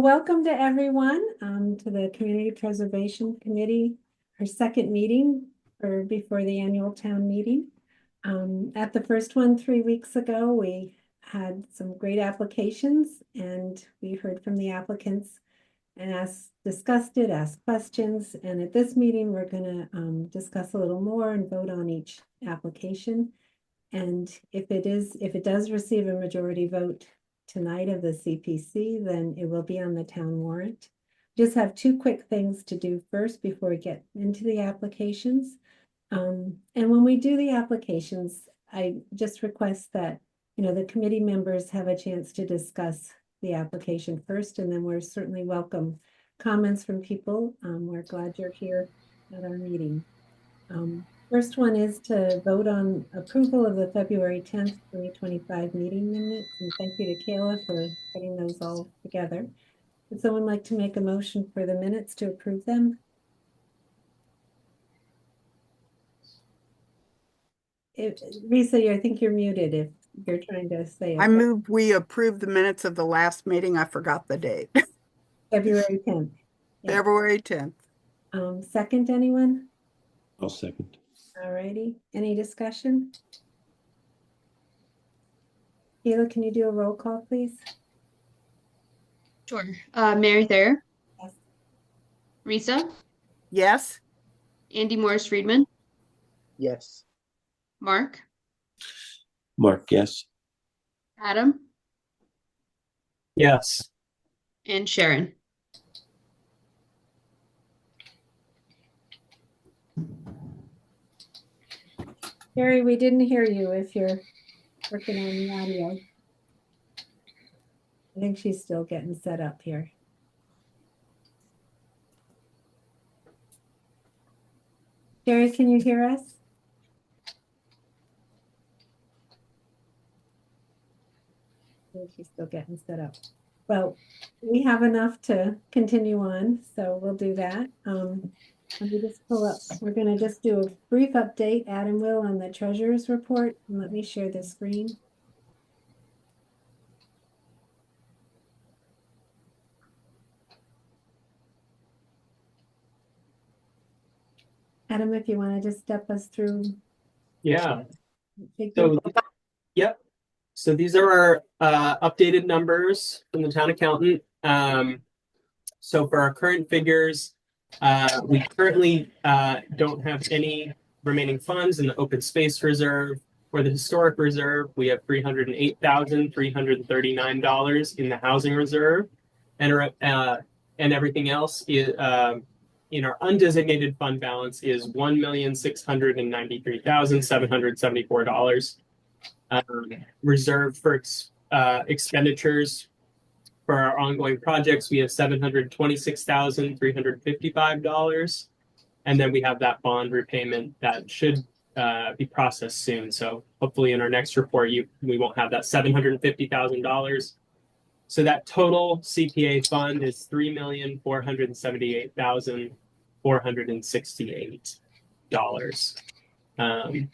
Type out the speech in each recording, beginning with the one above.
welcome to everyone to the Community Preservation Committee, our second meeting before the annual town meeting. At the first one 3 weeks ago, we had some great applications and we heard from the applicants and discussed it, asked questions. And at this meeting, we're going to discuss a little more and vote on each application. And if it does receive a majority vote tonight of the CPC, then it will be on the town warrant. Just have two quick things to do first before we get into the applications. And when we do the applications, I just request that, the committee members have a chance to discuss the application first, and then we're certainly welcome comments from people. We're glad you're here at our meeting. First one is to vote on approval of the February 10th, 2025 meeting minutes. And thank you to Kayla for putting those all together. Would someone like to make a motion for the minutes to approve them? Lisa, I think you're muted if you're trying to say it. I move we approve the minutes of the last meeting. I forgot the date. February 10th. Yeah. February 10th. Second, anyone? I'll second. All righty. Any discussion? Kayla, can you do a roll call, please? Sure. Mary Thayer? Yes. Risa? Yes. Andy Morris Friedman? Yes. Mark? Mark, yes. Adam? Yes. And Sharon? Gary, we didn't hear you if you're working on the audio. I think she's still getting set up here. Gary, can you hear us? I think she's still getting set up. Well, we have enough to continue on, so we'll do that. Let me just pull up. We're going to just do a brief update, Adam will, on the treasurer's report. And let me share the screen. Adam, if you want to just step us through. Yeah. Yep. So these are our updated numbers from the town accountant. So for our current figures, we currently don't have any remaining funds in the open space reserve. For the historic reserve, we have $308,339 in the housing reserve, and everything else is in our undesignated fund balance is $1,693,774. Reserve for expenditures for our ongoing projects, we have $726,355, and then we have that bond repayment that should be processed soon. So hopefully in our next report, we won't have that $750,000. So that total CPA fund is $3,478,468.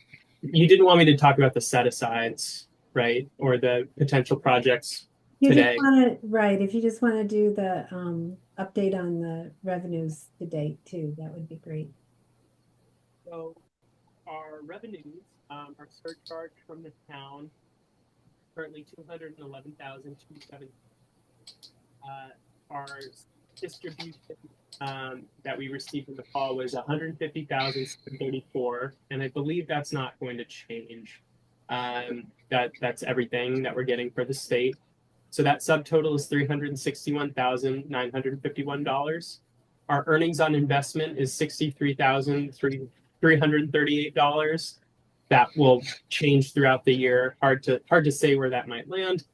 You didn't want me to talk about the set asides, right, or the potential projects. Today. If you just want to do the update on the revenues to date too, that would be great. So our revenues are surcharged from the town, currently $211,270. Our distribution that we received in the fall was $150,734, and I believe that's not going to change. That's everything that we're getting for the state. So that subtotal is $361,951. Our earnings on investment is $63,338. That will change throughout the year. Hard to say where that might land.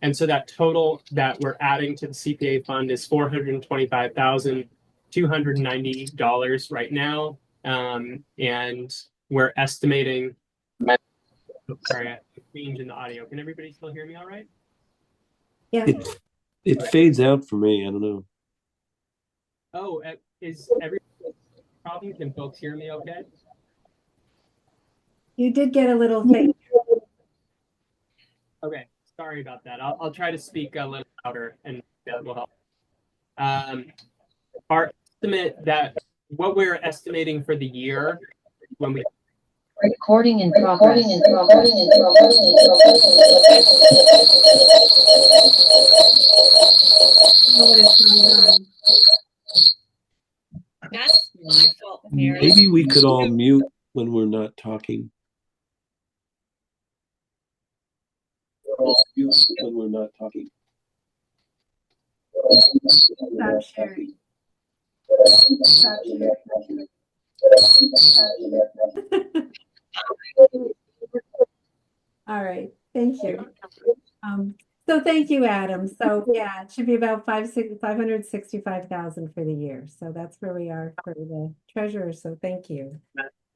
And so that total that we're adding to the CPA fund is $425,290 right now. And we're estimating. Sorry, I changed in the audio. Can everybody still hear me all right? Yeah. It fades out for me. I don't know. Oh, is every problem? Can folks hear me okay? You did get a little fade. Okay, sorry about that. I'll try to speak a little louder and that will help. Our estimate that what we're estimating for the year when we Recording in progress. know what is going on. That's my fault, Mary. Maybe we could all mute when we're not talking. Mute when we're not talking. Stop sharing. Stop sharing. All right, thank you. So thank you, Adam. So yeah, it should be about 565,000 for the year. So that's where we are for the treasurer. So thank you.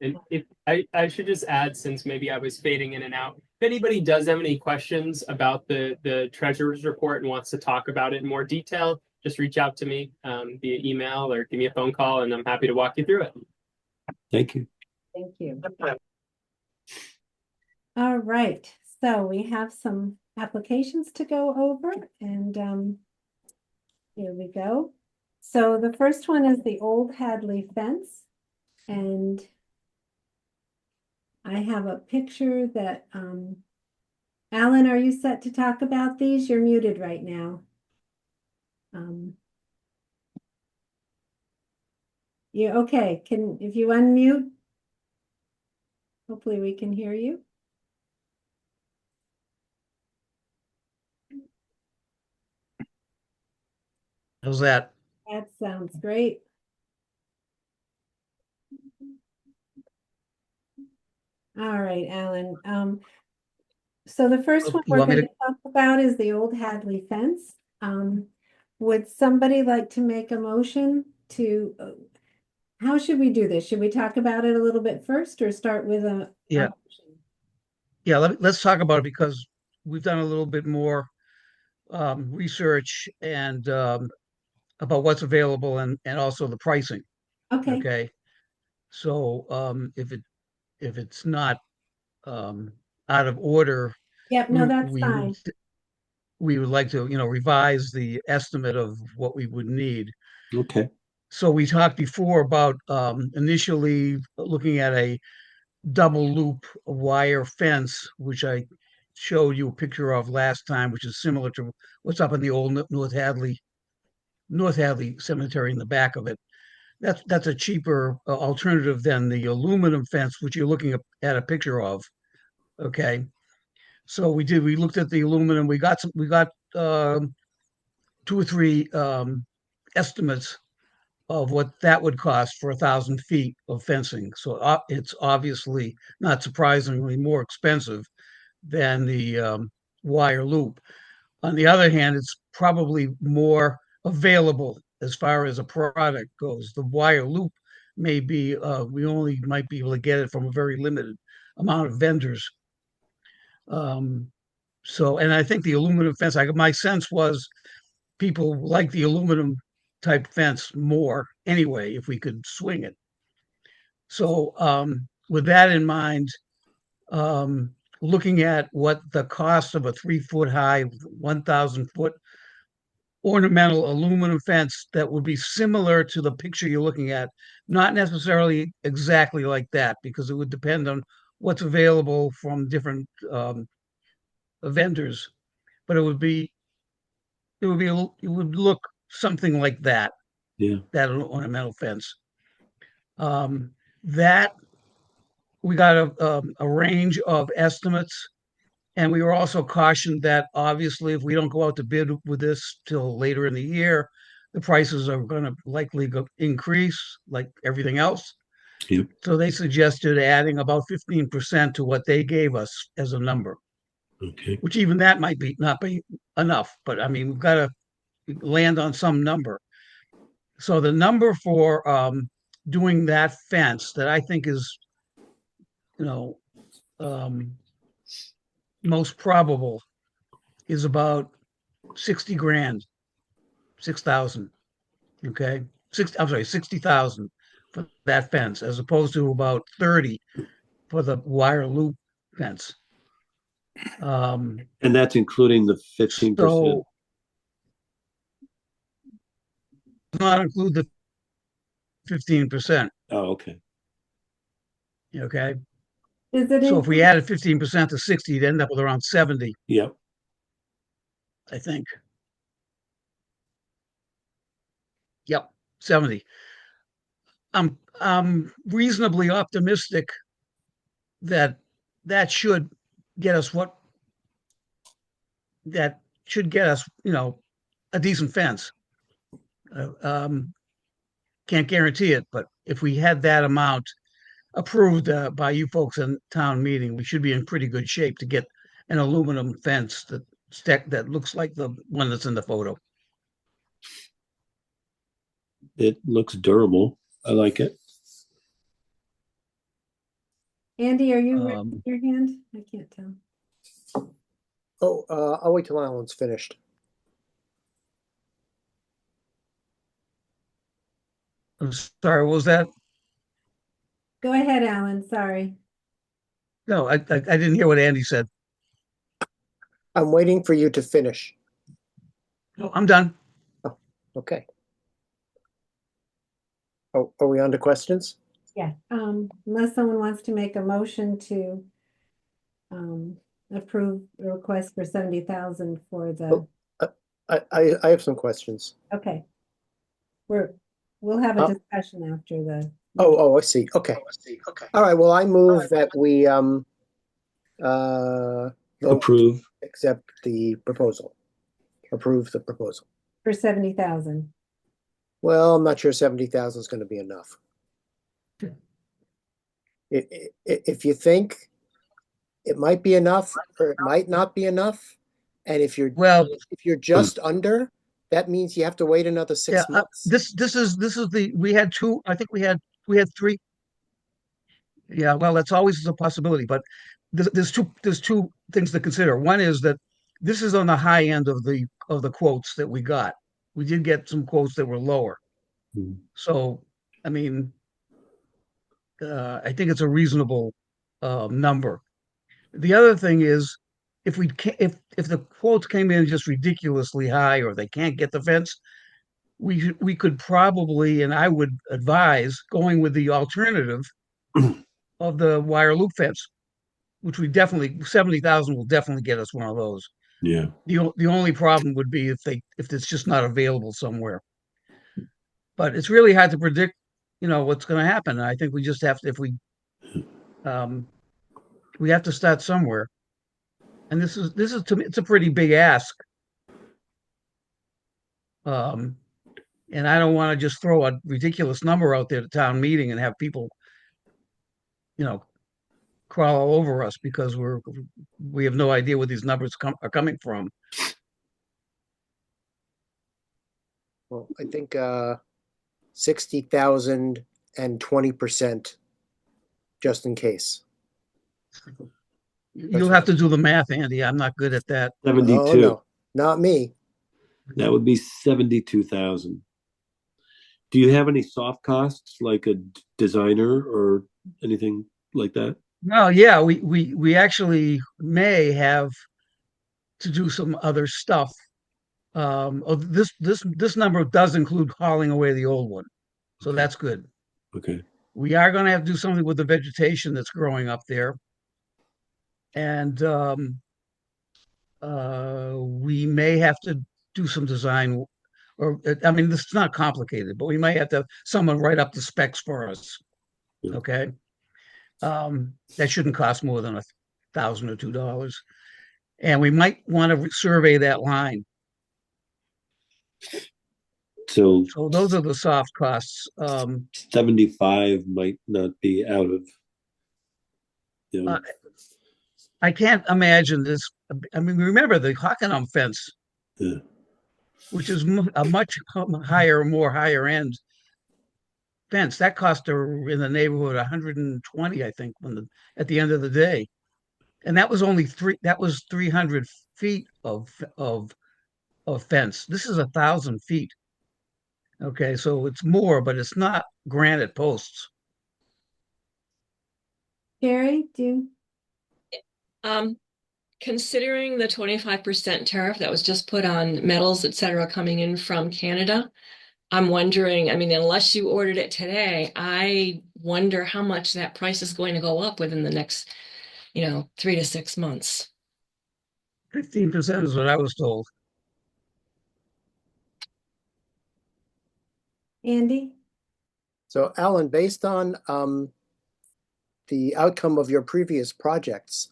And if I should just add, since maybe I was fading in and out, if anybody does have any questions about the treasurer's report and wants to talk about it in more detail, just reach out to me via email or give me a phone call, and I'm happy to walk you through it. Thank you. Thank you. All right, so we have some applications to go over, and here we go. So the first one is the Old Hadley fence, and I have a picture that Alan, are you set to talk about these? You're muted right now. You okay? If you unmute, hopefully we can hear you. How's that? That sounds great. All right, Alan. So the first one You we're want me going to talk about is the Old Hadley fence. Would somebody like to make a motion to, how should we do this? Should we talk about it a little bit first or start with a? Yeah. Yeah, let's talk about it because we've done a little bit more research and about what's available and also the pricing. Okay, Okay. So if it's not out of order, yep, no, that's fine. we would like to, revise the estimate of what we would need. Okay. So we talked before about initially looking at a double loop wire fence, which I showed you a picture of last time, which is similar to what's up in the old North Hadley Cemetery in the back of it. That's a cheaper alternative than the aluminum fence, which you're looking at a picture of. Okay, so we looked at the aluminum. We got 2 or 3 estimates of what that would cost for 1,000 feet of fencing. So it's obviously, not surprisingly, more expensive than the wire loop. On the other hand, it's probably more available as far as a product goes. The wire loop may be, we only might be able to get it from a very limited amount of vendors. And I think the aluminum fence, my sense was people like the aluminum type fence more anyway, if we could swing it. So with that in mind, looking at what the cost of a 3-foot high, 1,000 foot ornamental aluminum fence that would be similar to the picture you're looking at, not necessarily exactly like that, because it would depend on what's available from different vendors, but it would look something like that. Yeah. That ornamental fence. That we got a range of estimates, and we were also cautioned that obviously if we don't go out to bid with this till later in the year, the prices are going to likely increase like everything else. Yep. So they suggested adding about 15% to what they gave us as a number. Okay. Which even that might not be enough, but I mean, we've got to land on some number. So the number for doing that fence that I think is, most probable is about 60 grand, 6,000. Okay. I'm sorry, 60,000 for that fence, as opposed to about 30 for the wire loop fence. And that's including the 15%. So not include the 15%, Oh, okay. okay? Is it So if we include, added 15% to 60, you'd end up with around 70, Yep. I think. Yep, 70. I'm reasonably optimistic that that should get us a decent fence. Can't guarantee it, but if we had that amount approved by you folks in town meeting, we should be in pretty good shape to get an aluminum fence that looks like the one that's in the photo. It looks durable. I like it. Andy, are you raising your hand? I can't tell. Oh, I'll wait till Alan's finished. I'm sorry, what was that? Go ahead, Alan, sorry. No, I didn't hear what Andy said. I'm waiting for you to finish. No, I'm done. Okay. Oh, are we on to questions? Yeah, unless someone wants to make a motion to approve the request for 70,000 for the, I have some questions. okay. We'll have a discussion after the. Oh, I see. Okay. All right. Well, I move that we Approve. accept the proposal. Approve the proposal. For 70,000. Well, I'm not sure 70,000 is going to be enough. If you think it might be enough or it might not be enough, and if you're just under, that means you have to wait another 6 months. This is we had two. I think we had three. Yeah, well, that's always a possibility, but there's two things to consider. One is that this is on the high end of the quotes that we got. We did get some quotes that were lower. Mhm. So, I mean, I think it's a reasonable number. The other thing is, if the quotes came in just ridiculously high, or they can't get the fence, we could probably, and I would advise going with the alternative of the wire loop fence, which 70,000 will definitely get us one of those. Yeah. The only problem would be if it's just not available somewhere. But it's really hard to predict, what's going to happen. I think we just have to, we have to start somewhere. And this is to me, it's a pretty big ask. And I don't want to just throw a ridiculous number out there to town meeting and have people, crawl all over us because we have no idea where these numbers are coming from. Well, I think 60,000 and 20%, just in case. You'll have to do the math, Andy. I'm not good at that. 72. Oh, no, not me. That would be 72,000. Do you have any soft costs like a designer or anything like that? No, yeah, we actually may have to do some other stuff. This number does include hauling away the old one, so Okay. that's good. Okay. We are going to have to do something with the vegetation that's growing up there, and we may have to do some design. Or I mean, this is not complicated, but we might have to someone write up the specs for us. Yeah. Okay, that shouldn't cost more than $1,000 or $2, and we might want to survey that line. So those are the soft costs. 75 might not be out of, I can't imagine this. I mean, remember the Hockenham fence, yeah. which is a much higher end fence. That cost her in the neighborhood 120, I think, at the end of the day. And that was only 300 feet of fence. This is 1,000 feet. Okay, so it's more, but it's not granite posts. Gary, Considering the 25% tariff that was just put on metals, et cetera, coming in from Canada, I'm wondering, I mean, unless you ordered it today, I wonder how much that price is going to go up within the next, 3 to 6 months. 15% is what I was told. Andy? So Alan, based on the outcome of your previous projects,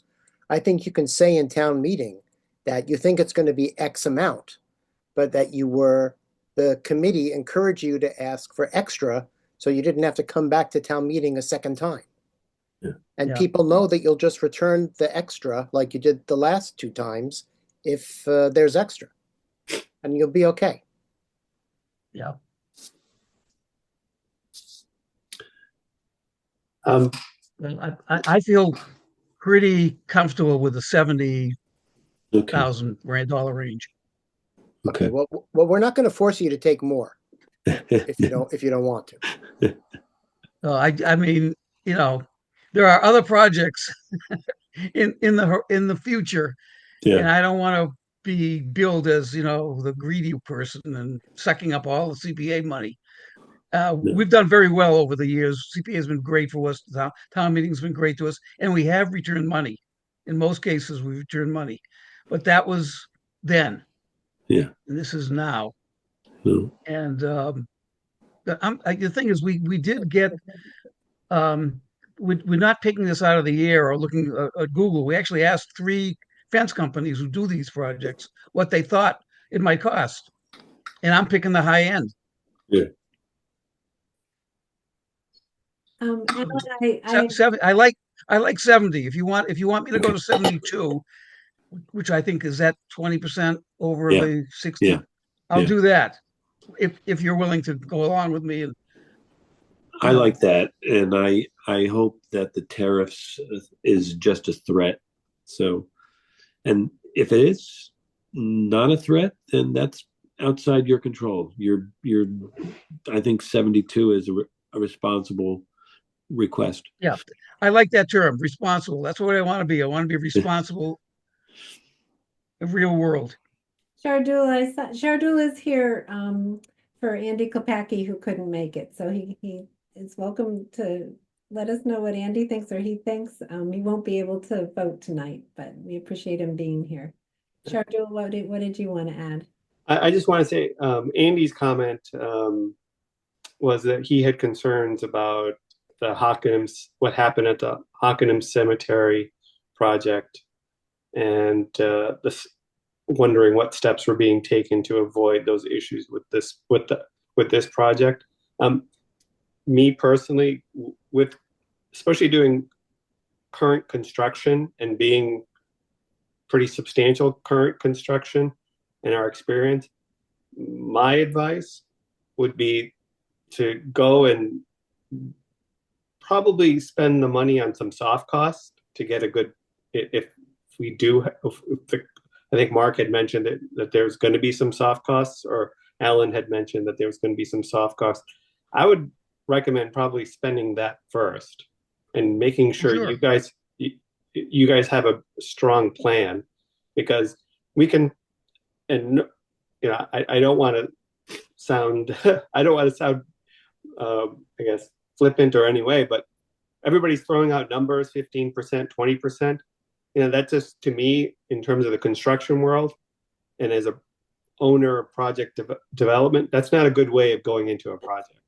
I think you can say in town meeting that you think it's going to be X amount, but that the committee encouraged you to ask for extra, so you didn't have to come back to town meeting a second time. Yeah. And Yeah. people know that you'll just return the extra like you did the last 2 times if there's extra, and you'll be okay. Yeah. Um, I feel pretty comfortable with the $70,000 okay. range. Okay, Okay. well, we're not going to force you to take more if you don't want to. I mean, there are other projects in the future, and Yeah. I don't want to be billed as the greedy person and sucking up all the CPA money. No. We've done very well over the years. CPA has been great for us. Town meeting's been great to us, and we have returned money. In most cases, we've returned money, but that was then, Yeah. and this is now. No. And the thing is, we did get. We're not picking this out of the air or looking at Google. We actually asked 3 fence companies who do these projects what they thought it might cost, and I'm picking the high end. Yeah. Alan, I like 70. If you want me to go to 72, which I think is that 20% over Yeah. the 60, Yeah. I'll Yeah. do that if you're willing to go along with me. And I like that, and I hope that the tariffs is just a threat. So, and if it is not a threat, then that's outside your control. I think 72 is a responsible request. yeah, I like that term, responsible. That's what I want to be. I want to be responsible in real world. Shardul is here for Andy Kopacki, who couldn't make it. So he is welcome to let us know what Andy thinks or he thinks. He won't be able to vote tonight, but we appreciate him being here. Shardul, what did you want to add? I just want to say Andy's comment was that he had concerns about what happened at the Hockenham Cemetery project, and wondering what steps were being taken to avoid those issues with this project. Me personally, with especially doing current construction and being pretty substantial current construction in our experience, my advice would be to go and probably spend the money on some soft costs to get a good, if we do, I think Mark had mentioned that there's going to be some soft costs, or Alan had mentioned that there's going to be some soft costs. I would recommend probably spending that first and making sure Sure. you guys have a strong plan, because we can, and I don't want to sound I guess flippant or any way, but everybody's throwing out numbers, 15%, 20%. That just, to me, in terms of the construction world and as a owner of project development, that's not a good way of going into a project.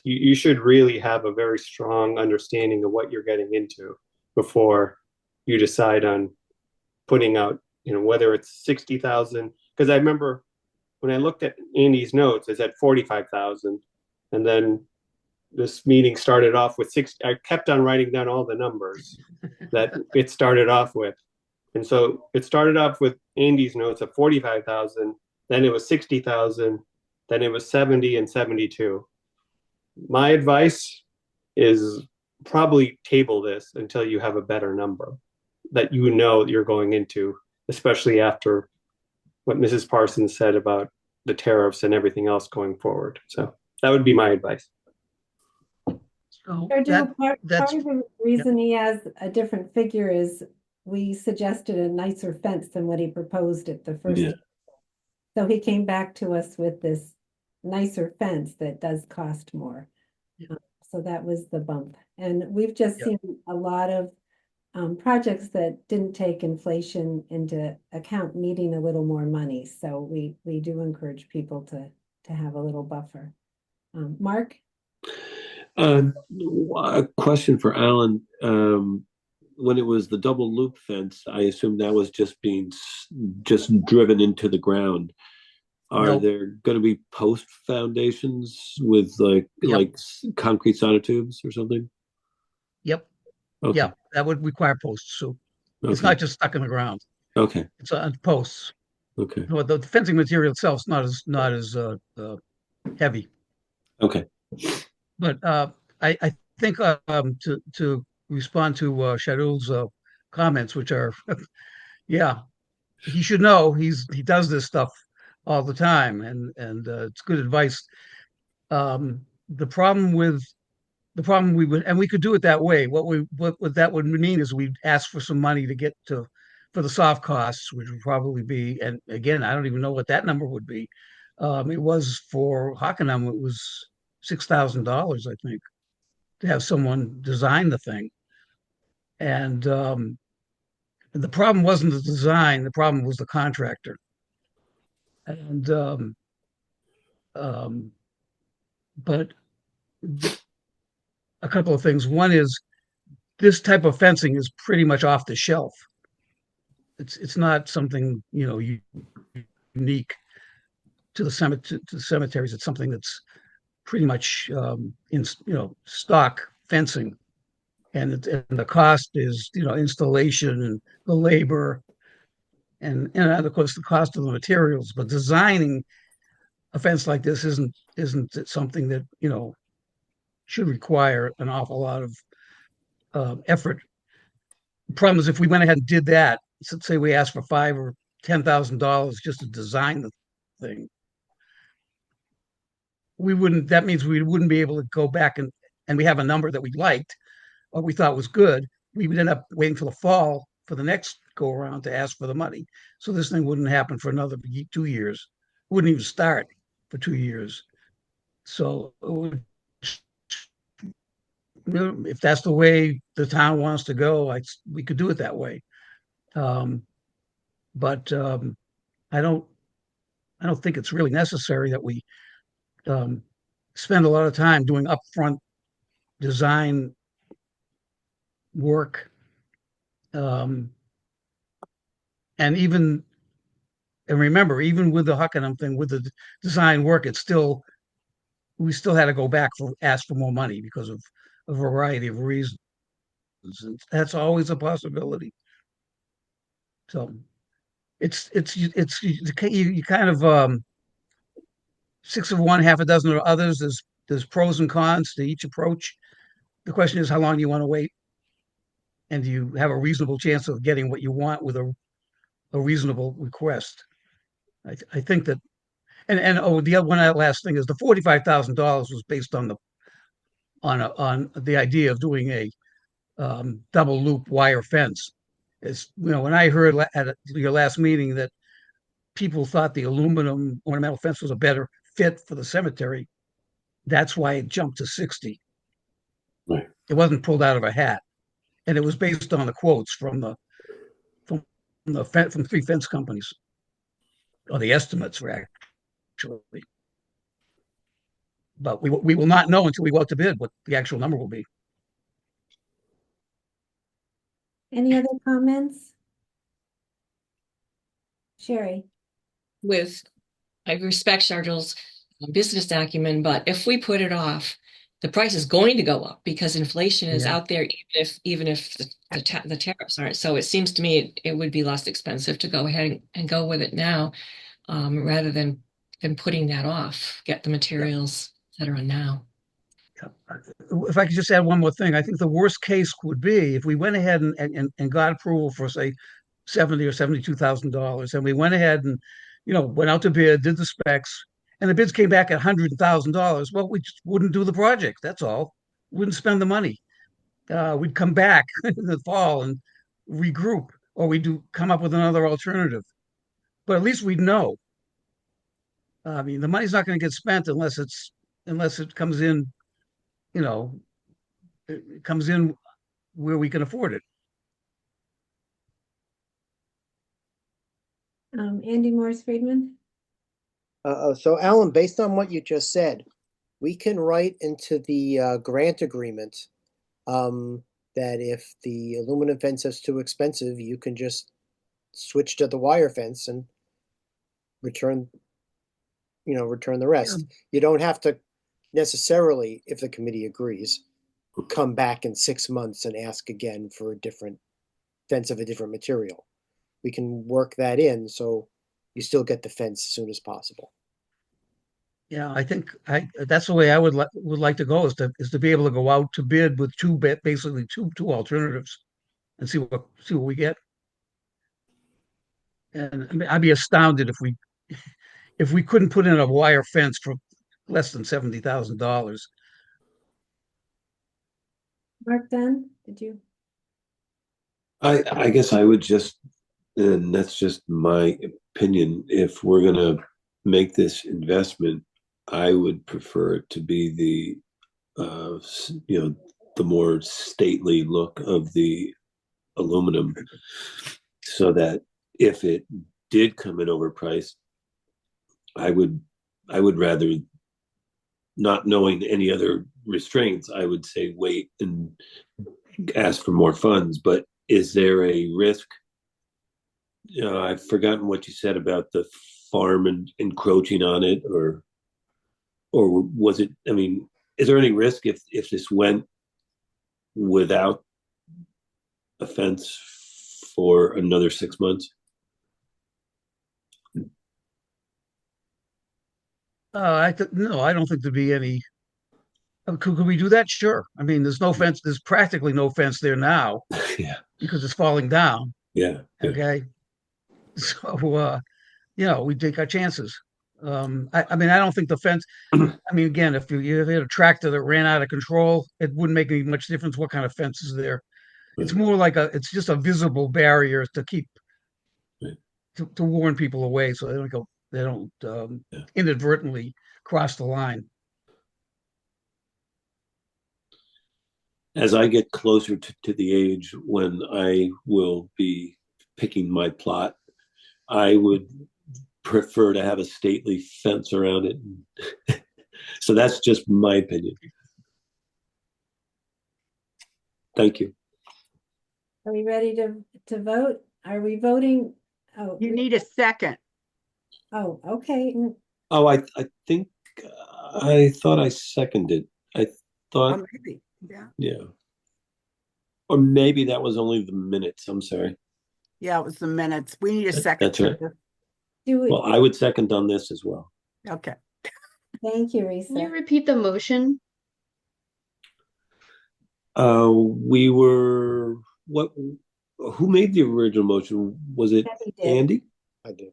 You should really have a very strong understanding of what you're getting into before you decide on putting out, whether it's 60,000. Because I remember when I looked at Andy's notes, it said 45,000, and then this meeting started off with 60. I kept on writing down all the numbers that it started off with. And so it started off with Andy's notes of 45,000, then it was 60,000, then it was 70 and 72. My advice is probably table this until you have a better number that you're going into, especially after what Mrs. Parsons said about the tariffs and everything else going forward. So that would be my advice. So Part that's of the reason he has a different figure is we suggested a nicer fence than what he proposed at the first. Yeah. So he came back to us with this nicer fence that does cost more. So that was the bump. And we've just Yeah. seen a lot of projects that didn't take inflation into account needing a little more money. So we do encourage people to have a little buffer. Mark? A question for Alan. When it was the double loop fence, I assume that was just just driven into the ground. Are Nope. there going to be post foundations with Yep. like concrete sonotubes or something? Yep. Okay. Yeah, that would require posts. So it's Okay. not just stuck in the ground. Okay. It's on posts. Okay. Well, the fencing material itself is not as heavy. Okay. But I think to respond to Shadul's comments, which are, yeah, he should know he does this stuff all the time, and it's good advice. The problem we would, and we could do it that way. What that would mean is we'd ask for some money to get to for the soft costs, which would probably be, and again, I don't even know what that number would be. It was for Hockenheim, it was $6,000, I think, to have someone design the thing. And the problem wasn't the design; the problem was the contractor. And um, but a couple of things. One is this type of fencing is pretty much off the shelf. It's not something unique to the cemeteries. It's something that's pretty much in stock fencing, and the cost is installation and the labor, and of course the cost of the materials. But designing a fence like this isn't something that should require an awful lot of effort. The problem is if we went ahead and did that, say we asked for $5,000 or $10,000 just to design the thing, we wouldn't. That means we wouldn't be able to go back and we have a number that we liked or we thought was good. We would end up waiting for the fall for the next go around to ask for the money. So this thing wouldn't happen for another 2 years. It wouldn't even start for 2 years. So if that's the way the town wants to go, we could do it that way. But I don't think it's really necessary that we spend a lot of time doing upfront design work. And remember, even with the Hockenheim thing, with the design work, we still had to go back ask for more money because of a variety of reasons. That's always a possibility. So you kind of six of one, half a dozen of others. There's pros and cons to each approach. The question is, how long do you want to wait? And do you have a reasonable chance of getting what you want with a reasonable request? I think that, and the other one, that last thing is the $45,000 was based on the idea of doing a double loop wire fence. It's when I heard at your last meeting that people thought the aluminum ornamental fence was a better fit for the cemetery, that's why it jumped to 60. Right. It wasn't pulled out of a hat, and it was based on the quotes from three fence companies, or the estimates were actually. But we will not know until we go out to bid what the actual number will be. Any other comments? Sherry? I respect Sharjul's business acumen, but if we put it off, the price is going to go up because inflation is out there, even if the tariffs aren't. So it seems to me it would be less expensive to go ahead and go with it now, rather than putting that off. Get the materials that are on now. If I could just add one more thing, I think the worst case would be if we went ahead and got approval for, say, $70,000 or $72,000, and we went ahead and went out to bid, did the specs, and the bids came back at $100,000. Well, we just wouldn't do the project. That's all. Wouldn't spend the money. We'd come back in the fall and regroup, or we'd come up with another alternative. But at least we'd know. I mean, the money's not going to get spent unless it comes in, you know, it comes in where we can afford it. Andy Morris Friedman? So Alan, based on what you just said, we can write into the grant agreement that if the aluminum fence is too expensive, you can just switch to the wire fence and return the rest. You don't have to necessarily, if the committee agrees, come back in 6 months and ask again for a different fence of a different material. We can work that in so you still get the fence as soon as possible. Yeah, I think that's the way I would like to go, is to be able to go out to bid with basically two alternatives and see what we get. And I mean, I'd be astounded if we couldn't put in a wire fence for less than $70,000. Mark Dunn, did you? I guess I would just, and that's just my opinion, if we're gonna make this investment, I would prefer it to be the more stately look of the aluminum, so that if it did come in overpriced, I would rather, not knowing any other restraints, I would say wait and ask for more funds. But is there a risk? I've forgotten what you said about the farm and encroaching on it, or was it? I mean, is there any risk if this went without a fence for another 6 months? No, I don't think there'd be any. Could we do that? Sure. I mean, there's no fence. There's practically no fence there now Yeah, because it's falling down. yeah. Okay. So, we take our chances. I mean, I don't think the fence. I mean, again, if you had a tractor that ran out of control, it wouldn't make any much difference what kind of fence is there. It's more like it's just a visible barrier to keep Right. to warn people away so they don't inadvertently cross the line. As I get closer to the age when I will be picking my plot, I would prefer to have a stately fence around it. So that's just my opinion. Thank you. Are we ready to vote? Are we voting? Oh, You need a second. oh, okay. Oh, I think I thought I seconded. I thought, Oh, maybe. Yeah. yeah. Or maybe that was only the minutes. I'm sorry. Yeah, it was the minutes. We need a second. That's right. Do we, Well, I would second on this as well. Okay. thank you, Can you Risa. repeat the motion? We were what? Who made the original motion? Was it Debbie did. Andy? I do.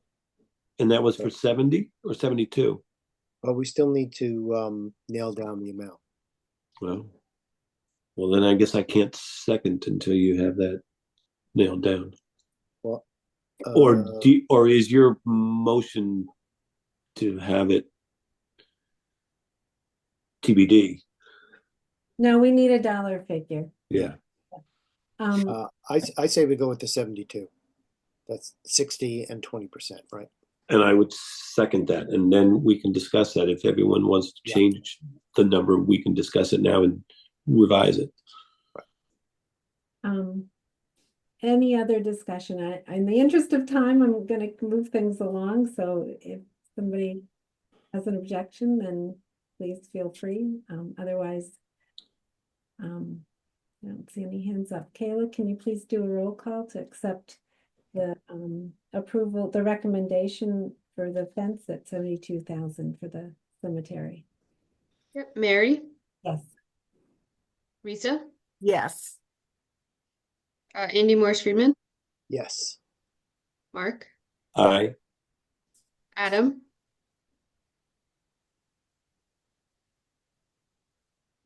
And that was for 70 or 72? But we still need to nail down the amount. Well, then I guess I can't second until you have that nailed down. Well, Or is your motion to have it TBD? No, we need a dollar figure. Yeah. I say we go with the 72. That's 60 and 20%, right? And I would second that, and then we can discuss that. If everyone wants to change the number, we can discuss it now and revise it. Any other discussion? In the interest of time, I'm going to move things along. So if somebody has an objection, then please feel free. Otherwise, I don't see any hands up. Kayla, can you please do a roll call to accept the approval, the recommendation for the fence at 72,000 for the cemetery? Yep. Mary, Yes. Risa, Yes. Andy Morris Friedman, Yes. Mark, Aye. Adam,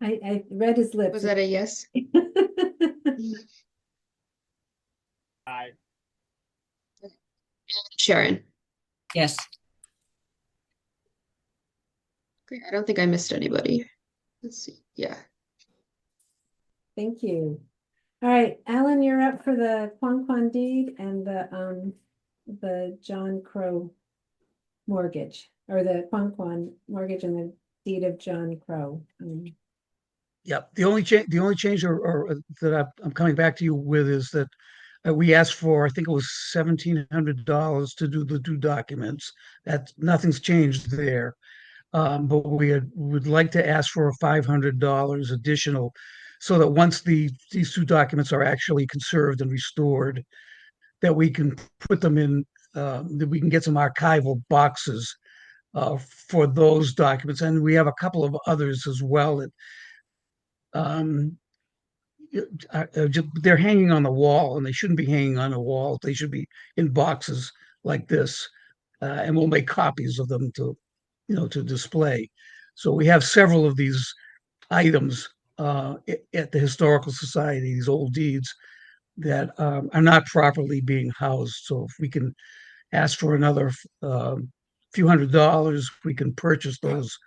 I read his lips. was that a yes? Aye. Sharon. Yes. Great. I don't think I missed anybody. Let's see. Yeah. Thank you. All right, Alan, you're up for the Quan deed and the John Crow mortgage, or the Quan mortgage and the deed of John Crow. Yep. The only change or that I'm coming back to you with is that we asked for, I think it was $1,700 to do the two documents. That nothing's changed there. But would like to ask for $500 additional so that once these two documents are actually conserved and restored, that we can put them in, that we can get some archival boxes for those documents. And we have a couple of others as well that um, they're hanging on the wall, and they shouldn't be hanging on the wall. They should be in boxes like this, and we'll make copies of them to display. So we have several of these items at the Historical Society, these old deeds that are not properly being housed. So if we can ask for another few $100s, we can purchase those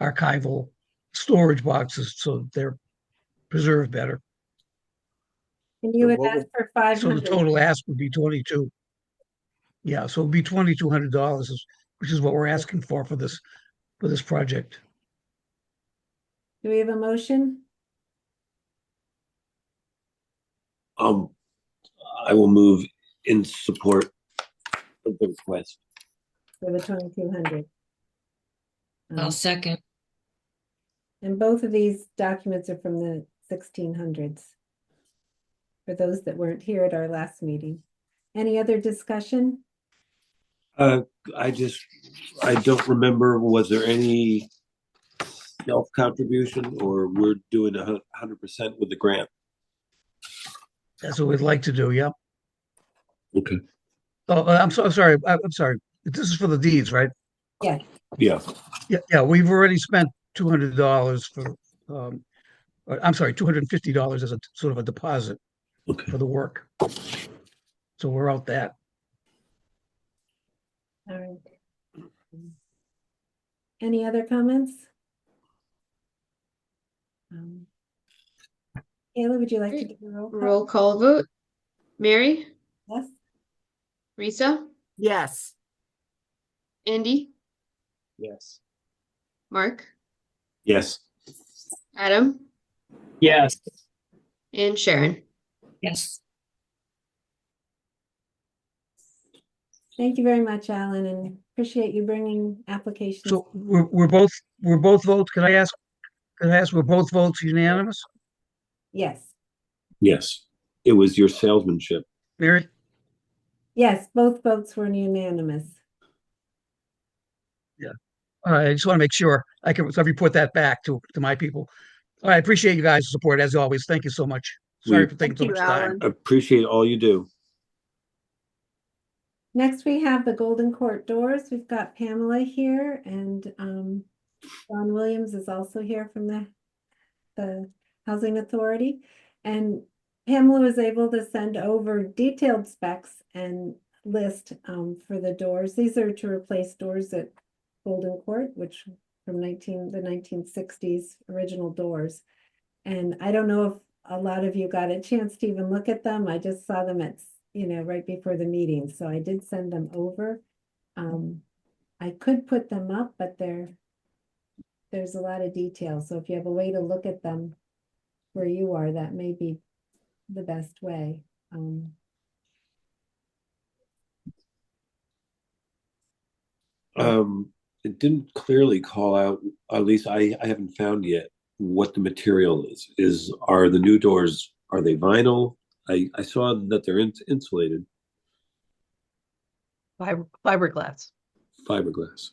archival storage boxes so they're preserved better. And you would ask for So the 500. total ask would be 22. Yeah, so it'd be $2,200, which is what we're asking for this project. Do we have a motion? I will move in support of the request. For the 2,200. I'll second. And both of these documents are from the 1600s. For those that weren't here at our last meeting. Any other discussion? I don't remember, was there any self-contribution or we're doing 100% with the grant? That's what we'd like to do. Yep. Okay. Oh, I'm sorry. I'm sorry. This is for the deeds, right? Yeah. Yeah. Yeah. We've already spent $200 for. I'm sorry, $250 as a sort of a deposit for the work. So we're out that. All right. Any other comments? Kayla, would you like to Great. do a roll call? Roll call vote. Mary, Yes. Risa, Yes. Andy, Yes. Mark, Yes. Adam, Yes. and Sharon. Yes. Thank you very much, Alan, and appreciate you bringing applications. So we're both votes. Can I ask? Were both votes unanimous? Yes. Yes. It was your salesmanship. Mary? Yes, both votes were unanimous. Yeah. All right. I just want to make sure I can report that back to my people. All right. I appreciate you guys' support as always. Thank you so much. Sorry for taking Thank so you, much time. Alan. Appreciate all you do. Next, we have the Golden Court doors. We've got Pamela here, and John Williams is also here from the Housing Authority. And Pamela was able to send over detailed specs and list for the doors. These are to replace doors at Golden Court, which from the 1960s original doors. And I don't know if a lot of you got a chance to even look at them. I just saw them at right before the meeting, so I did send them over. I could put them up, but there's a lot of detail. So if you have a way to look at them where you are, that may be the best way. It didn't clearly call out, at least I haven't found yet, what the material is. Are the new doors, are they vinyl? I saw that they're insulated. Fiberglass. Fiberglass.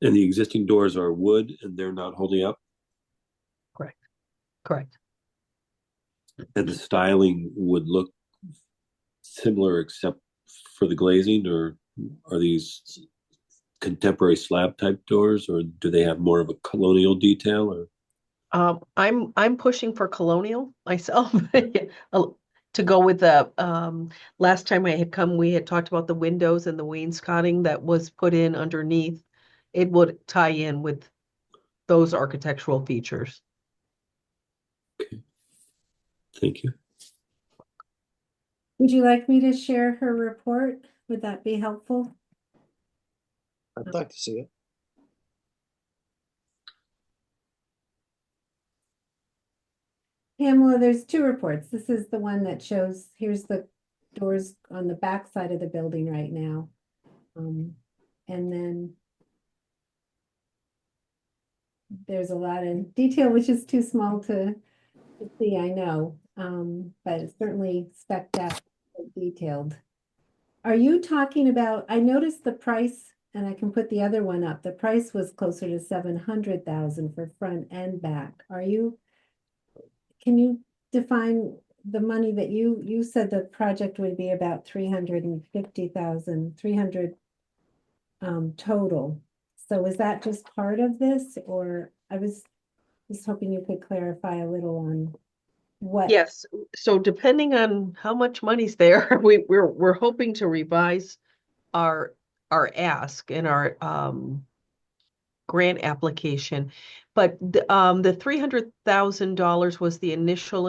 And the existing doors are wood and they're not holding up? Correct. And the styling would look similar except for the glazing, or are these contemporary slab type doors, or do they have more of a colonial detail? Or I'm pushing for colonial myself to go with the last time I had come, we had talked about the windows and the wainscoting that was put in underneath it would tie in with those architectural features. Thank you. Would you like me to share her report? Would that be helpful? I'd like to see it. Pamela, there's two reports. This is the one that shows, here's the doors on the back side of the building right now. And then there's a lot of detail, which is too small to see, I know. But it's certainly spec'd out, detailed. Are you talking about, I noticed the price, and I can put the other one up. The price was closer to 700,000 for front and back. Can you define the money that you said the project would be about 350,000, 300 total. So is that just part of this, or I was just hoping you could clarify a little on what? Yes, so depending on how much money's there, we're hoping to revise our ask and our grant application. But the $300,000 was the initial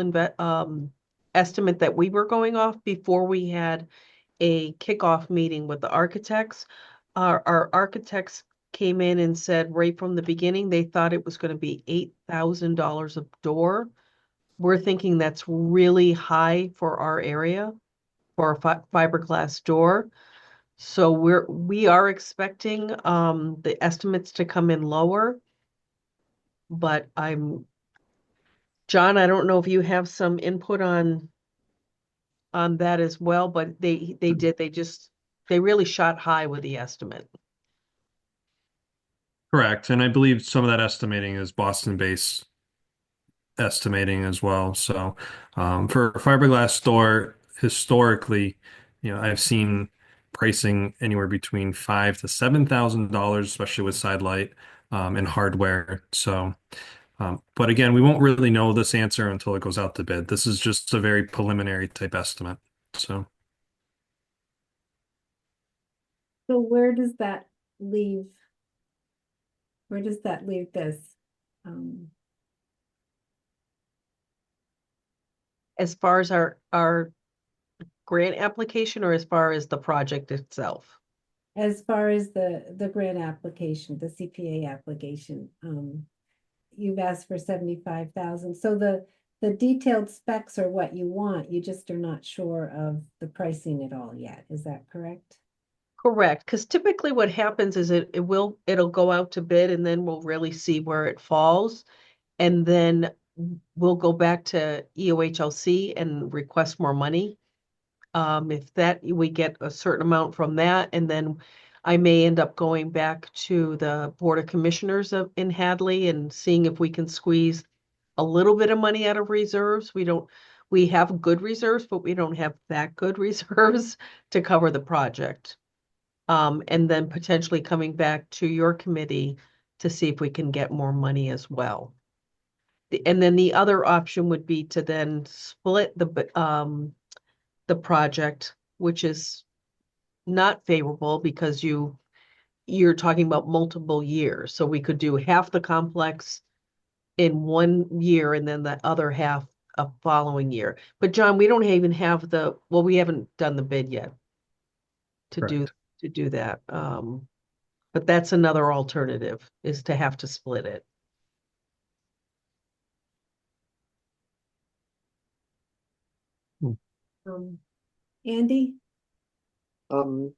estimate that we were going off before we had a kickoff meeting with the architects. Our architects came in and said right from the beginning they thought it was going to be $8,000 a door. We're thinking that's really high for our area for a fiberglass door. So we are expecting the estimates to come in lower. But John, I don't know if you have some input on that as well, but they really shot high with the estimate. Correct. And I believe some of that estimating is Boston-based estimating as well. So for a fiberglass door, historically, I've seen pricing anywhere between $5,000 to $7,000, especially with side light and hardware. So, but again, we won't really know this answer until it goes out to bid. This is just a very preliminary type estimate. So where does that leave? Where does that leave this? As far as our grant application, or as far as the project itself? As far as the grant application, the CPA application, you've asked for 75,000. So the detailed specs are what you want. You just are not sure of the pricing at all yet. Is that correct? Correct, because typically what happens is it'll go out to bid, and then we'll really see where it falls, and then we'll go back to EOHLC and request more money. If that we get a certain amount from that, and then I may end up going back to the Board of Commissioners in Hadley and seeing if we can squeeze a little bit of money out of reserves. We have good reserves, but we don't have that good reserves to cover the project. And then potentially coming back to your committee to see if we can get more money as well. And then the other option would be to then split the project, which is not favorable because you're talking about multiple years. So we could do half the complex in 1 year and then the other half a following year. But John, we don't even have we haven't done the bid yet to do that. But that's another alternative, is to have to split it. Andy? Do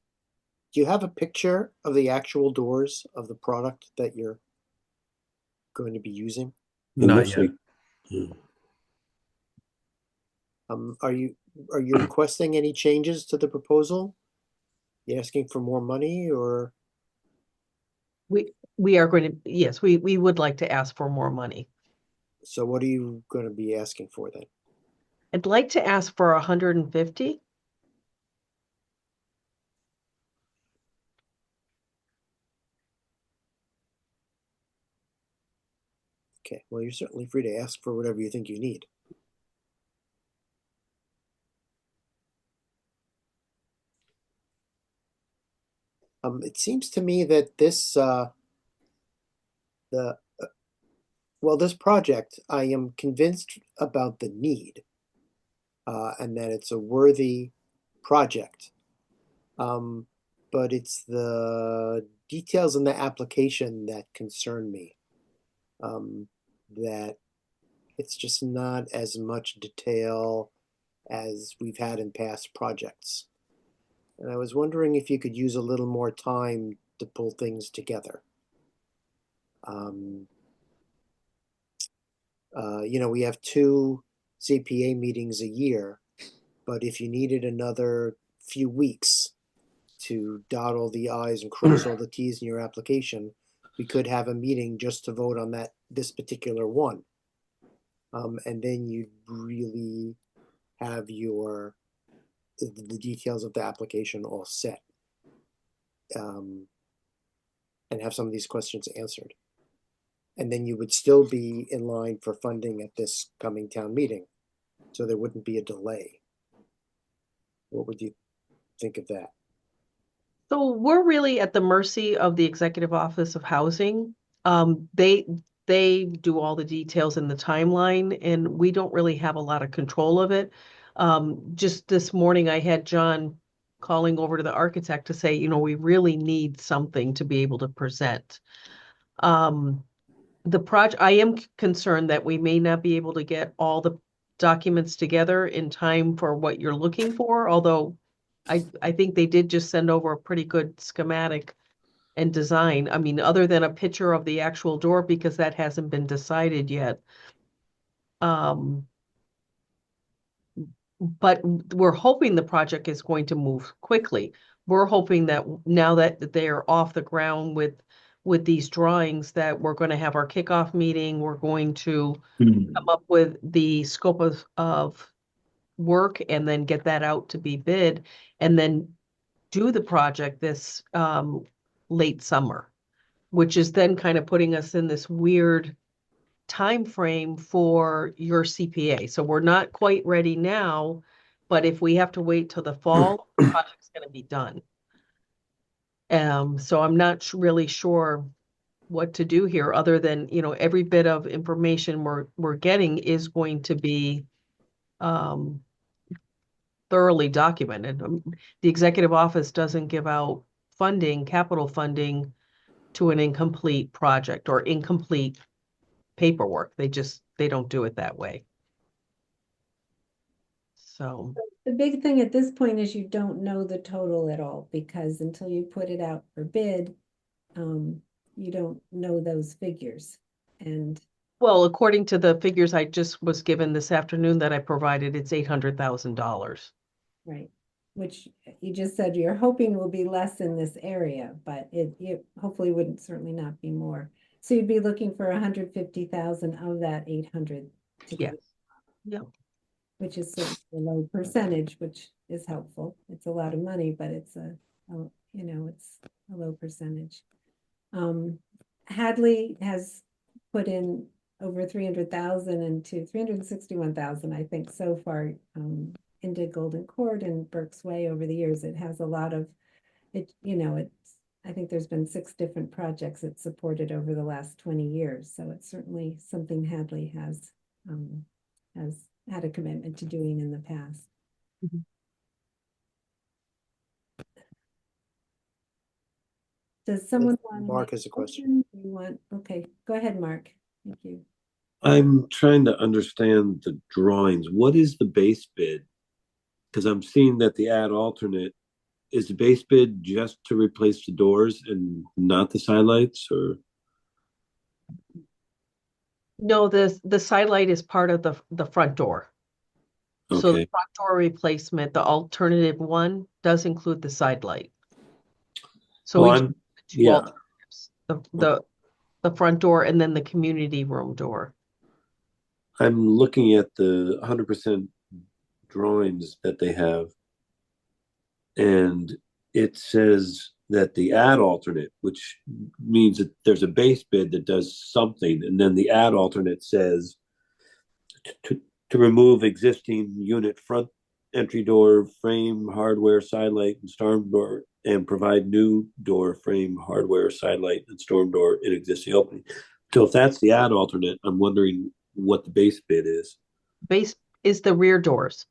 you have a picture of the actual doors of the product that you're going to be using? not yet. Are you requesting any changes to the proposal? You asking for more money, or? We are going to, yes, we would like to ask for more money. So what are you going to be asking for then? I'd like to ask for 150. Okay, well, you're certainly free to ask for whatever you think you need. It seems to me that this the, well, this project, I am convinced about the need, and that it's a worthy project. But it's the details in the application that concern me. That it's just not as much detail as we've had in past projects. And I was wondering if you could use a little more time to pull things together. We have 2 CPA meetings a year, but if you needed another few weeks to dot all the i's and cross all the t's in your application, we could have a meeting just to vote on this particular one. And then you'd really have the details of the application all set, and have some of these questions answered. And then you would still be in line for funding at this coming town meeting, so there wouldn't be a delay. What would you think of that? So we're really at the mercy of the Executive Office of Housing. They do all the details in the timeline, and we don't really have a lot of control of it. Just this morning, I had John calling over to the architect to say, we really need something to be able to present. The project, I am concerned that we may not be able to get all the documents together in time for what you're looking for, although I think they did just send over a pretty good schematic and design. I mean, other than a picture of the actual door, because that hasn't been decided yet. But we're hoping the project is going to move quickly. We're hoping that now that they're off the ground with these drawings, that we're going to have our kickoff meeting. We're going to come up with the scope of work and then get that out to be bid, and then do the project this late summer, which is then kind of putting us in this weird time frame for your CPA. So we're not quite ready now, but if we have to wait till the fall, the project's going to be done. So I'm not really sure what to do here, other than, every bit of information we're getting is going to be thoroughly documented. The executive office doesn't give out capital funding to an incomplete project or incomplete paperwork. They don't do it that way. So The big thing at this point is you don't know the total at all, because until you put it out for bid, you don't know those figures. And well, according to the figures I just was given this afternoon that I provided, it's $800,000. right, which you just said you're hoping will be less in this area, but it hopefully wouldn't, certainly not be more. So you'd be looking for 150,000 of that 800. Yes. Yeah. Which is sort of a low percentage, which is helpful. It's a lot of money, but it's it's a low percentage. Hadley has put in over 300,000 into 361,000, I think, so far, into Golden Court and Berks Way over the years. It has a lot of it, I think there's been 6 different projects it supported over the last 20 years. So it's certainly something Hadley has had a commitment to doing in the past. Mm-hmm. Does someone want Mark has a question. Okay, go ahead, Mark. Thank you. I'm trying to understand the drawings. What is the base bid? Because I'm seeing that the ad alternate, is the base bid just to replace the doors and not the sidelights, or? No, the sidelight is part of the front door. So the Okay. front door replacement, the alternative one, does include the sidelight. So Well, we I'm, do two yeah, alternatives, the front door and then the community room door. I'm looking at the 100% drawings that they have, and it says that the ad alternate, which means that there's a base bid that does something, and then the ad alternate says to remove existing unit front entry door, frame, hardware, sidelight, and storm door, and provide new door, frame, hardware, sidelight, and storm door in existing opening. So if that's the ad alternate, I'm wondering what the base bid is. Base is the rear doors.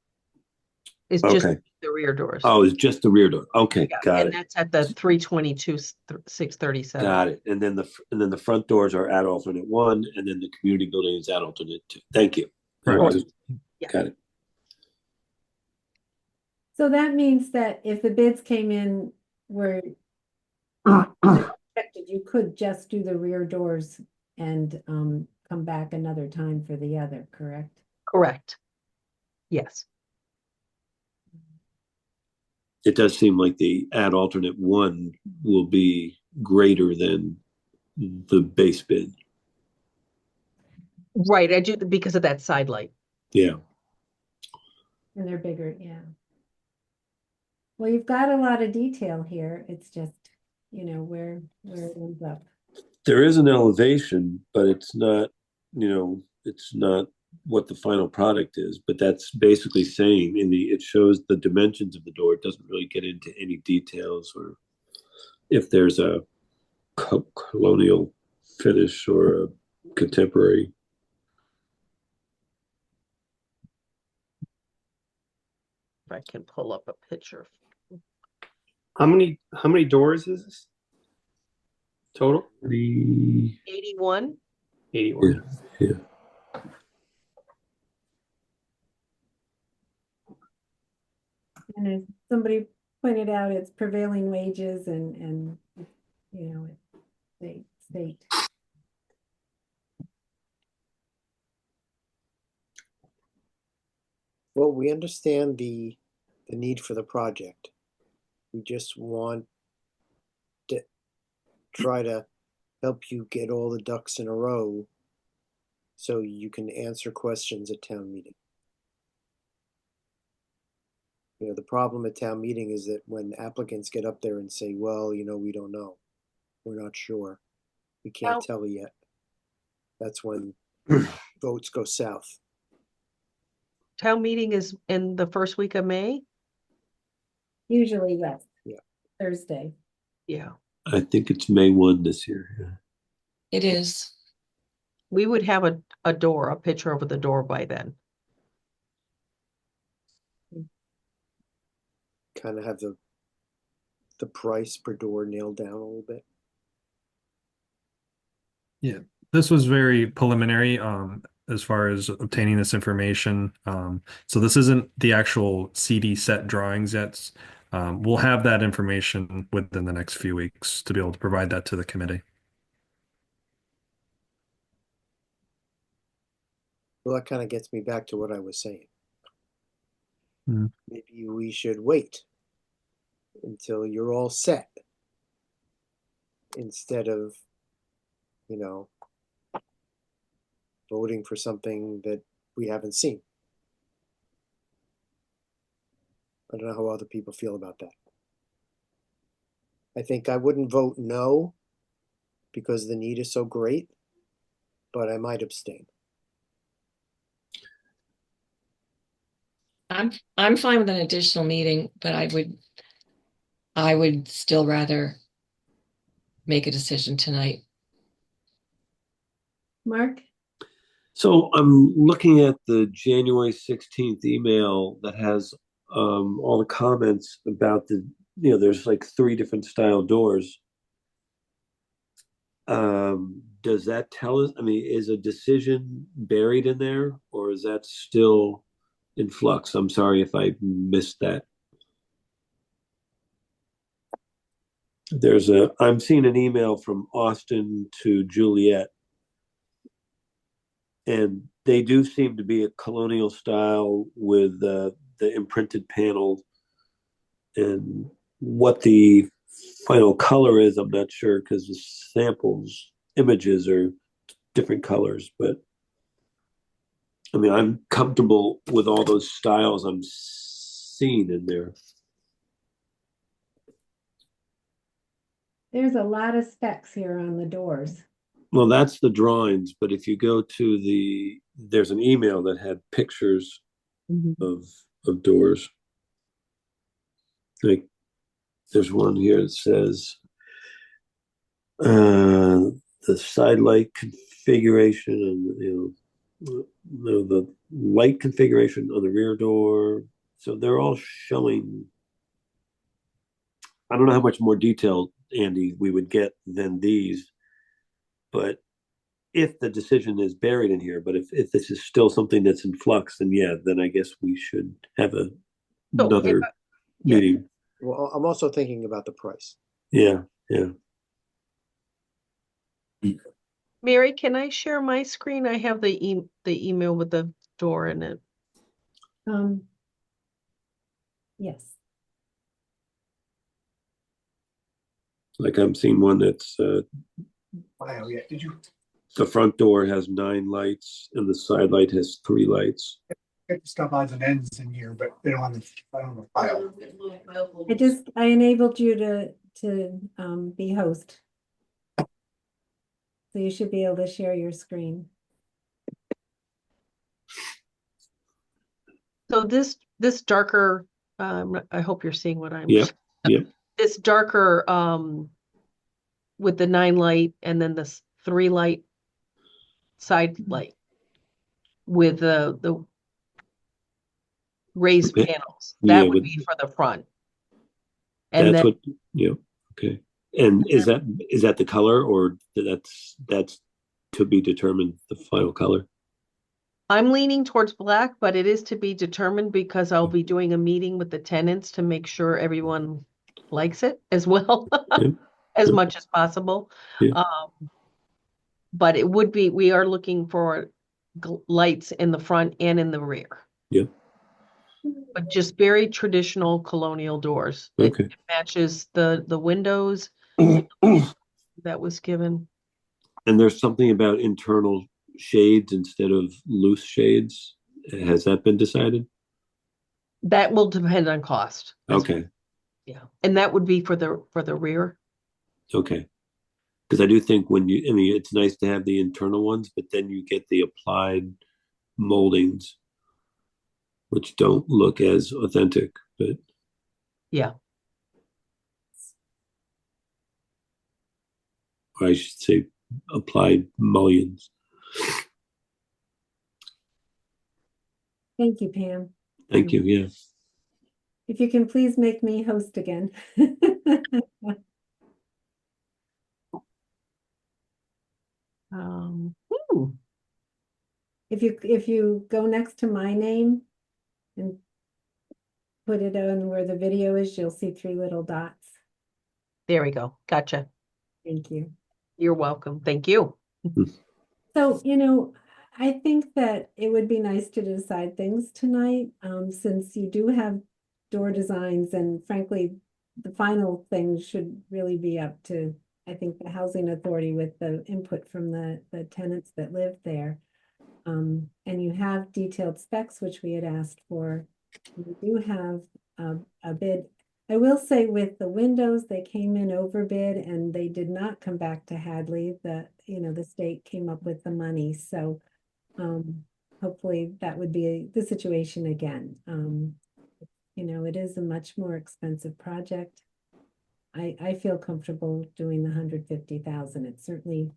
It's just Okay. the rear doors. Oh, it's just the rear door. Okay, Yeah, got and it. that's at the 322, 637. Got it. And then the front doors are ad alternate 1, and then the community building is ad alternate 2. Thank you. Correct. Yeah. Got it. So that means that if the bids came in were expected, you could just do the rear doors and come back another time for the other, correct? Correct. Yes. It does seem like the ad alternate 1 will be greater than the base bid. Right. I do because of that side light. Yeah. And they're bigger, yeah. Well, you've got a lot of detail here. It's just, where it ends up. There is an elevation, but it's not, it's not what the final product is. But that's basically saying it shows the dimensions of the door. It doesn't really get into any details or if there's a colonial finish or a contemporary. If I can pull up a picture. How many doors is this? Total? 81. 81. Yeah. And as somebody pointed out, it's prevailing wages and state. Well, we understand the need for the project. We just want to try to help you get all the ducks in a row so you can answer questions at town meeting. The problem at town meeting is that when applicants get up there and say, well, we don't know, we're not sure, we can't tell you yet. That's when votes go south. Town meeting is in the first week of May. Usually, yes. Yeah. Thursday. Yeah. I think it's May 1 this year. Yeah. It is. We would have a picture over the door by then. Kind of have the price per door nailed down a little bit. Yeah, this was very preliminary as far as obtaining this information. So this isn't the actual CD set drawings yet. We'll have that information within the next few weeks to be able to provide that to the committee. Well, that kind of gets me back to what I was saying. Mm. Maybe we should wait until you're all set instead of, voting for something that we haven't seen. I don't know how other people feel about that. I think I wouldn't vote no because the need is so great, but I might abstain. I'm fine with an additional meeting, but I would still rather make a decision tonight. Mark? So I'm looking at the January 16th email that has all the comments about there's like 3 different style doors. Does that tell us, is a decision buried in there or is that still in flux? I'm sorry if I missed that. I'm seeing an email from Austin to Juliet, and they do seem to be a colonial style with the imprinted panel, and what the final color is, I'm not sure because the samples images are different colors, but I'm comfortable with all those styles I'm seeing in there. There's a lot of specs here on the doors. Well, that's the drawings, but if you go to there's an email that had pictures of doors. Like there's one here that says the side light configuration and the light configuration on the rear door. So they're all showing. I don't know how much more detail, Andy, we would get than these, but if the decision is buried in here, but if this is still something that's in flux, then yeah, then I guess we should have another yeah. meeting. Well, I'm also thinking about the price. Yeah, yeah. Mary, can I share my screen? I have the email with the door in it. Yes. Like I'm seeing one that's Wow, yeah. Did you the front door has 9 lights and the side light has 3 lights. get the stuff odds and ends in here, but they don't have the, I don't know, file. I enabled you to be host. So you should be able to share your screen. So this darker, I hope you're seeing what I'm. Yep, yep. This darker, with the 9 light and then this 3 light side light with the raised Okay. panels. That Yeah, would with- be for the front. And That's then what, yeah, okay. And is that the color or that's to be determined, the final color? I'm leaning towards black, but it is to be determined because I'll be doing a meeting with the tenants to make sure everyone likes it as well, Yeah. as Yeah. much as possible. Yeah. But it would be, we are looking for lights in the front and in the rear. Yeah. But just very traditional colonial doors. Okay. It matches the windows that was given. And there's something about internal shades instead of loose shades. Has that been decided? That will depend on cost. Okay. Yeah, and that would be for the rear. Okay. Because I do think it's nice to have the internal ones, but then you get the applied moldings, which don't look as authentic, but Yeah. I should say applied mullions. Thank you, Pam. Thank you. Yeah. If you can please make me host again. If you go next to my name and put it on where the video is, you'll see 3 little dots. There we go. Gotcha. Thank you. You're welcome. Thank you. So, I think that it would be nice to decide things tonight, since you do have door designs, and frankly, the final thing should really be up to, I think, the housing authority with the input from the tenants that live there. And you have detailed specs, which we had asked for. We do have a bid. I will say with the windows, they came in overbid and they did not come back to Hadley. The state came up with the money. So hopefully that would be the situation again. It is a much more expensive project. I feel comfortable doing the 150,000. It's certainly,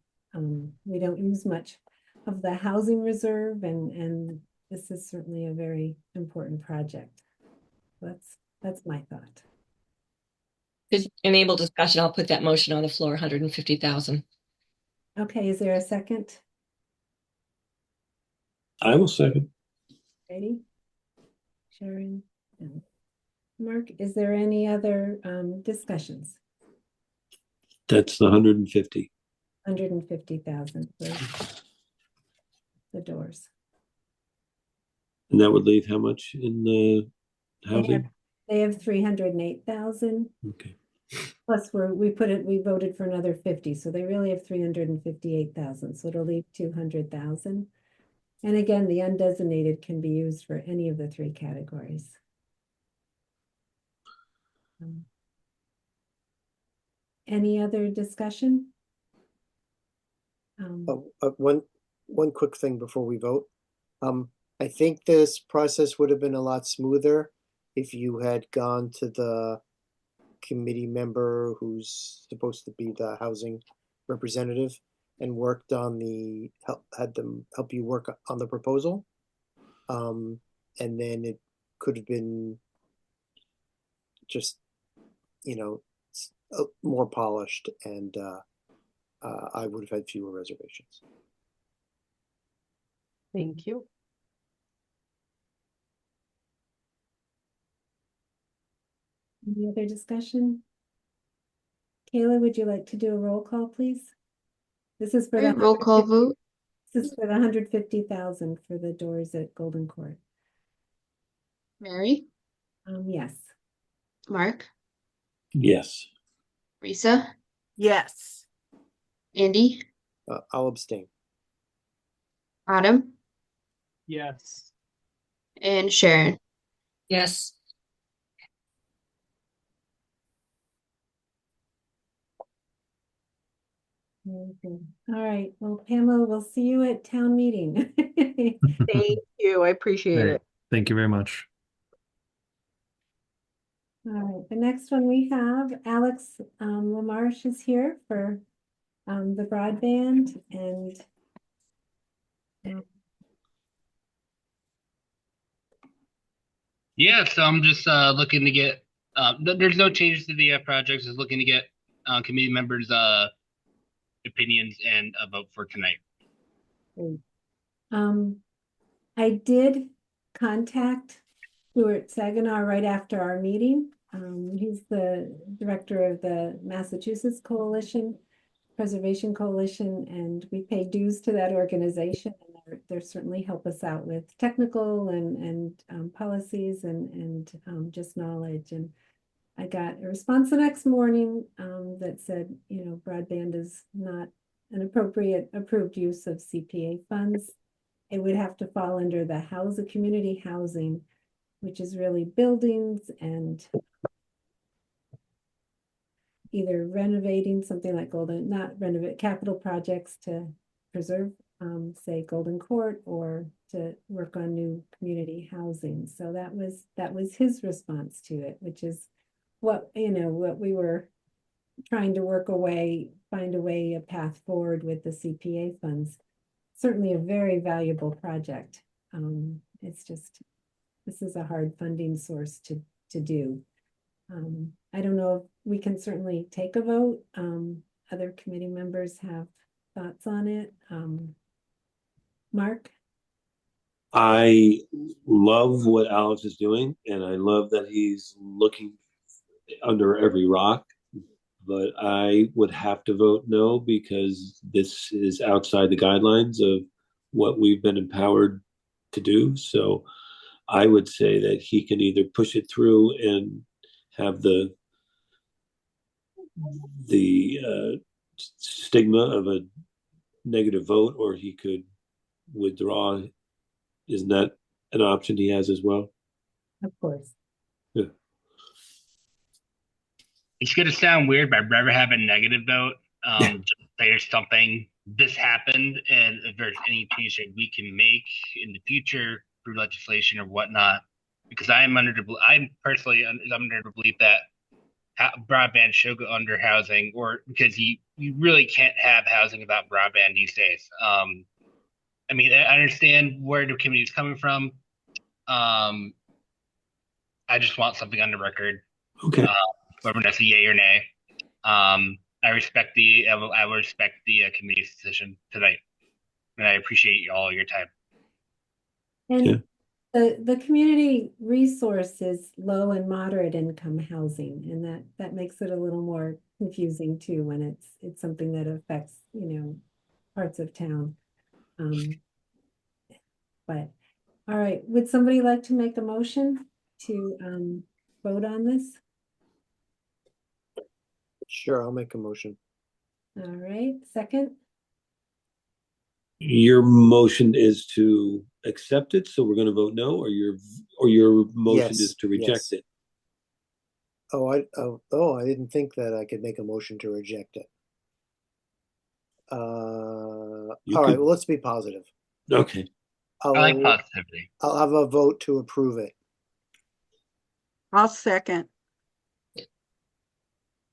we don't use much of the housing reserve, and this is certainly a very important project. That's my thought. To enable discussion, I'll put that motion on the floor, 150,000. Okay, is there a second? I will second. Ready? Sharon? No. Mark, is there any other discussions? That's the 150. 150,000 for the doors. And that would leave how much in the housing? They have 308,000. Okay. Plus we voted for another 50, so they really have 358,000. So it'll leave 200,000. And again, the undesignated can be used for any of the 3 categories. Any other discussion? One quick thing before we vote. I think this process would have been a lot smoother if you had gone to the committee member who's supposed to be the housing representative and worked on had them help you work on the proposal. And then it could have been just, more polished, and I would have had fewer reservations. Thank you. Any other discussion? Kayla, would you like to do a roll call, please? This is for All right, roll call vote. This is for the 150,000 for the doors at Golden Court. Mary, Yes. Mark, Yes. Risa, Yes. Andy, I'll abstain. Adam, Yes. and Sharon. Yes. Okay. All right. Well, Pamela, we'll see you at town meeting. Thank you. I appreciate Great. it. Thank you very much. All right. The next one we have, Alex Lamarche is here for the broadband, and Yeah, so I'm just looking to get there's no changes to the project. Just looking to get committee members' opinions and a vote for tonight. I did contact Stuart Saginaw right after our meeting. He's the director of the Massachusetts Preservation Coalition, and we pay dues to that organization. And they're certainly help us out with technical and policies and just knowledge. And I got a response the next morning that said, broadband is not an appropriate approved use of CPA funds. It would have to fall under the community housing, which is really buildings and either renovating something like not renovate capital projects to preserve, say, Golden Court, or to work on new community housing. So that was his response to it, which is what we were trying to find a path forward with the CPA funds. Certainly a very valuable project. It's just, this is a hard funding source to do. I don't know if we can certainly take a vote. Other committee members have thoughts on it. Mark? I love what Alex is doing, and I love that he's looking under every rock. But I would have to vote no, because this is outside the guidelines of what we've been empowered to do. So I would say that he can either push it through and have the stigma of a negative vote, or he could withdraw. Isn't that an option he has as well? Of course. Yeah. It's going to sound weird, but I'd rather have a negative vote. Just there's something, this happened, and if there's any change that we can make in the future through legislation or whatnot, because I'm personally under the belief that broadband should go under housing, or because you really can't have housing without broadband these days. I mean, I understand where the community is coming from. I just want something on the record. Okay. Whether that's a yay or nay. I will respect the committee's decision tonight, and I appreciate all your time. And Yeah. the community resource is low and moderate income housing, and that makes it a little more confusing too when it's something that affects, parts of town. But all right, would somebody like to make a motion to vote on this? Sure, I'll make a motion. All right, second. Your motion is to accept it, so we're going to vote no, or your motion Yes, is to reject yes. it. I didn't think that I could make a motion to reject it. All right, well, let's be positive. Okay. I like positivity. I'll have a vote to approve it. I'll second.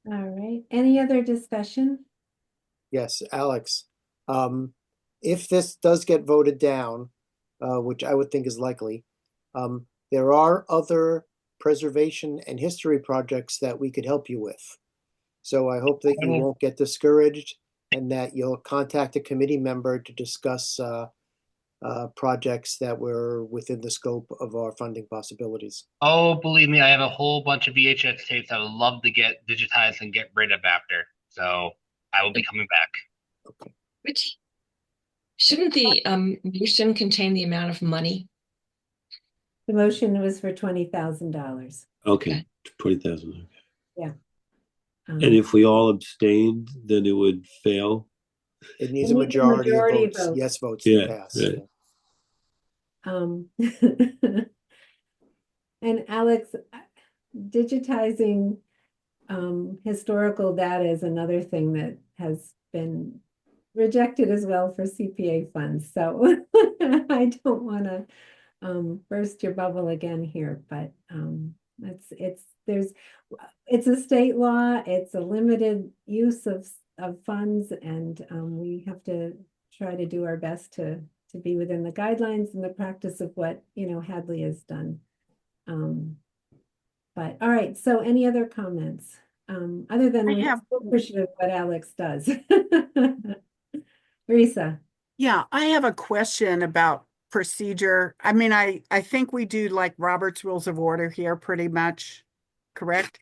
All right, any other discussion? Yes, Alex, If this does get voted down, which I would think is likely, there are other preservation and history projects that we could help you with. So I hope that you won't get discouraged and that you'll contact a committee member to discuss projects that were within the scope of our funding possibilities. Oh, believe me, I have a whole bunch of VHS tapes I would love to get digitized and get rid of after. So I will be coming back. Which shouldn't the motion contain the amount of money? The motion was for $20,000. Okay, 20,000. Yeah. And if we all abstained, then it would fail. It needs It a needs a majority of majority of votes, votes. yes votes Yeah, to pass. right. And Alex, digitizing historical data is another thing that has been rejected as well for CPA funds. So I don't want to burst your bubble again here, but it's a state law. It's a limited use of funds, and we have to try to do our best to be within the guidelines and the practice of what Hadley has done. But all right, so any other comments? Other than we're so appreciative of what Alex does. Risa. Yeah, I have a question about procedure. I mean, I think we do like Robert's Rules of Order here pretty much, correct?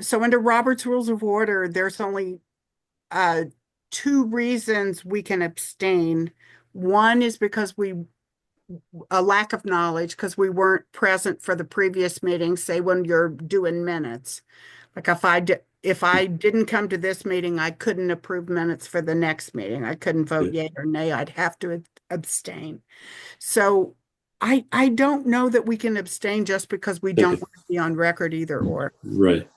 So under Robert's Rules of Order, there's only two reasons we can abstain. One is because a lack of knowledge, because we weren't present for the previous meeting, say when you're doing minutes. Like if I didn't come to this meeting, I couldn't approve minutes for the next meeting. I couldn't vote yay or nay. I'd have to abstain. So I don't know that we can abstain just because we don't want to be on record either or. Right.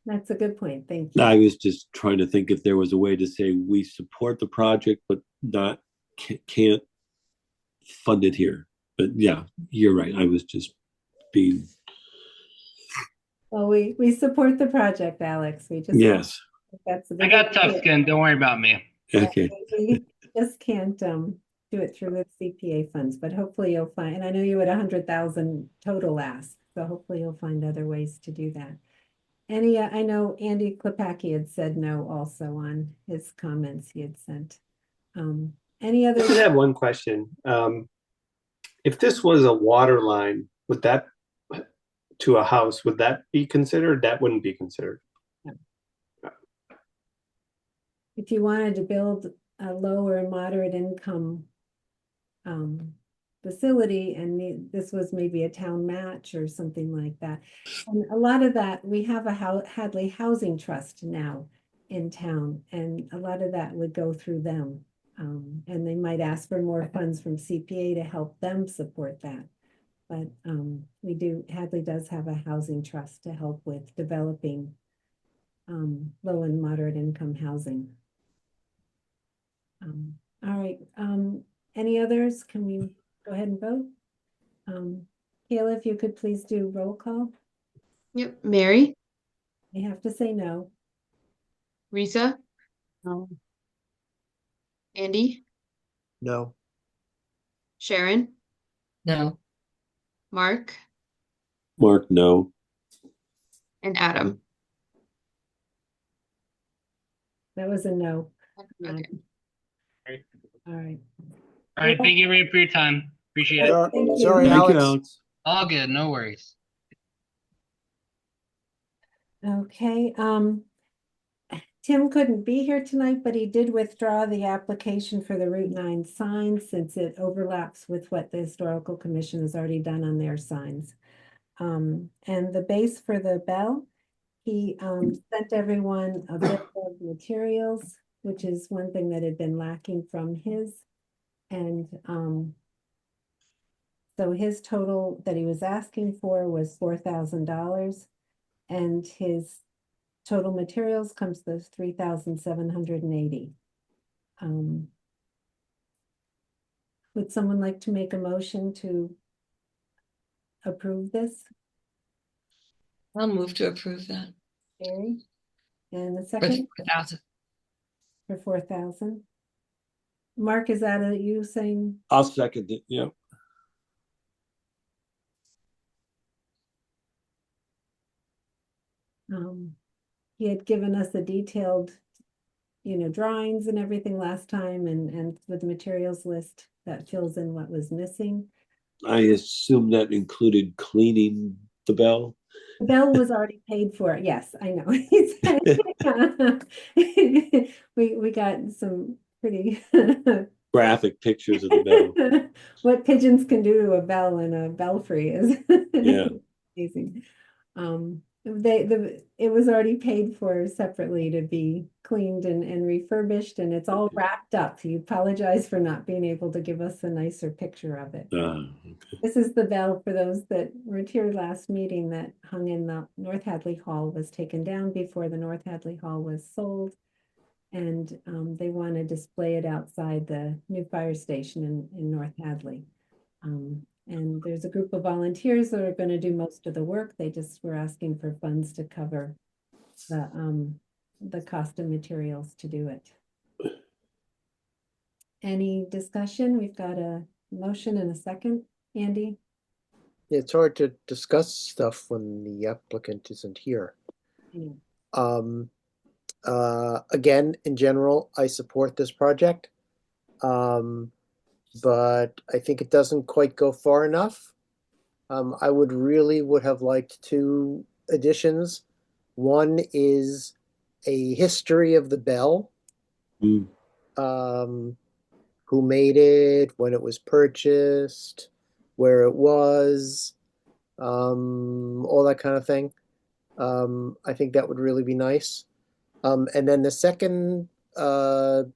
That's a good point. Thank you. I was just trying to think if there was a way to say we support the project, but can't fund it here. But yeah, you're right. I was just being. Well, we support the project, Alex. We just I got tough skin. Don't worry about me. Okay. We just can't do it through the CPA funds, but hopefully you'll find. And I know you had 100,000 total ask, so hopefully you'll find other ways to do that. I know Andy Klepacki had said no also on his comments he had sent. Any other? I just have one question. If this was a water line, would that to a house, would that be considered? That wouldn't be considered. If you wanted to build a low or moderate income facility, and this was maybe a town match or something like that. And a lot of that, we have a Hadley Housing Trust now in town, and a lot of that would go through them. And they might ask for more funds from CPA to help them support that. But Hadley does have a housing trust to help with developing low and moderate income housing. All right, any others? Can we go ahead and vote? Kayla, if you could please do roll call. Yep. Mary. You have to say no. Risa. No. Andy. No. Sharon. No. Mark. Mark, no. And Adam. That was a no. Okay. All right. All right. Thank you everybody for your time. Appreciate it. Sorry, Thank you, Alex. Alex. All good. No worries. Okay, Tim couldn't be here tonight, but he did withdraw the application for the Route 9 signs since it overlaps with what the Historical Commission has already done on their signs. And the base for the bell, he sent everyone a bit of materials, which is one thing that had been lacking from his. And so his total that he was asking for was $4,000. And his total materials comes to 3,780. Would someone like to make a motion to approve this? I'll move to approve that. Barry? And the For second? 4,000. For 4,000. Mark, is that you saying? I'll second it. Yeah. He had given us a detailed, drawings and everything last time, and with the materials list that fills in what was missing. I assume that included cleaning the bell. The bell was already paid for. Yes, I know. We got some pretty Graphic pictures of the bell. what pigeons can do to a bell in a belfry is Yeah. amazing. It was already paid for separately to be cleaned and refurbished, and it's all wrapped up. He apologized for not being able to give us a nicer picture of it. Okay. This is the bell for those that were here last meeting that hung in the North Hadley Hall, was taken down before the North Hadley Hall was sold. And they want to display it outside the new fire station in North Hadley. And there's a group of volunteers that are going to do most of the work. They just were asking for funds to cover the cost of materials to do it. Any discussion? We've got a motion and a second. Andy? It's hard to discuss stuff when the applicant isn't here. Yeah. Again, in general, I support this project. But I think it doesn't quite go far enough. I would have liked two additions. One is a history of the bell. Who made it, when it was purchased, where it was, all that kind of thing. I think that would really be nice. And then the second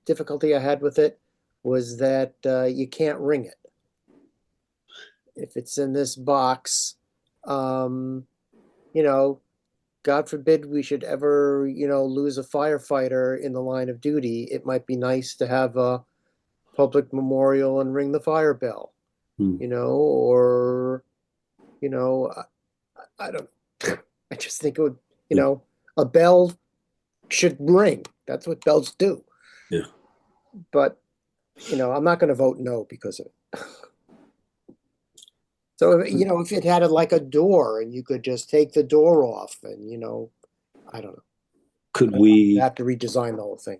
difficulty I had with it was that you can't ring it. If it's in this box, God forbid we should ever, lose a firefighter in the line of duty, it might be nice to have a public memorial and ring the fire bell, or, I don't, I just think it would, a bell should ring. That's what bells do. Yeah. But, I'm not going to vote no because of it. So, if it had like a door and you could just take the door off and, I don't know. Could we have to redesign the whole thing?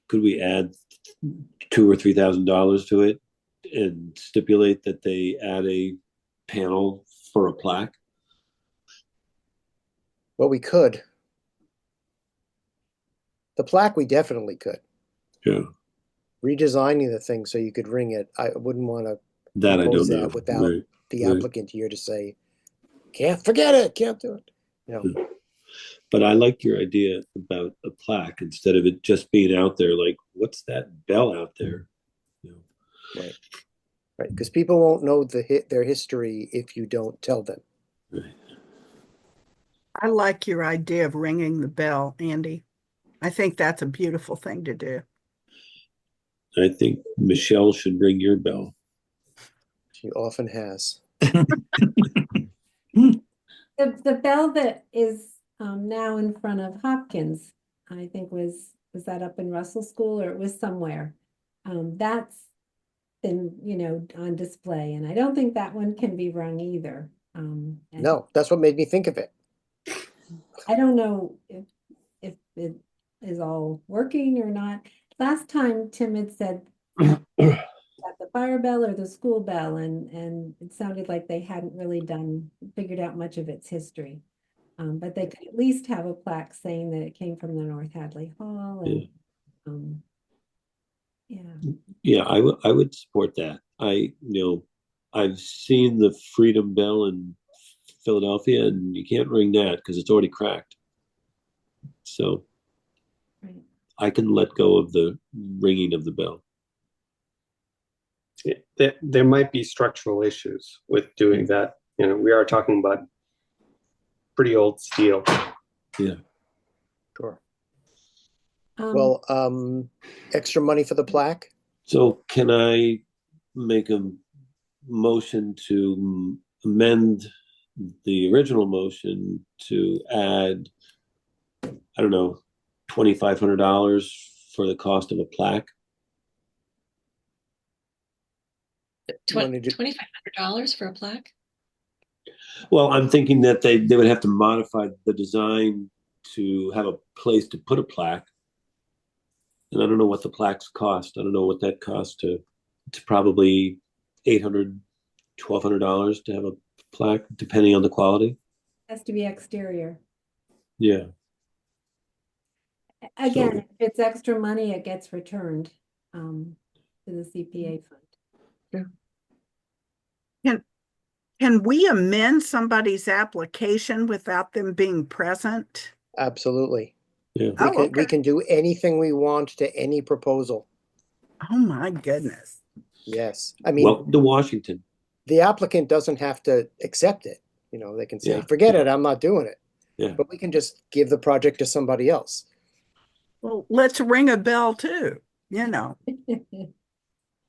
Could we add $2,000 or $3,000 to it and stipulate that they add a panel for a plaque? Well, we could. The plaque, we definitely could. Yeah. Redesigning the thing so you could ring it, I wouldn't want to That I propose don't know. that without Right. the Right. applicant here to say, can't forget it, can't do it. But I like your idea about a plaque instead of it just being out there. Like, what's that bell out there? Right. Right. Because people won't know their history if you don't tell them. Right. I like your idea of ringing the bell, Andy. I think that's a beautiful thing to do. I think Michelle should ring your bell. She often has. The bell that is now in front of Hopkins, I think was that up in Russell School, or it was somewhere. That's been, on display, and I don't think that one can be rung either. No, that's what made me think of it. I don't know if it is all working or not. Last time Tim had said at the fire bell or the school bell, and it sounded like they hadn't really figured out much of its history. But they could at least have a plaque saying that it came from the North Hadley Hall. And, Yeah, I would support that. I've seen the Freedom Bell in Philadelphia, and you can't ring that because it's already cracked. So right. I can let go of the ringing of the bell. There might be structural issues with doing that. We are talking about pretty old steel. Yeah. Sure. Well, extra money for the plaque? So can I make a motion to amend the original motion to add, I don't know, $2,500 for the cost of a plaque? wanna do- $2,500 for a plaque? Well, I'm thinking that they would have to modify the design to have a place to put a plaque. And I don't know what the plaques cost. I don't know what that costs to, it's probably $800, $1,200 to have a plaque, depending on the quality. Has to be exterior. Yeah. Again, So- if it's extra money, it gets returned to the CPA fund. Can we amend somebody's application without them being present? Absolutely. Yeah. Oh, We okay. can do anything we want to any proposal. Oh, my goodness. Yes. I mean, Welcome to Washington. the applicant doesn't have to accept it. You know, they can say, Yeah. forget it, I'm not doing it. Yeah. But we can just give the project to somebody else. Well, let's ring a bell too, you know.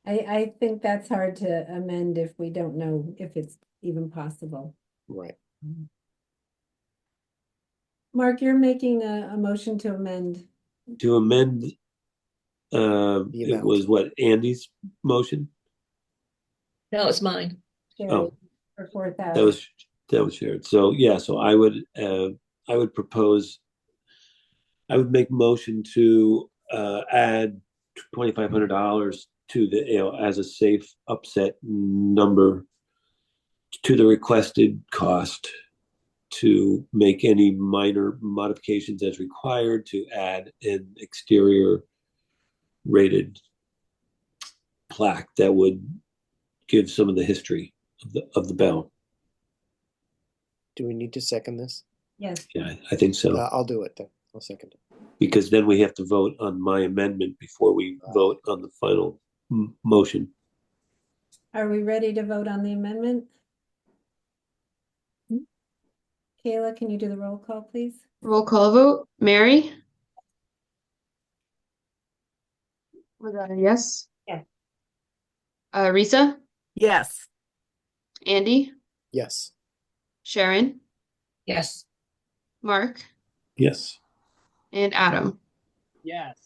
I think that's hard to amend if we don't know if it's even possible. Right. Mark, you're making a motion to amend. To amend, The it amount. was what, Andy's motion? No, it's mine. Sherry Oh. for 4,000. That was shared. So yeah, so I would propose, I would make motion to add $2,500 to the, as a safe upset number to the requested cost to make any minor modifications as required to add an exterior rated plaque that would give some of the history of the bell. Do we need to second this? Yes. Yeah, I think so. I'll do it then. I'll second it. Because then we have to vote on my amendment before we vote on the final motion. Are we ready to vote on the amendment? Kayla, can you do the roll call, please? Roll call vote. Mary? Was that a yes? Yes. Risa? Yes. Andy? Yes. Sharon? Yes. Mark? Yes. And Adam? Yes.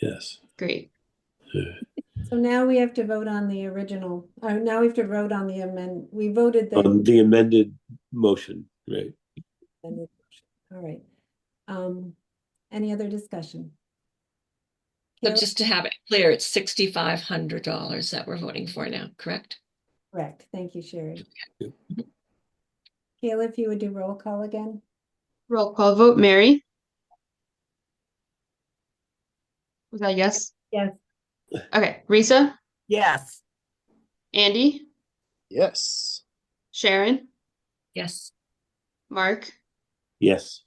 Yes. Great. So now we have to vote on the original, now we have to vote on the amend, we voted On the amended motion, right? All right. Any other discussion? So Kayla? just to have it clear, it's $6,500 that we're voting for now, correct? Correct. Thank you, Sherry. Yep. Kayla, if you would do roll call again? Roll call vote. Mary? Was that yes? Yes. Okay. Risa? Yes. Andy? Yes. Sharon? Yes. Mark? Yes.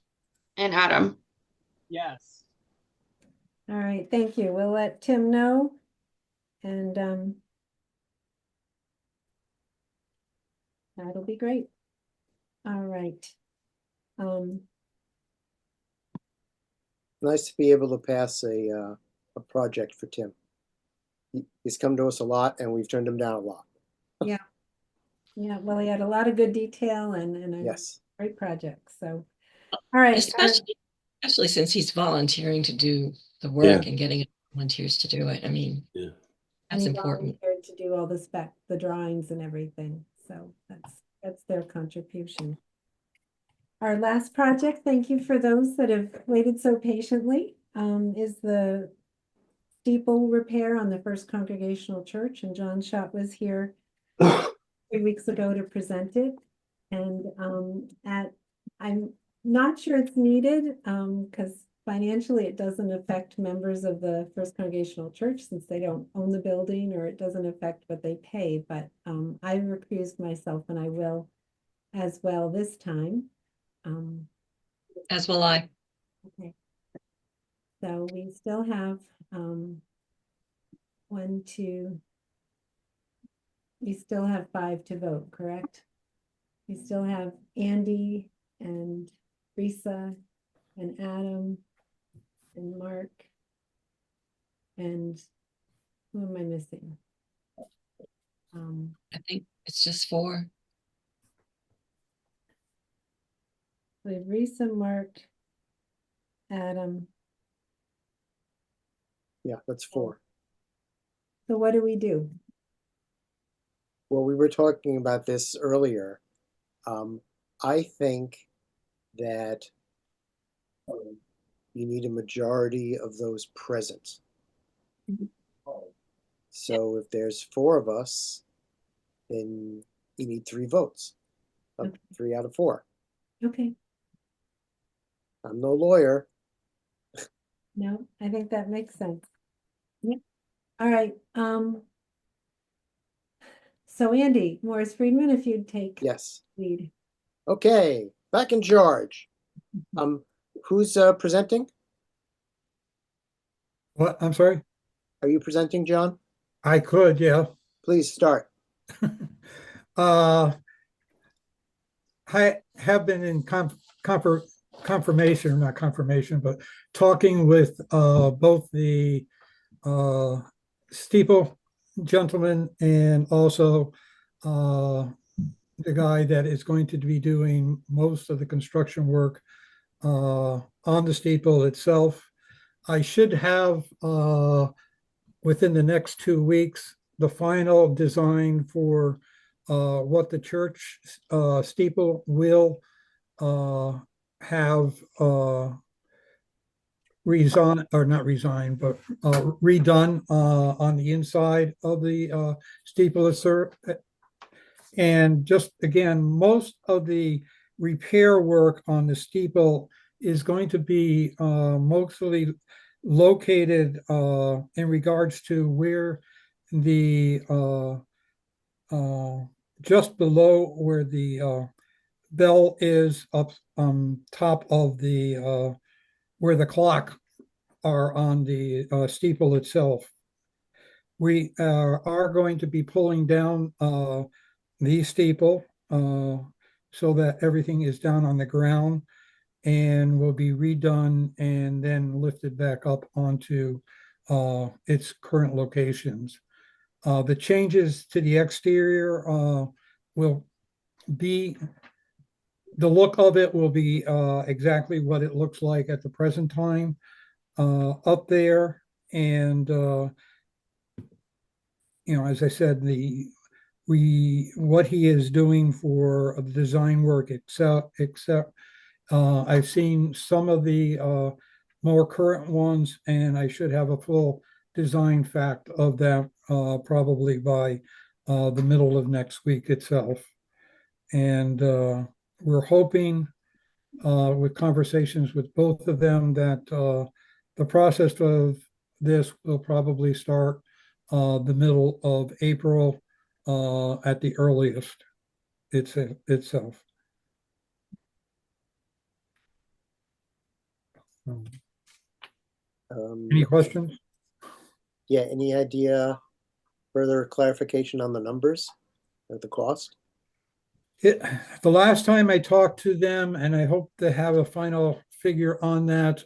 And Adam? Yes. All right, thank you. We'll let Tim know. And that'll be great. All right. Nice to be able to pass a project for Tim. He's come to us a lot and we've turned him down a lot. Yeah. Yeah, well, he had a lot of good detail and a Yes. great project. So, all right. Especially since he's volunteering to do the work and getting volunteers to do it. I mean, Yeah. that's he important. volunteered to do all the drawings and everything. So that's their contribution. Our last project, thank you for those that have waited so patiently, is the steeple repair on the First Congregational Church, and John Schott was here 3 weeks ago to present it. And I'm not sure it's needed because financially it doesn't affect members of the First Congregational Church since they don't own the building, or it doesn't affect what they pay. But I've recused myself, and I will as well this time. As will I. Okay. So we still have we still have 5 to vote, correct? We still have Andy and Risa and Adam and Mark. And who am I missing? I think it's just 4. We have Risa, Mark, Adam. Yeah, that's 4. So what do we do? Well, we were talking about this earlier. I think that you need a majority of those present. So if there's 4 of us, then you need 3 votes. Okay. 3 out of 4. Okay, I'm no lawyer. no, I think that makes sense. Yep. All right, so Andy, Morris Friedman, if you'd take Yes. lead. Okay, back in charge. Who's presenting? What? I'm sorry? Are you presenting, John? I could, yeah. Please start. I have been in confirmation, or not confirmation, but talking with both the steeple gentleman and also the guy that is going to be doing most of the construction work on the steeple itself. I should have within the next 2 weeks the final design for what the church steeple will have resign, or not resign, but redone on the inside of the steeple. And just again, most of the repair work on the steeple is going to be mostly located in regards to where the just below where the bell is up top of the where the clock are on the steeple itself. We are going to be pulling down the steeple so that everything is down on the ground and will be redone and then lifted back up onto its current locations. The changes to the exterior will be, the look of it will be exactly what it looks like at the present time up there. And, as I said, what he is doing for the design work, except I've seen some of the more current ones, and I should have a full design fact of that probably by the middle of next week itself. And we're hoping with conversations with both of them that the process of this will probably start the middle of April at the earliest itself. Any questions? Yeah, any idea, further clarification on the numbers or the cost? The last time I talked to them, and I hope to have a final figure on that,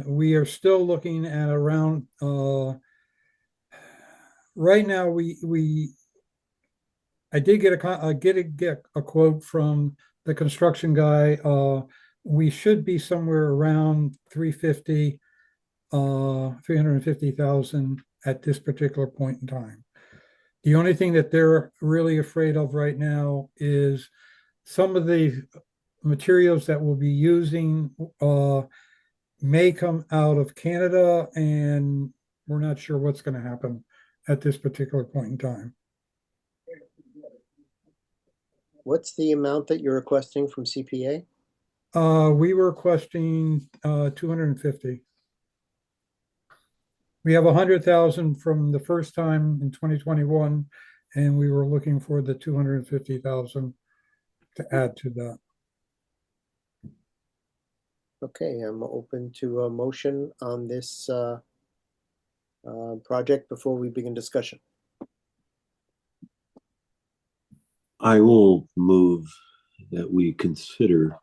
we are still looking at around, right now I did get a quote from the construction guy. We should be somewhere around 350,000 at this particular point in time. The only thing that they're really afraid of right now is some of the materials that we'll be using may come out of Canada, and we're not sure what's going to happen at this particular point in time. What's the amount that you're requesting from CPA? We were requesting 250. We have 100,000 from the first time in 2021, and we were looking for the 250,000 to add to that. Okay, I'm open to a motion on this project before we begin discussion. I will move that we consider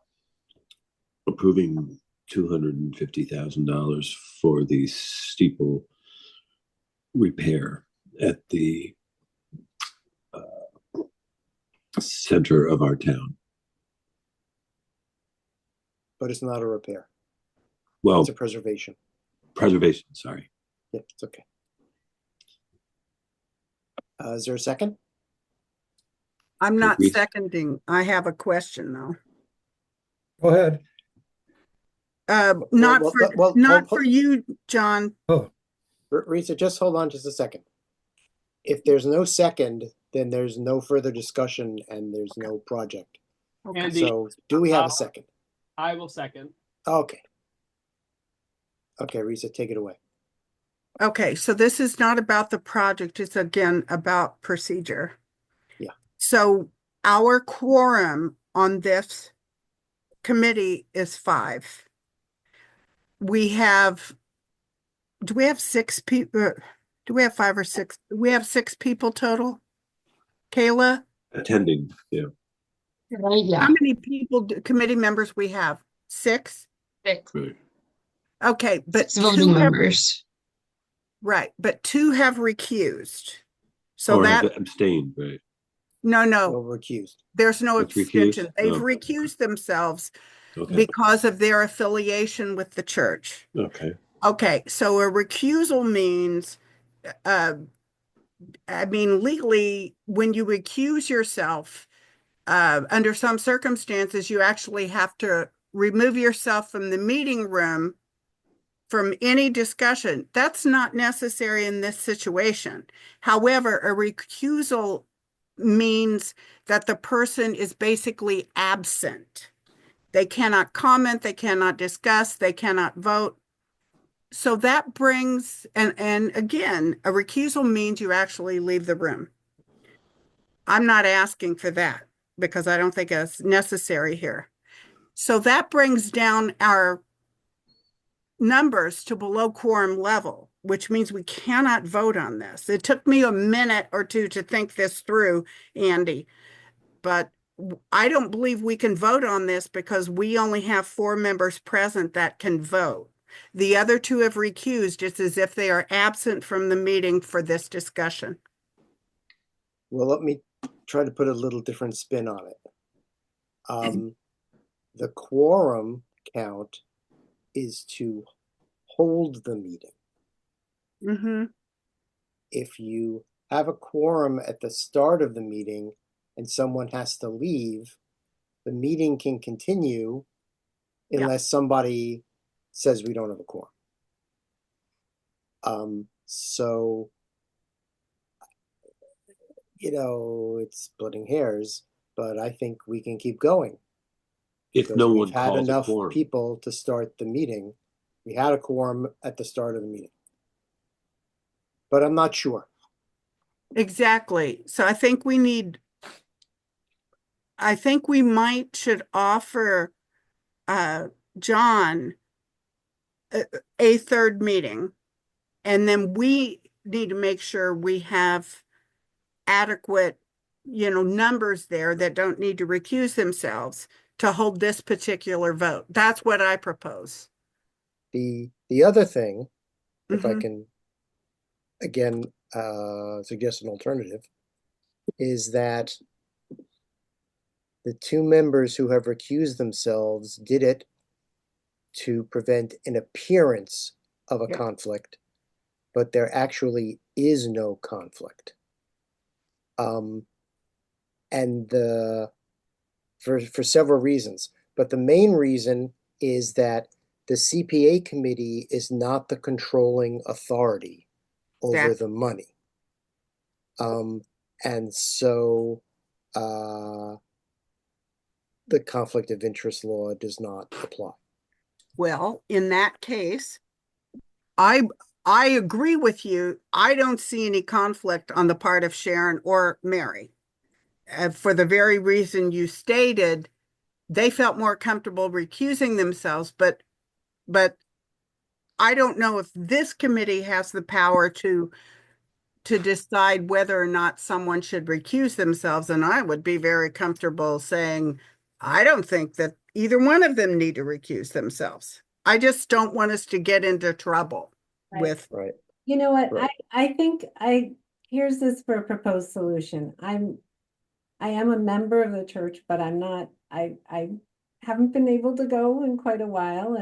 approving $250,000 for the steeple repair at the center of our town. But it's not a repair. Well, It's a preservation. Preservation, sorry. Yeah, it's okay. Is there a second? I'm not Agreed. seconding. I have a question though. Go ahead. Not well, for, well, not hold- for you, John. Oh, Risa, just hold on just a second. If there's no second, then there's no further discussion and there's no project. Okay. Andy, So do we have a second? I will second. Okay. Okay, Risa, take it away. Okay, so this is not about the project. It's again about procedure. Yeah. So our quorum on this committee is 5. We have, do we have 6 people? Do we have 5 or 6? We have 6 people total? Kayla? Attending, yeah. How many people, committee members we have? 6? 6. Right. Okay, but 6 voting 2 have, members. right, but 2 have recused. So Or that, have abstained, right? no, No recused. there's no That's recused? abstention. They've Oh. recused themselves Okay. because of their affiliation with the church. Okay. Okay, so a recusal means, I mean, legally, when you recuse yourself, under some circumstances, you actually have to remove yourself from the meeting room from any discussion. That's not necessary in this situation. However, a recusal means that the person is basically absent. They cannot comment, they cannot discuss, they cannot vote. So that brings, and again, a recusal means you actually leave the room. I'm not asking for that because I don't think it's necessary here. So that brings down our numbers to below quorum level, which means we cannot vote on this. It took me a minute or two to think this through, Andy, but I don't believe we can vote on this because we only have 4 members present that can vote. The other 2 have recused. It's as if they are absent from the meeting for this discussion. Well, let me try to put a little different spin on it. The quorum count is to hold the meeting. Mm-hmm. If you have a quorum at the start of the meeting and someone has to leave, the meeting can continue unless somebody says we don't have a quorum. So, it's splitting hairs, but I think we can keep going. If Because no we've one had calls a enough quorum. people to start the meeting. We had a quorum at the start of the meeting. But I'm not sure. Exactly. So I think we should offer John a 3rd meeting, and then we need to make sure we have adequate, numbers there that don't need to recuse themselves to hold this particular vote. That's what I propose. The other thing, if I Mhm. can again suggest an alternative, is that the 2 members who have recused themselves did it to prevent an appearance of a Yeah. conflict, but there actually is no conflict. And for several reasons, but the main reason is that the CPA committee is not the controlling authority over the money. And so the conflict of interest law does not apply. Well, in that case, I agree with you. I don't see any conflict on the part of Sharon or Mary. For the very reason you stated, they felt more comfortable recusing themselves, but I don't know if this committee has the power to decide whether or not someone should recuse themselves. And I would be very comfortable saying, I don't think that either one of them need to recuse themselves. I just don't want us to get into trouble with. Right. You know what, Right. I think here's this for a proposed solution. I am a member of the church, but I'm not, I haven't been able to go in quite a while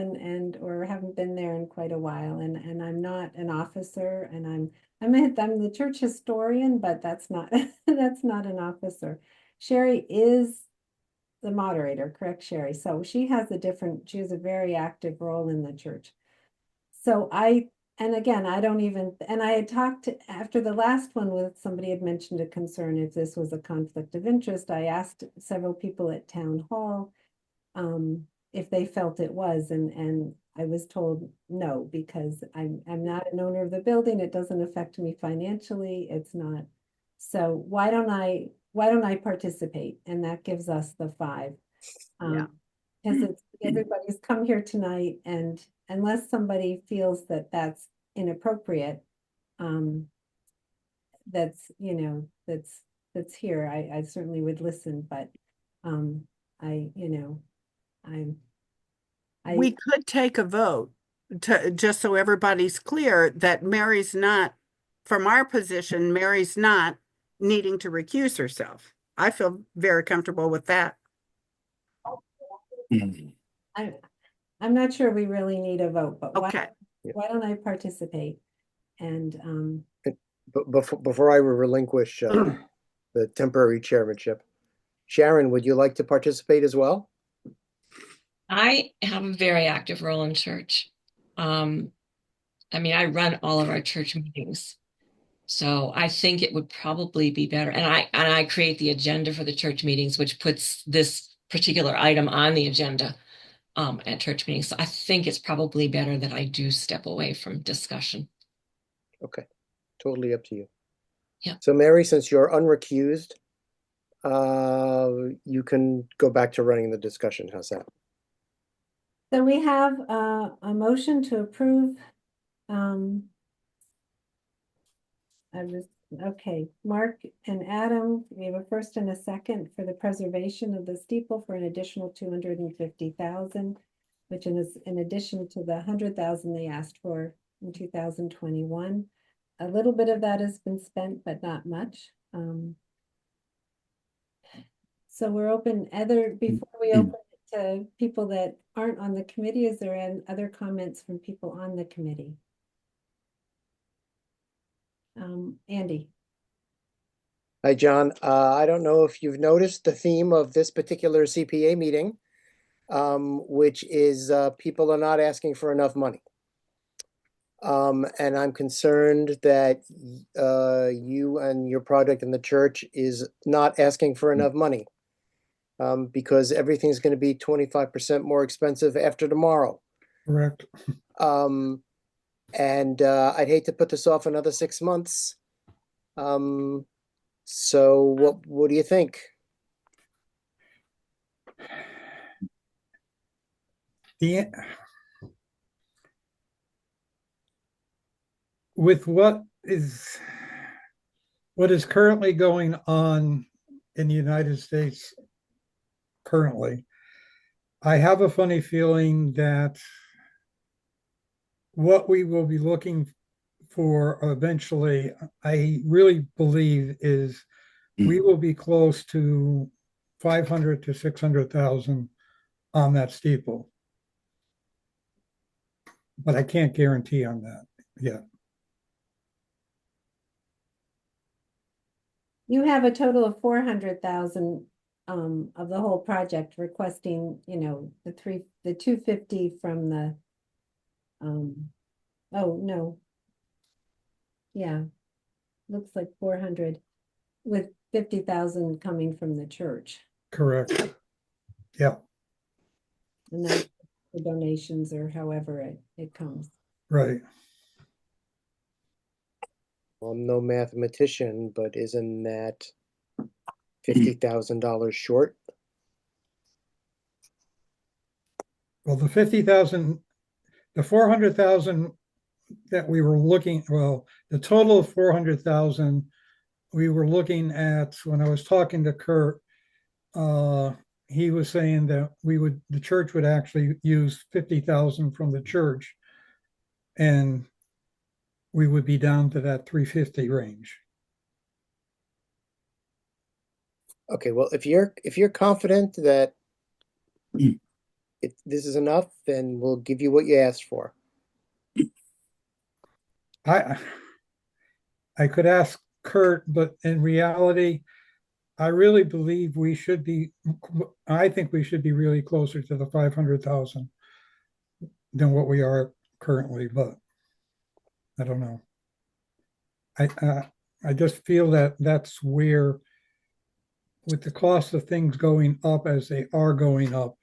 or haven't been there in quite a while. And I'm not an officer, and I'm the church historian, but that's not, that's not an officer. Sherry is the moderator, correct, Sherry? So she has a very active role in the church. So and again, I don't even, and I had talked after the last one with somebody had mentioned a concern if this was a conflict of interest. I asked several people at town hall if they felt it was, and I was told no, because I'm not an owner of the building. It doesn't affect me financially. It's not. So why don't I participate? And that gives us the 5. Because everybody's come here tonight, and unless somebody feels that that's inappropriate, that's, that's here, I certainly would listen, but I, We could take a vote to, just so everybody's clear that Mary's not, from our position, Mary's not needing to recuse herself. I feel very comfortable with that. I'm not sure we really need a vote, but Okay. why don't I participate? And But before I relinquish the temporary chairmanship, Sharon, would you like to participate as well? I have a very active role in church. I run all of our church meetings. So I think it would probably be better. And I create the agenda for the church meetings, which puts this particular item on the agenda at church meetings. So I think it's probably better that I do step away from discussion. Okay, totally up to you. Yeah. So Mary, since you're unrecused, you can go back to running the discussion. How's that? so we have a motion to approve. Okay, Mark and Adam, we have a first and a second for the preservation of the steeple for an additional 250,000, which is in addition to the 100,000 they asked for in 2021. A little bit of that has been spent, but not much. So we're open before we open it to people that aren't on the committee, is there any other comments from people on the committee? Andy. Hi, John. I don't know if you've noticed the theme of this particular CPA meeting, which is people are not asking for enough money. And I'm concerned that you and your project in the church is not asking for enough money, because everything's going to be 25% more expensive after tomorrow. Correct. And I'd hate to put this off another 6 months. So what do you think? With what is currently going on in the United States currently, I have a funny feeling that what we will be looking for eventually, I really believe, is we will be close to 500 to 600,000 on that steeple. But I can't guarantee on that yet. You have a total of 400,000 of the whole project requesting, the 250 from the oh no. Yeah. Looks like 400 with 50,000 coming from the church. Correct. Yeah. And then the donations or however it comes. Right. Well, I'm no mathematician, but isn't that $50,000 short? Well, the 50,000, the 400,000 that we were looking, the total of 400,000 we were looking at when I was talking to Kurt. He was saying that the church would actually use 50,000 from the church, and we would be down to that 350 range. Okay, well, if you're confident that this is enough, then we'll give you what you asked for. I could ask Kurt, but in reality, I really believe we should be, I think we should be really closer to the 500,000 than what we are currently, but I don't know. I just feel that that's where, with the cost of things going up as they are going up,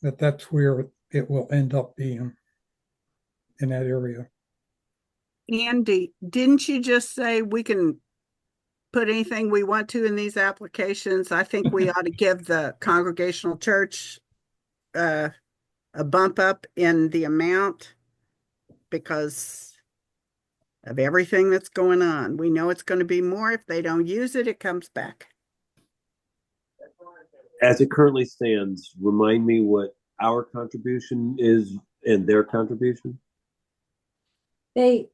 that's where it will end up being in that area. Andy, didn't you just say we can put anything we want to in these applications? I think we ought to give the Congregational Church a bump up in the amount because of everything that's going on. We know it's going to be more. If they don't use it, it comes back. As it currently stands, remind me what our contribution is and their contribution. They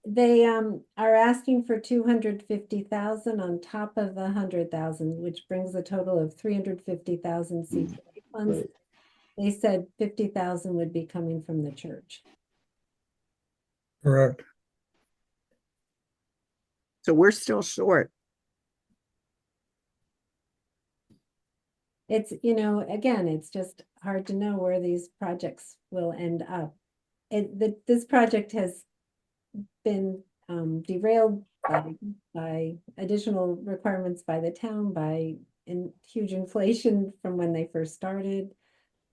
are asking for 250,000 on top of the 100,000, which brings a total of 350,000 CPA funds. Right. They said 50,000 would be coming from the church. Correct. So we're still short. It's, again, it's just hard to know where these projects will end up. This project has been derailed by additional requirements by the town, by huge inflation from when they first started.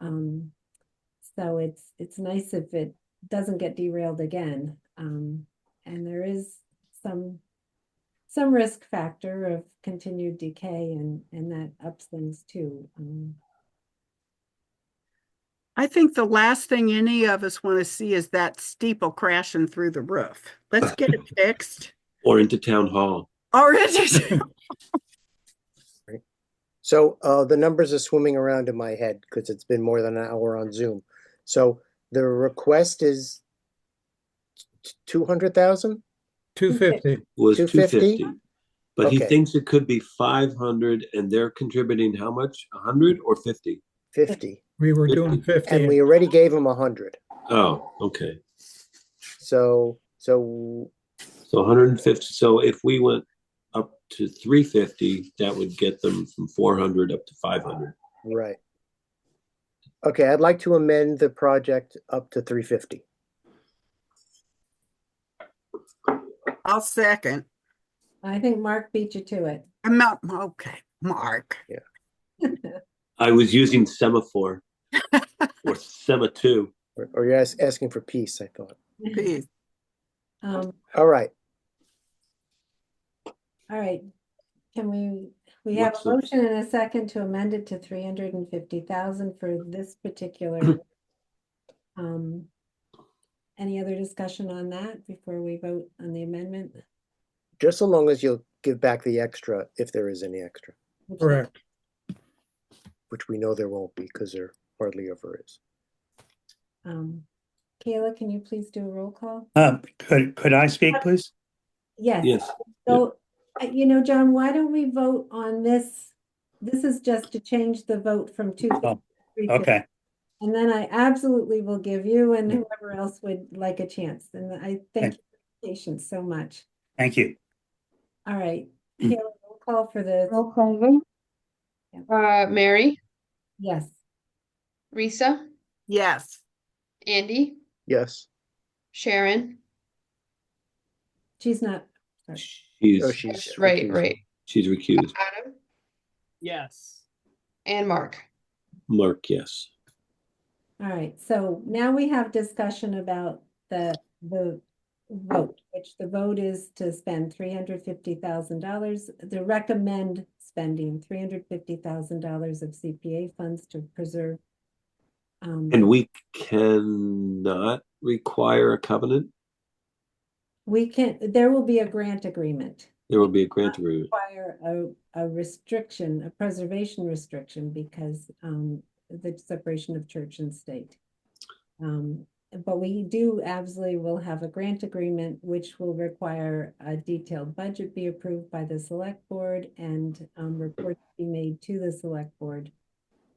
So it's nice if it doesn't get derailed again. And there is some risk factor of continued decay, and that ups things too. I think the last thing any of us want to see is that steeple crashing through the roof. Let's get it fixed. Or into town hall. Or into So the numbers are swimming around in my head because it's been more than an hour on Zoom. So the request is 200,000? 250. Was 250? 250. But he Okay. thinks it could be 500 and they're contributing how much? 100 or 50? 50. We were 50. doing 50. And we already gave him 100. Oh, okay. So 150. So if we went up to 350, that would get them from 400 up to 500. right. Okay, I'd like to amend the project up to 350. I'll second. I think Mark beat you to it. I'm not okay, Mark. Yeah. I was using semaphore or sema 2. Or you're asking for peace, I thought. Peace. All right. All right. Can we have What's a the- motion and a second to amend it to 350,000 for this particular. Any other discussion on that before we vote on the amendment? Just so long as you'll give back the extra, if there is any extra, Correct. which we know there won't be because there hardly ever is. Kayla, can you please do a roll call? Could I speak, please? Yes. Yes. So, John, why don't we vote on this? This is just to change the vote from 250 to 350. Okay. And then I absolutely will give you and whoever else would like a chance. And I thank you for your patience so much. Thank you. All right. Kayla, roll call for this. Roll call vote. Mary, Yes. Risa, Yes. Andy, Yes. Sharon. She's not. Sorry. She's Right, recused. right. she's recused. Adam Yes. and Mark. Mark, yes. All right. So now we have discussion about the vote, which the vote is to spend $350,000, the recommend spending $350,000 of CPA funds to preserve. And we cannot require a covenant. There will be a grant agreement. There will be a grant agreement. Require a restriction, a preservation restriction, because the separation of church and state. But we do absolutely will have a grant agreement, which will require a detailed budget be approved by the select board and reports be made to the select board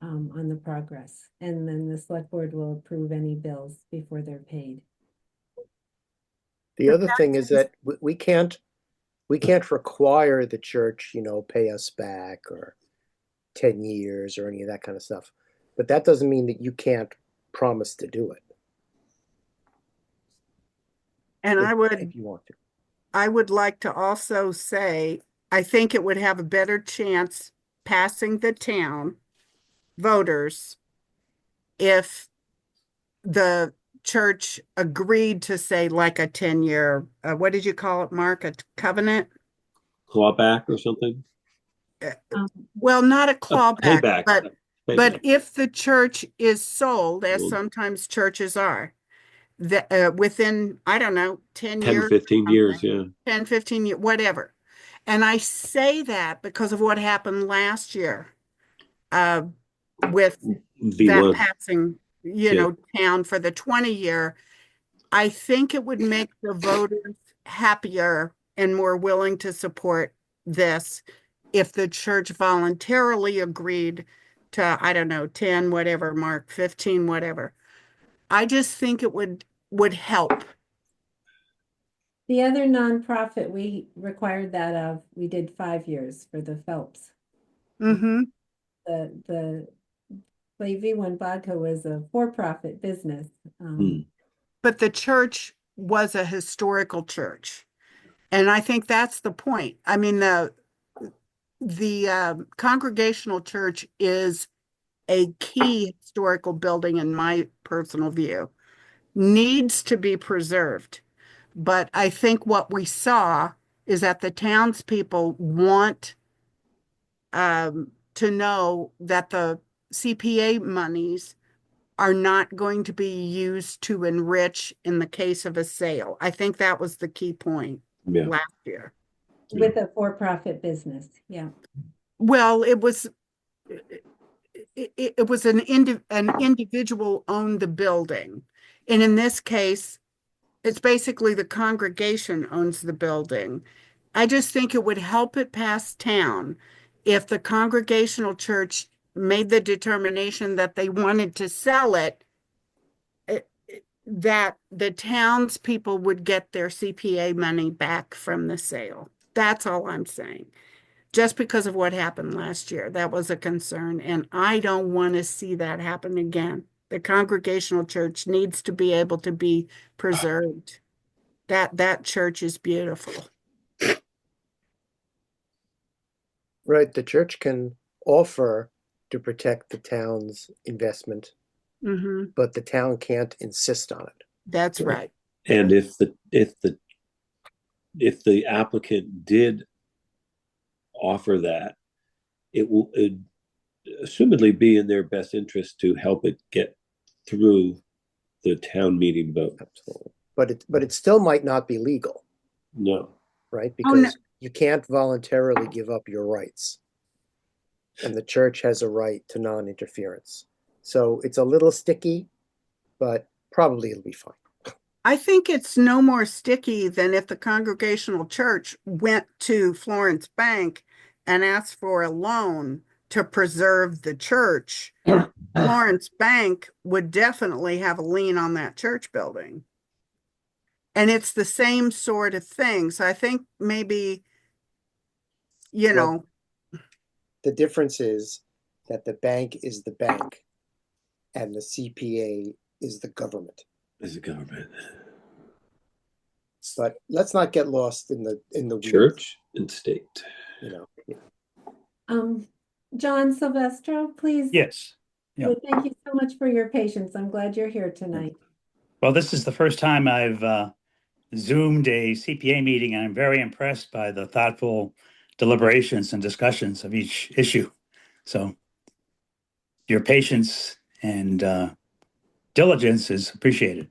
on the progress. And then the select board will approve any bills before they're paid. The other thing is that we can't require the church, pay us back or 10 years or any of that kind of stuff. But that doesn't mean that you can't promise to do it. And if you want to. I would like to also say, I think it would have a better chance passing the town voters if the church agreed to say like a 10-year, what did you call it, Mark? A covenant? Clawback or something? Well, not a clawback, Payback. but Payback. if the church is sold, as Well, sometimes churches are, within, I don't know, 10 10, years, 15 years, yeah. 10, 15 years, whatever. And I say that because of what happened last year with that V1. passing, town for the 20-year. I think it would make the voters happier and more willing to support this if the church voluntarily agreed to, I don't know, 10, whatever, Mark, 15, whatever. I just think it would help. The other nonprofit we required that of, we did 5 years for the Phelps. Mm-hmm. The V1 Vodka was a for-profit business. But the church was a historical church. And I think that's the point. I mean, the Congregational Church is a key historical building in my personal view, needs to be preserved. But I think what we saw is that the townspeople want to know that the CPA monies are not going to be used to enrich in the case of a sale. I think that was the key point last year. With a for-profit business, yeah. Well, it was an individual owned the building. And in this case, it's basically the congregation owns the building. I just think it would help it pass town if the Congregational Church made the determination that they wanted to sell it, that the townspeople would get their CPA money back from the sale. That's all I'm saying. Just because of what happened last year, that was a concern, and I don't want to see that happen again. The Congregational Church needs to be able to be preserved. That church is beautiful. Right, the church can offer to protect the town's investment, but the town can't insist on it. That's right. And if the applicant did offer that, it will assumedly be in their best interest to help it get through the town meeting vote. Absolutely. But it still might not be legal. No. Right? Because you can't voluntarily give up your rights. And the church has a right to non-interference. So it's a little sticky, but probably it'll be fine. I think it's no more sticky than if the Congregational Church went to Florence Bank and asked for a loan to preserve the church. Florence Bank would definitely have a lien on that church building. And it's the same sort of thing. So I think maybe, The difference is that the bank is the bank and the CPA is the government. But let's not get lost in the church and state. John Silvestro, please. Yes. Yeah. Well, thank you so much for your patience. I'm glad you're here tonight. Well, this is the first time I've Zoomed a CPA meeting, and I'm very impressed by the thoughtful deliberations and discussions of each issue. So your patience and diligence is appreciated.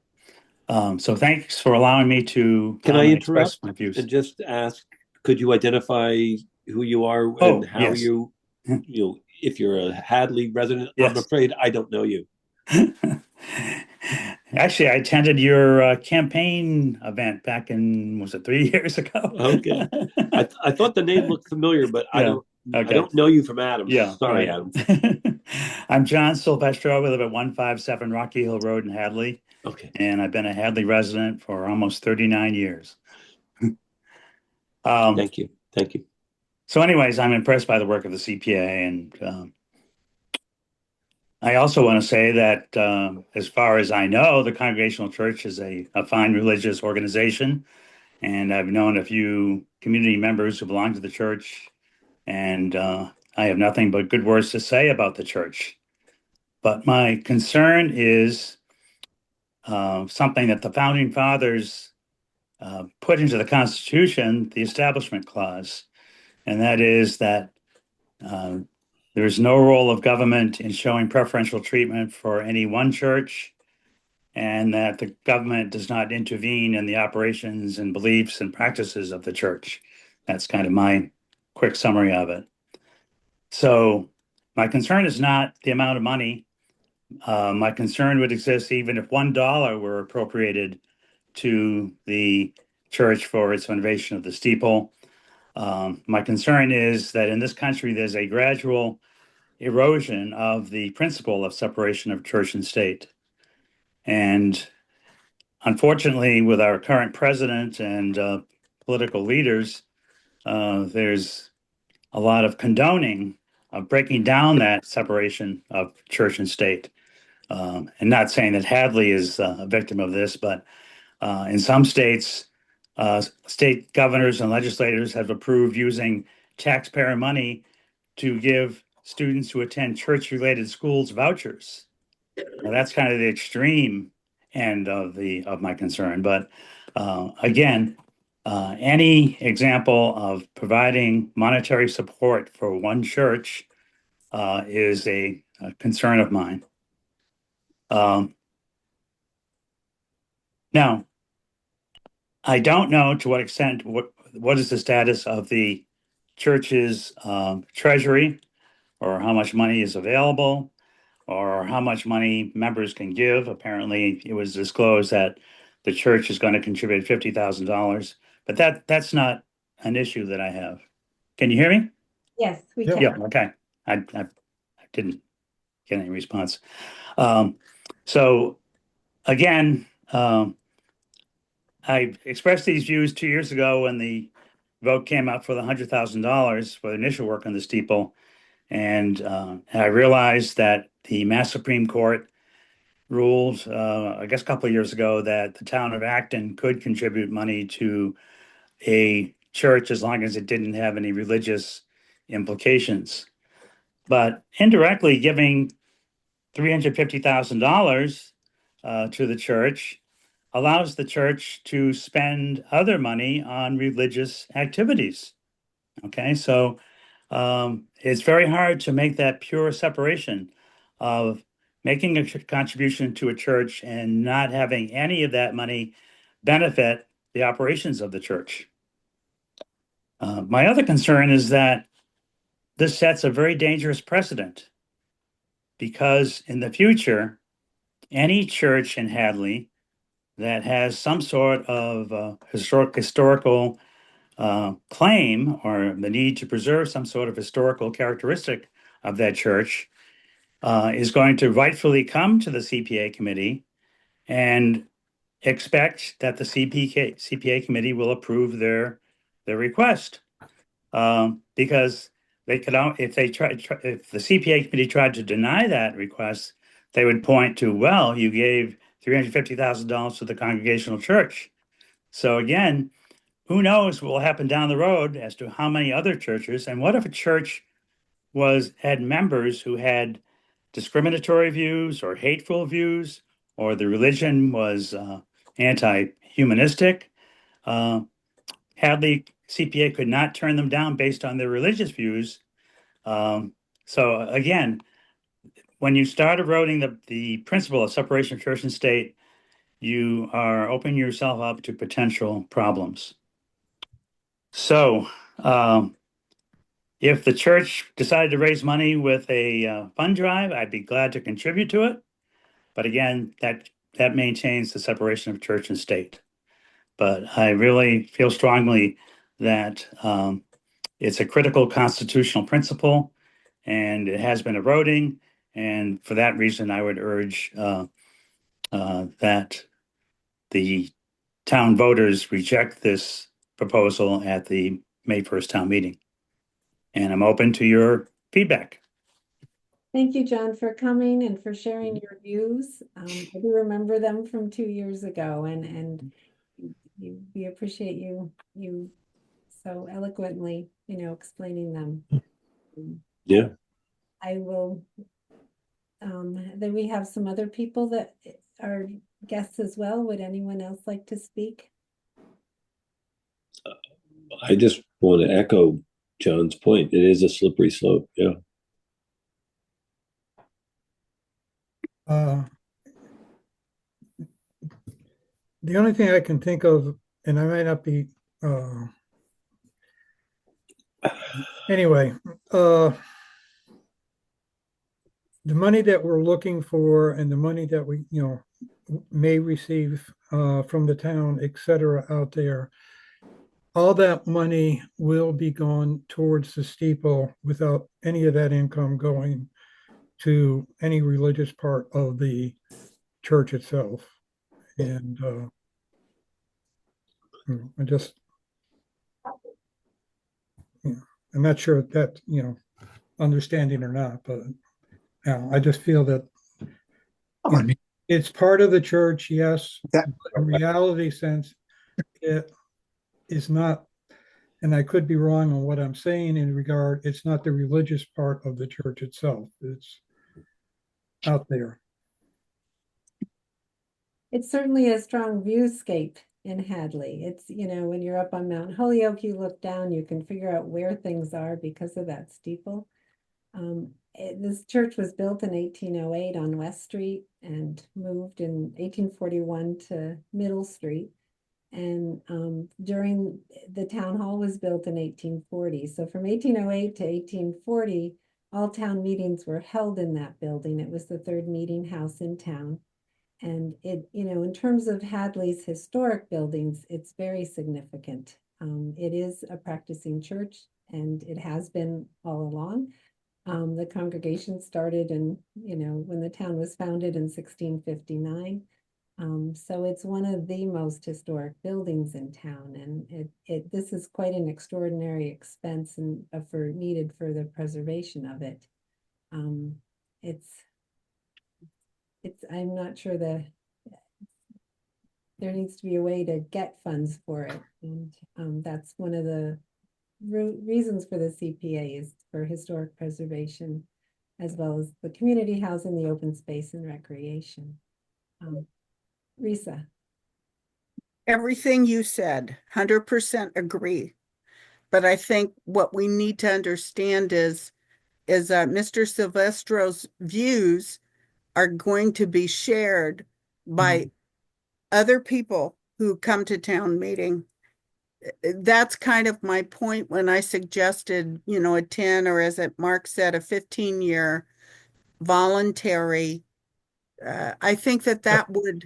So thanks for allowing me to Can I express interrupt my views. and just ask, could you identify who you are and how yes. you if you're a Hadley resident? Yes. I'm afraid I don't know you. Actually, I attended your campaign event back in, was it 3 years ago? Okay. I thought the name looked familiar, but I don't know you from Adam. Yeah. Sorry, right. Adam. I'm John Silvestro. We live at 157 Rocky Hill Road in Hadley, Okay. and I've been a Hadley resident for almost 39 years. Thank you. Thank you. So anyways, I'm impressed by the work of the CPA, and I also want to say that as far as I know, the Congregational Church is a fine religious organization, and I've known a few community members who belong to the church, and I have nothing but good words to say about the church. But my concern is something that the Founding Fathers put into the Constitution, the Establishment Clause, and that is that there is no role of government in showing preferential treatment for any one church, and that the government does not intervene in the operations and beliefs and practices of the church. That's kind of my quick summary of it. So my concern is not the amount of money. My concern would exist even if $1 were appropriated to the church for its renovation of the steeple. My concern is that in this country, there's a gradual erosion of the principle of separation of church and state. And unfortunately, with our current president and political leaders, there's a lot of condoning of breaking down that separation of church and state. And not saying that Hadley is a victim of this, but in some states, state governors and legislators have approved using taxpayer money to give students who attend church-related schools vouchers. Now, that's kind of the extreme end of my concern. But again, any example of providing monetary support for one church is a concern of mine. Now, I don't know to what extent what is the status of the church's treasury, or how much money is available, or how much money members can give. Apparently, it was disclosed that the church is going to contribute $50,000, but that's not an issue that I have. Can you hear me? Yes, we Yep. can. Yeah. Okay. I didn't get any response. So again, I expressed these views 2 years ago when the vote came out for the $100,000 for the initial work on the steeple. And I realized that the Mass Supreme Court ruled, I guess a couple of years ago, that the town of Acton could contribute money to a church as long as it didn't have any religious implications. But indirectly giving $350,000 to the church allows the church to spend other money on religious activities. Okay, so it's very hard to make that pure separation of making a contribution to a church and not having any of that money benefit the operations of the church. My other concern is that this sets a very dangerous precedent, because in the future, any church in Hadley that has some sort of historical claim, or the need to preserve some sort of historical characteristic of that church, is going to rightfully come to the CPA committee and expect that the CPA committee will approve their request, because they could, if the CPA committee tried to deny that request, they would point to, well, you gave $350,000 to the Congregational Church. So again, who knows what will happen down the road as to how many other churches, and what if a church had members who had discriminatory views or hateful views, or the religion was anti-humanistic. Hadley CPA could not turn them down based on their religious views. So again, when you start eroding the principle of separation of church and state, you are opening yourself up to potential problems. So if the church decided to raise money with a fund drive, I'd be glad to contribute to it. But again, that maintains the separation of church and state. But I really feel strongly that it's a critical constitutional principle, and it has been eroding. And for that reason, I would urge that the town voters reject this proposal at the May 1st town meeting. And I'm open to your feedback. Thank you, John, for coming and for sharing your views. I do remember them from 2 years ago, and we appreciate you so eloquently, explaining them. Yeah. I will, then we have some other people that are guests as well. Would anyone else like to speak? I just want to echo John's point. It is a slippery slope. Yeah. The only thing I can think of, and I might not be, anyway, the money that we're looking for and the money that we, may receive from the town, et cetera, out there, all that money will be gone towards the steeple without any of that income going to any religious part of the church itself. And I just, I'm not sure if that, understanding or not, but I just feel that it's part of the church, yes. But in reality sense, it is not, and I could be wrong on what I'm saying in regard, it's not the religious part of the church itself. It's out there. It's certainly a strong viewscape in Hadley. It's, when you're up on Mount Holyoke, you look down, you can figure out where things are because of that steeple. This church was built in 1808 on West Street and moved in 1841 to Middle Street. And during the town hall was built in 1840. So from 1808 to 1840, all town meetings were held in that building. It was the third meeting house in town. And it, in terms of Hadley's historic buildings, it's very significant. It is a practicing church, and it has been all along. The congregation started in, when the town was founded in 1659. So it's one of the most historic buildings in town, and this is quite an extraordinary expense and needed for the preservation of it. I'm not sure there needs to be a way to get funds for it, and that's one of the reasons for the CPA is for historic preservation, as well as the community housing, the open space, and recreation. Risa. Everything you said, 100% agree. But I think what we need to understand is Mr. Silvestro's views are going to be shared by other people who come to town meeting. That's kind of my point when I suggested, a 10, or as Mark said, a 15-year voluntary. I think that would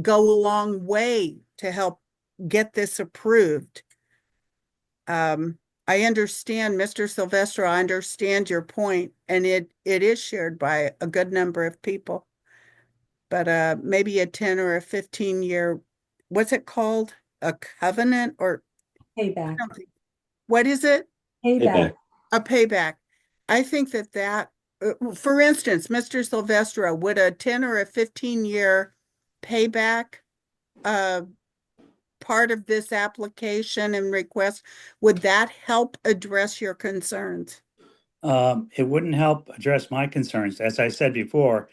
go a long way to help get this approved. I understand, Mr. Silvestro, I understand your point, and it is shared by a good number of people. But maybe a 10 or a 15-year, what's it called? A covenant or payback? What is it? Payback. A payback. I think that for instance, Mr. Silvestro, would a 10 or a 15-year payback part of this application and request, would that help address your concerns? It wouldn't help address my concerns. As I said before,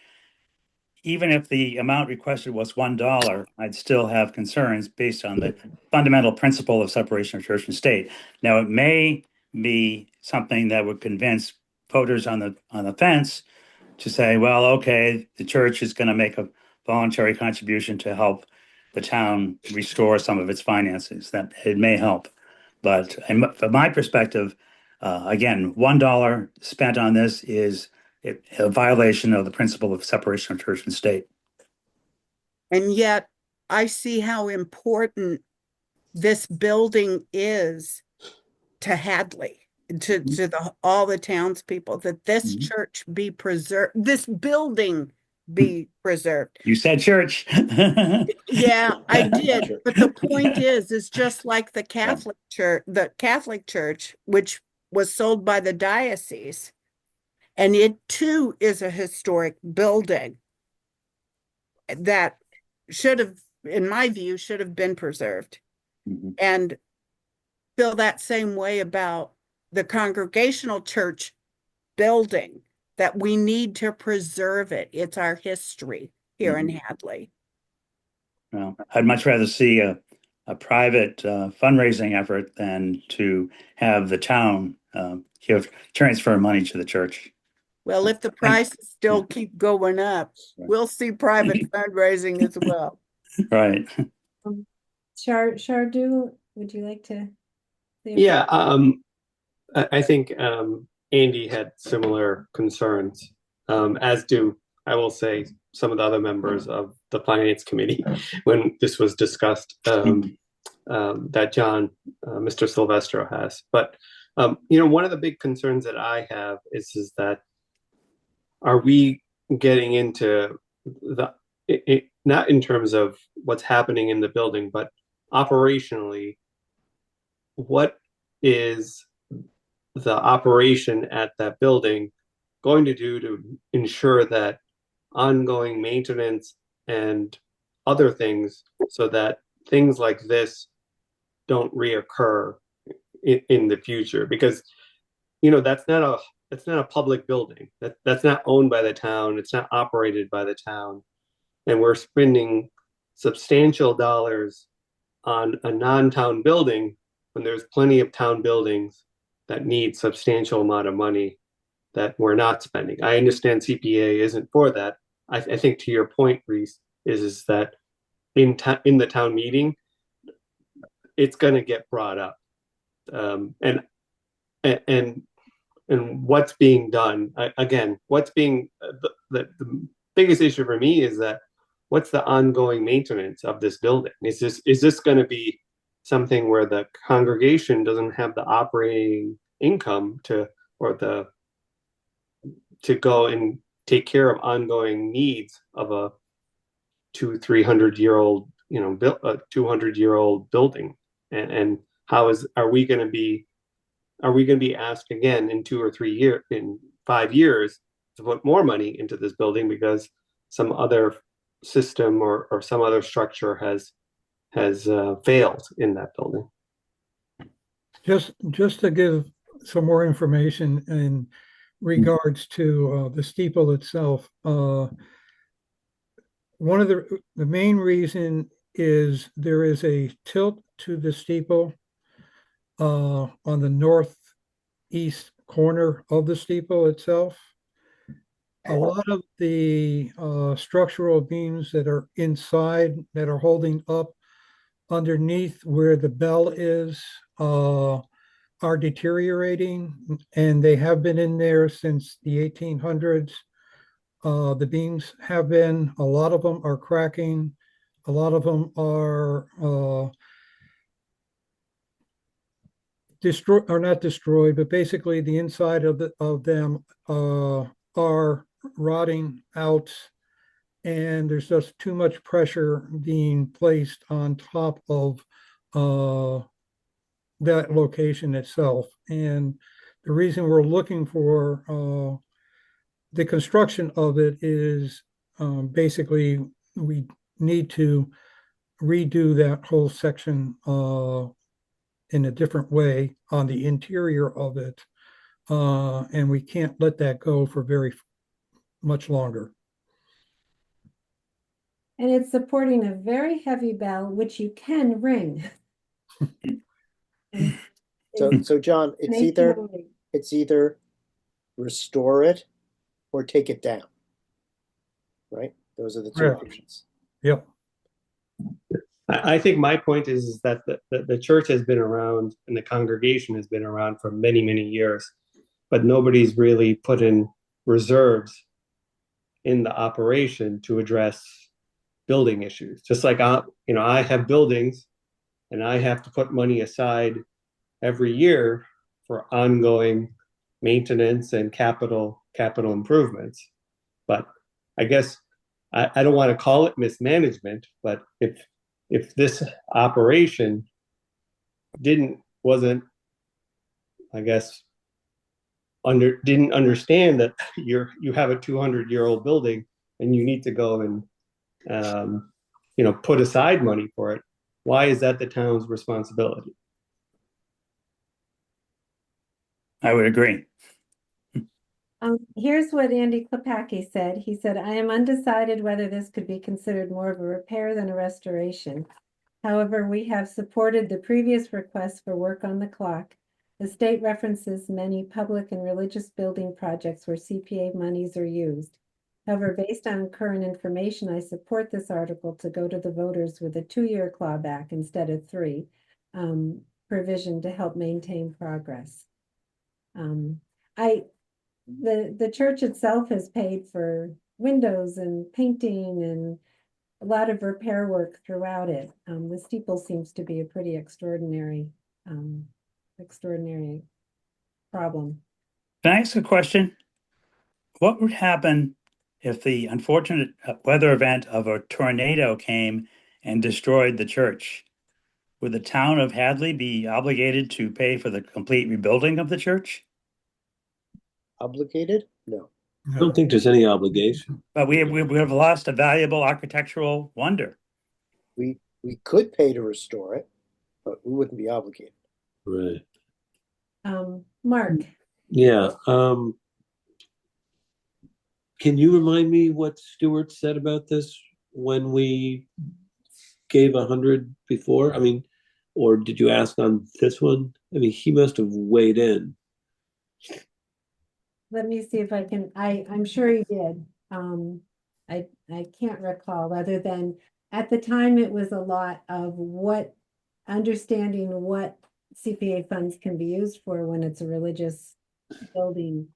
even if the amount requested was $1, I'd still have concerns based on the fundamental principle of separation of church and state. Now, it may be something that would convince voters on the fence to say, well, okay, the church is going to make a voluntary contribution to help the town restore some of its finances. That it may help. But from my perspective, again, $1 spent on this is a violation of the principle of separation of church and state. And yet I see how important this building is to Hadley. to all the townspeople that this Mhm. church be preserved, this building be preserved. You said church. Yeah, I did. Sure. But the point is just like the Catholic Church, which was sold by the diocese, and it too is a historic building that should have, in my view, should have been preserved. Mhm. And feel that same way about the Congregational Church building, that we need to preserve it. It's our history here in Hadley. Well, I'd much rather see a private fundraising effort than to have the town transfer money to the church. Well, if the prices still keep going up, we'll see private fundraising as well. Right. Shardu, would you like to? say a few- Yeah, I think Andy had similar concerns, as do, I will say, some of the other members of the Finance Committee when this was discussed, that John, Mr. Silvestro has. But, one of the big concerns that I have is that are we getting into not in terms of what's happening in the building, but operationally, what is the operation at that building going to do to ensure that ongoing maintenance and other things, so that things like this don't reoccur in the future? Because that's not a public building. That's not owned by the town. It's not operated by the town, and we're spending substantial dollars on a non-town building when there's plenty of town buildings that need substantial amount of money that we're not spending. I understand CPA isn't for that. I think to your point, Reese, is that in the town meeting, it's going to get brought up, and what's being done. Again, what's being the biggest issue for me is that what's the ongoing maintenance of this building? Is this going to be something where the congregation doesn't have the operating income to go and take care of ongoing needs of a 200-300-year-old, a 200-year-old building? And are we going to be asked again in 5 years to put more money into this building because some other system or some other structure has failed in that building? Just to give some more information in regards to the steeple itself, one of the main reason is there is a tilt to the steeple on the northeast corner of the steeple itself. A lot of the structural beams that are inside that are holding up underneath where the bell is are deteriorating, and they have been in there since the 1800s. The beams have been, a lot of them are cracking, a lot of them are not destroyed, but basically the inside of them are rotting out, and there's just too much pressure being placed on top of that location itself. And the reason we're looking for the construction of it is basically we need to redo that whole section in a different way on the interior of it. And we can't let that go for very much longer. And it's supporting a very heavy bell, which you can ring. So John, it's either restore it or take it down, right? Those are the two options. Yep. I think my point is that the church has been around and the congregation has been around for many, many years, but nobody's really put in reserves in the operation to address building issues. Just like I have buildings and I have to put money aside every year for ongoing maintenance and capital improvements. But I guess I don't want to call it mismanagement, but if this operation wasn't, I guess, didn't understand that you have a 200-year-old building and you need to go and put aside money for it, why is that the town's responsibility? I would agree. Here's what Andy Klepacki said. He said, I am undecided whether this could be considered more of a repair than a restoration. However, we have supported the previous request for work on the clock. The state references many public and religious building projects where CPA monies are used. However, based on current information, I support this article to go to the voters with a 2-year clawback instead of 3 provision to help maintain progress. The church itself has paid for windows and painting and a lot of repair work throughout it. The steeple seems to be a pretty extraordinary problem. Can I ask a question? What would happen if the unfortunate weather event of a tornado came and destroyed the church? Would the town of Hadley be obligated to pay for the complete rebuilding of the church? Obligated? No. I don't think there's any obligation. But we have lost a valuable architectural wonder. We could pay to restore it, but we wouldn't be obligated. Right. Mark. Yeah. Can you remind me what Stuart said about this when we gave 100 before? I mean, or did you ask on this one? I mean, he must have weighed in. Let me see if I can, I'm sure he did. I can't recall other than at the time it was a lot of understanding what CPA funds can be used for when it's a religious building.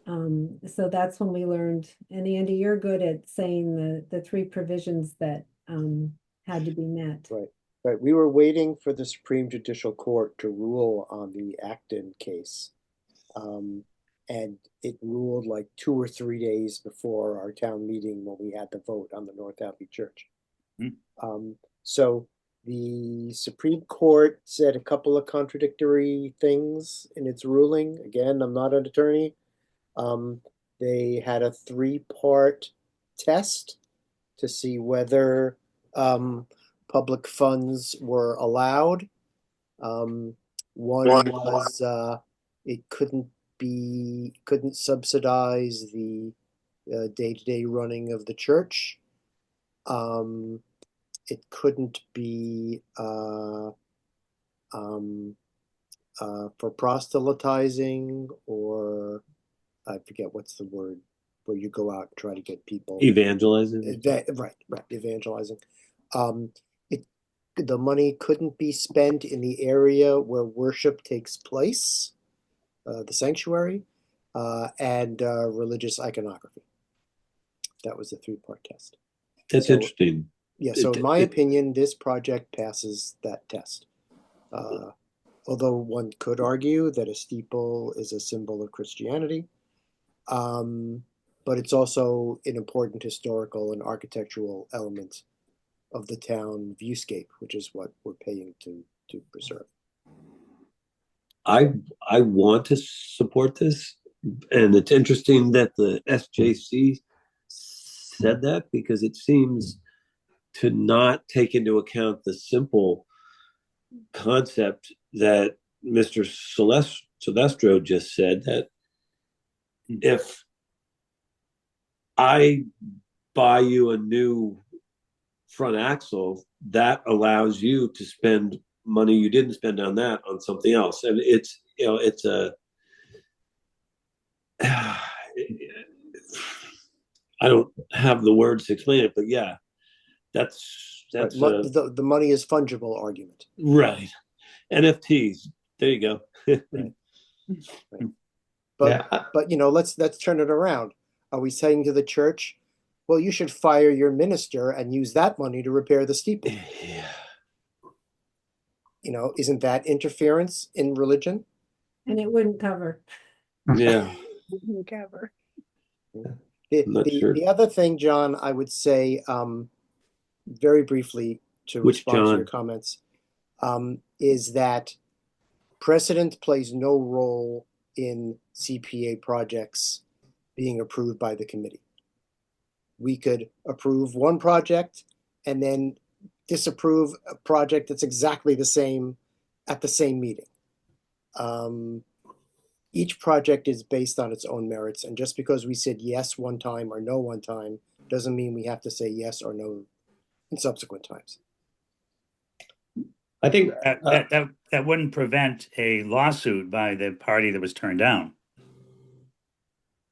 So that's when we learned, and Andy, you're good at saying the 3 provisions that had to be met. Right. We were waiting for the Supreme Judicial Court to rule on the Acton case. And it ruled like 2 or 3 days before our town meeting when we had the vote on the North Hadley Church. So the Supreme Court said a couple of contradictory things in its ruling. Again, I'm not an attorney. They had a 3-part test to see whether public funds were allowed. One was it couldn't subsidize the day-to-day running of the church. It couldn't be for proselytizing, or I forget what's the word where you go out and try to get people Evangelizing. Right, evangelizing. The money couldn't be spent in the area where worship takes place, the sanctuary, and religious iconography. That was the 3-part test. That's interesting. Yeah, so in my opinion, this project passes that test. Although one could argue that a steeple is a symbol of Christianity, but it's also an important historical and architectural element of the town viewscape, which is what we're paying to preserve. I want to support this, and it's interesting that the SJC said that, because it seems to not take into account the simple concept that Mr. Silvestro just said, that if I buy you a new front axle, that allows you to spend money you didn't spend on that on something else. And it's I don't have the words to explain it, but yeah, that's the money is fungible argument. Right. NFTs. There you go. Right. But let's turn it around. Are we saying to the church, well, you should fire your minister and use that money to repair the steeple? Yeah. Isn't that interference in religion? And it wouldn't cover. Yeah. Wouldn't cover. Not sure. The other thing, John, I would say, very briefly to Which respond to your John? comments, is that precedent plays no role in CPA projects being approved by the committee. We could approve one project and then disapprove a project that's exactly the same at the same meeting. Each project is based on its own merits, and just because we said yes one time or no one time doesn't mean we have to say yes or no in subsequent times. I think That wouldn't prevent a lawsuit by the party that was turned down.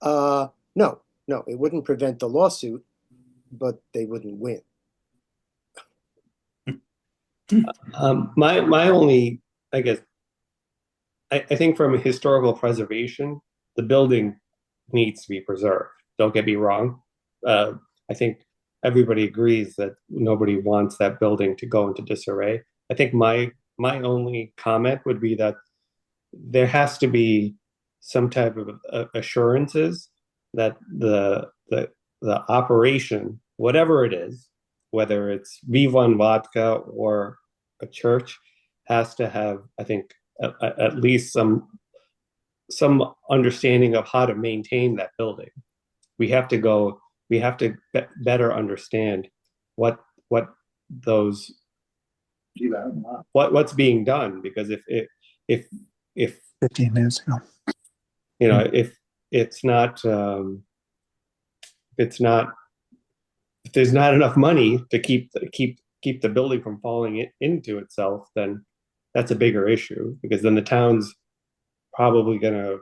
No, it wouldn't prevent the lawsuit, but they wouldn't win. my only, I guess, I think from a historical preservation, the building needs to be preserved. Don't get me wrong. I think everybody agrees that nobody wants that building to go into disarray. I think my only comment would be that there has to be some type of assurances that the operation, whatever it is, whether it's V1 vodka or a church, has to have, I think, at least some understanding of how to maintain that building. We have to better understand what those what's being done, because if 15 minutes ago. if it's not if there's not enough money to keep the building from falling into itself, then that's a bigger issue, because then the town's probably going to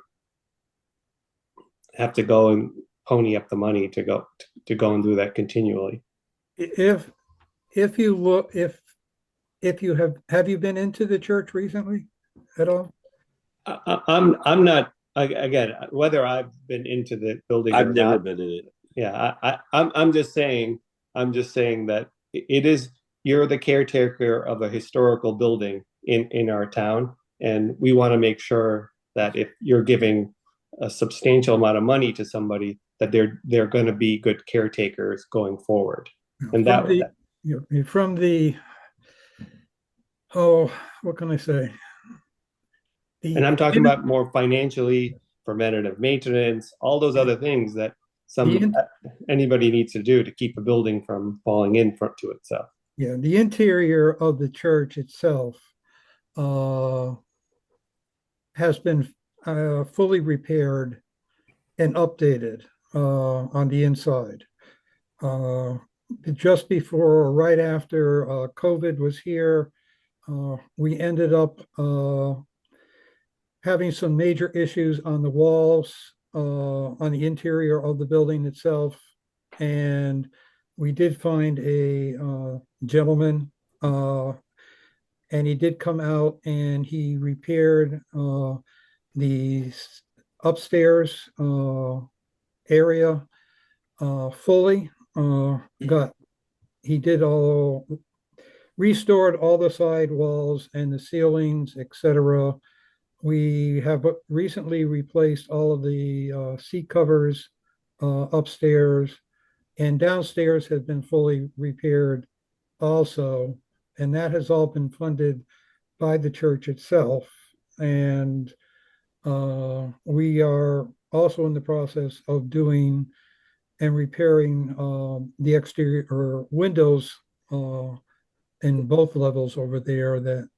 have to go and pony up the money to go and do that continually. If you look, if you have you been into the church recently at all? I'm not, again, whether I've been into the building or I've never not, been in it. yeah, I'm just saying that it is, you're the caretaker of a historical building in our town, and we want to make sure that if you're giving a substantial amount of money to somebody, that they're going to be good caretakers going forward. And from the oh, what can I say? And I'm talking about more financially, preventative maintenance, all those other things that anybody needs to do to keep a building from falling in front to itself. Yeah, the interior of the church itself has been fully repaired and updated on the inside. Just before or right after COVID was here, we ended up having some major issues on the walls, on the interior of the building itself. And we did find a gentleman, and he did come out and he repaired the upstairs area fully. He did restored all the side walls and the ceilings, etc. We have recently replaced all of the seat covers upstairs, and downstairs has been fully repaired also, and that has all been funded by the church itself. And we are also in the process of doing and repairing the exterior or windows in both levels over there that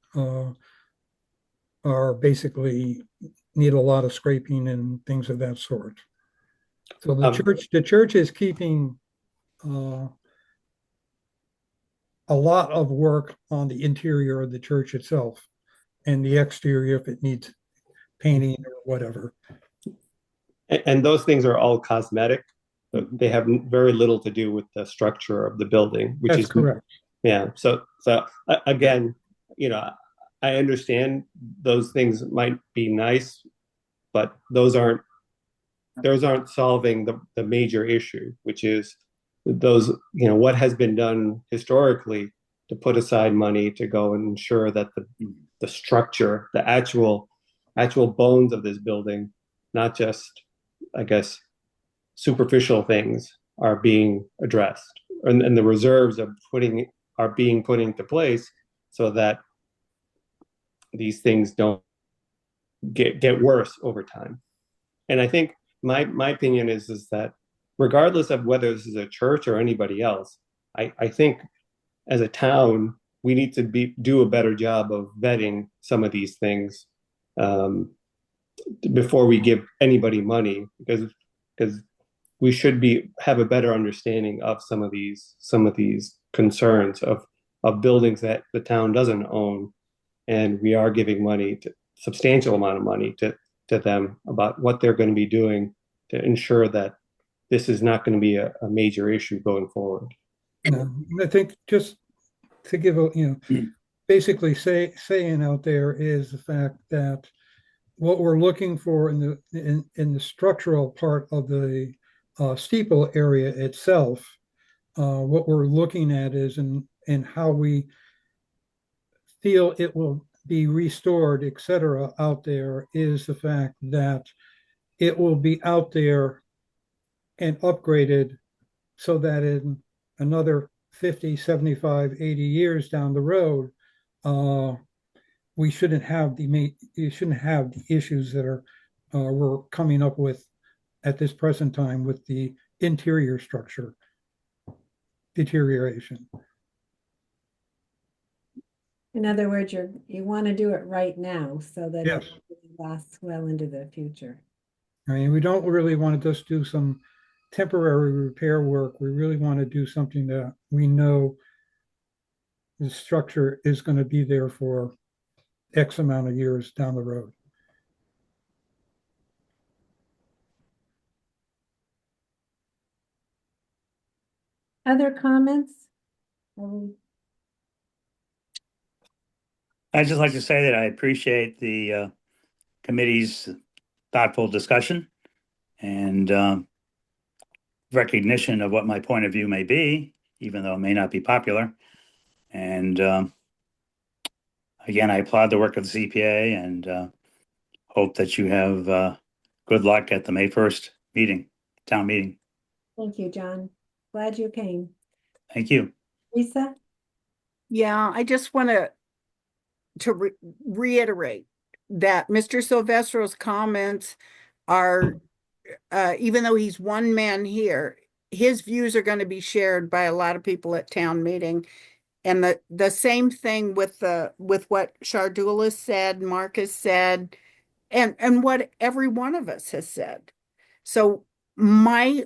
are basically need a lot of scraping and things of that sort. So the church is keeping a lot of work on the interior of the church itself, and the exterior if it needs painting or whatever. And those things are all cosmetic. They have very little to do with the structure of the building, which That's is correct. Yeah. So again, I understand those things might be nice, but those aren't solving the major issue, which is those, what has been done historically to put aside money to go and ensure that the structure, the actual actual bones of this building, not just, I guess, superficial things are being addressed, and the reserves are being put into place so that these things don't get worse over time. And I think my opinion is that regardless of whether this is a church or anybody else, I think as a town we need to do a better job of vetting some of these things before we give anybody money, because we should have a better understanding of some of these concerns of buildings that the town doesn't own, and we are giving money, to substantial amount of money to them about what they're going to be doing to ensure that this is not going to be a major issue going forward. I think just to give basically saying out there is the fact that what we're looking for in the structural part of the steeple area itself, what we're looking at is in how we feel it will be restored, etc. out there, is the fact that it will be out there and upgraded so that in another 50, 75, 80 years down the road, we shouldn't have the issues that are we're coming up with at this present time with the interior structure deterioration. In other words, you want to do it right now so that Yes. it lasts well into the future. I mean, we don't really want to just do some temporary repair work. We really want to do something that we know the structure is going to be there for X amount of years down the road. Other comments? I'd just like to say that I appreciate the committee's thoughtful discussion and recognition of what my point of view may be, even though it may not be popular. And again, I applaud the work of the CPA and hope that you have good luck at the May 1st town meeting. Thank you, John. Glad you came. Thank you. Lisa? Yeah, I just want to reiterate that Mr. Silvestro's comments are, even though he's one man here, his views are going to be shared by a lot of people at town meeting. And the same thing with what Shardula said, Marcus said, and what every one of us has said. So my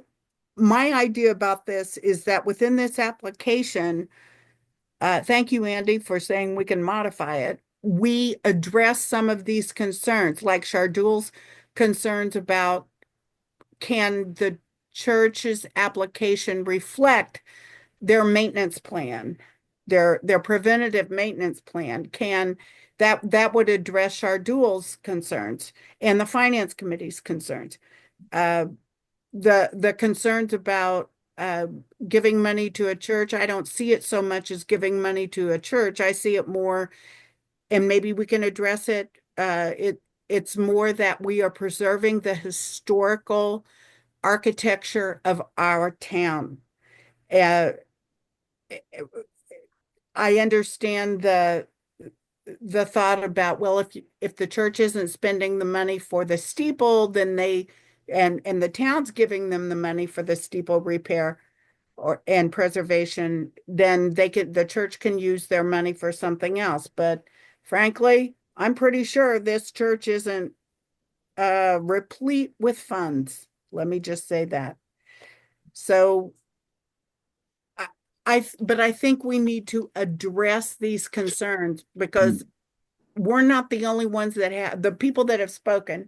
idea about this is that within this application, thank you, Andy, for saying we can modify it. We address some of these concerns, like Shardul's concerns about, can the church's application reflect their maintenance plan, their preventative maintenance plan? Can that would address Shardul's concerns and the finance committee's concerns. The concerns about giving money to a church, I don't see it so much as giving money to a church. I see it more, and maybe we can address it. It's more that we are preserving the historical architecture of our town. I understand the thought about, well, if the church isn't spending the money for the steeple, then and the town's giving them the money for the steeple repair and preservation, then the church can use their money for something else. But frankly, I'm pretty sure this church isn't replete with funds. Let me just say that. So but I think we need to address these concerns, because we're not the only ones that have, the people that have spoken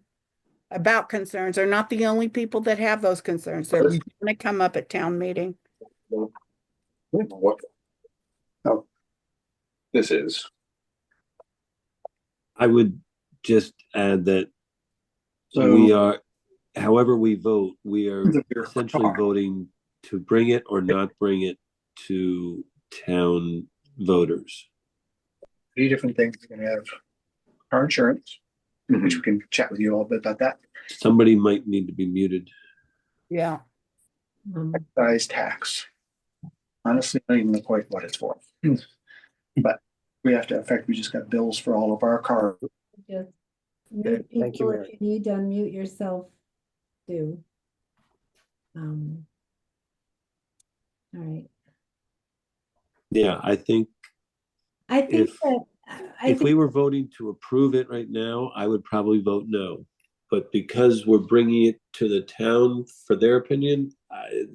about concerns are not the only people that have those concerns. They're going to come up at town meeting. What? Oh, this is. I would just add that however we vote, we are essentially voting to bring it or not bring it to town voters. 3 different things. You're going to have car insurance, which we can chat with you all a bit about that. Somebody might need to be muted. Yeah. Excise tax. Honestly, I don't even know quite what it's for. But we have to we just got bills for all of our cars. Just Okay, mute thank you, people if Mary. you need to unmute yourself, do. All right. Yeah, I think I think if that, I if we think, were voting to approve it right now, I would probably vote no. But because we're bringing it to the town for their opinion,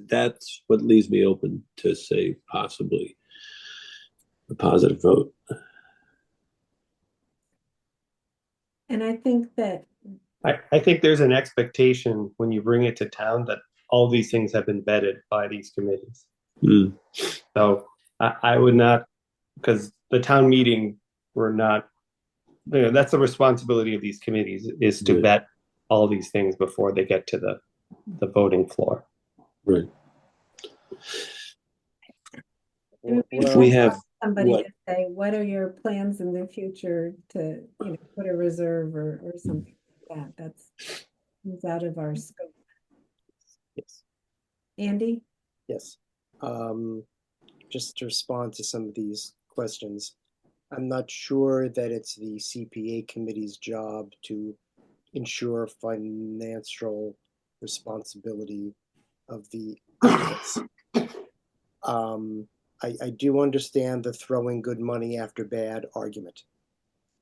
that's what leaves me open to say possibly a positive vote. and I think that, I think there's an expectation when you bring it to town that all these things have been vetted by these committees. Mm. So I would not, because the town meeting, we're not, that's the responsibility of these committees is to Right. vet all these things before they get to the voting floor. Right. if we have somebody what? to say, what are your plans in the future to, put a reserve or something like that, that's out of our scope. Yes. Andy? Yes. Just to respond to some of these questions, I'm not sure that it's the CPA committee's job to ensure financial responsibility of the applicants. I do understand the throwing good money after bad argument.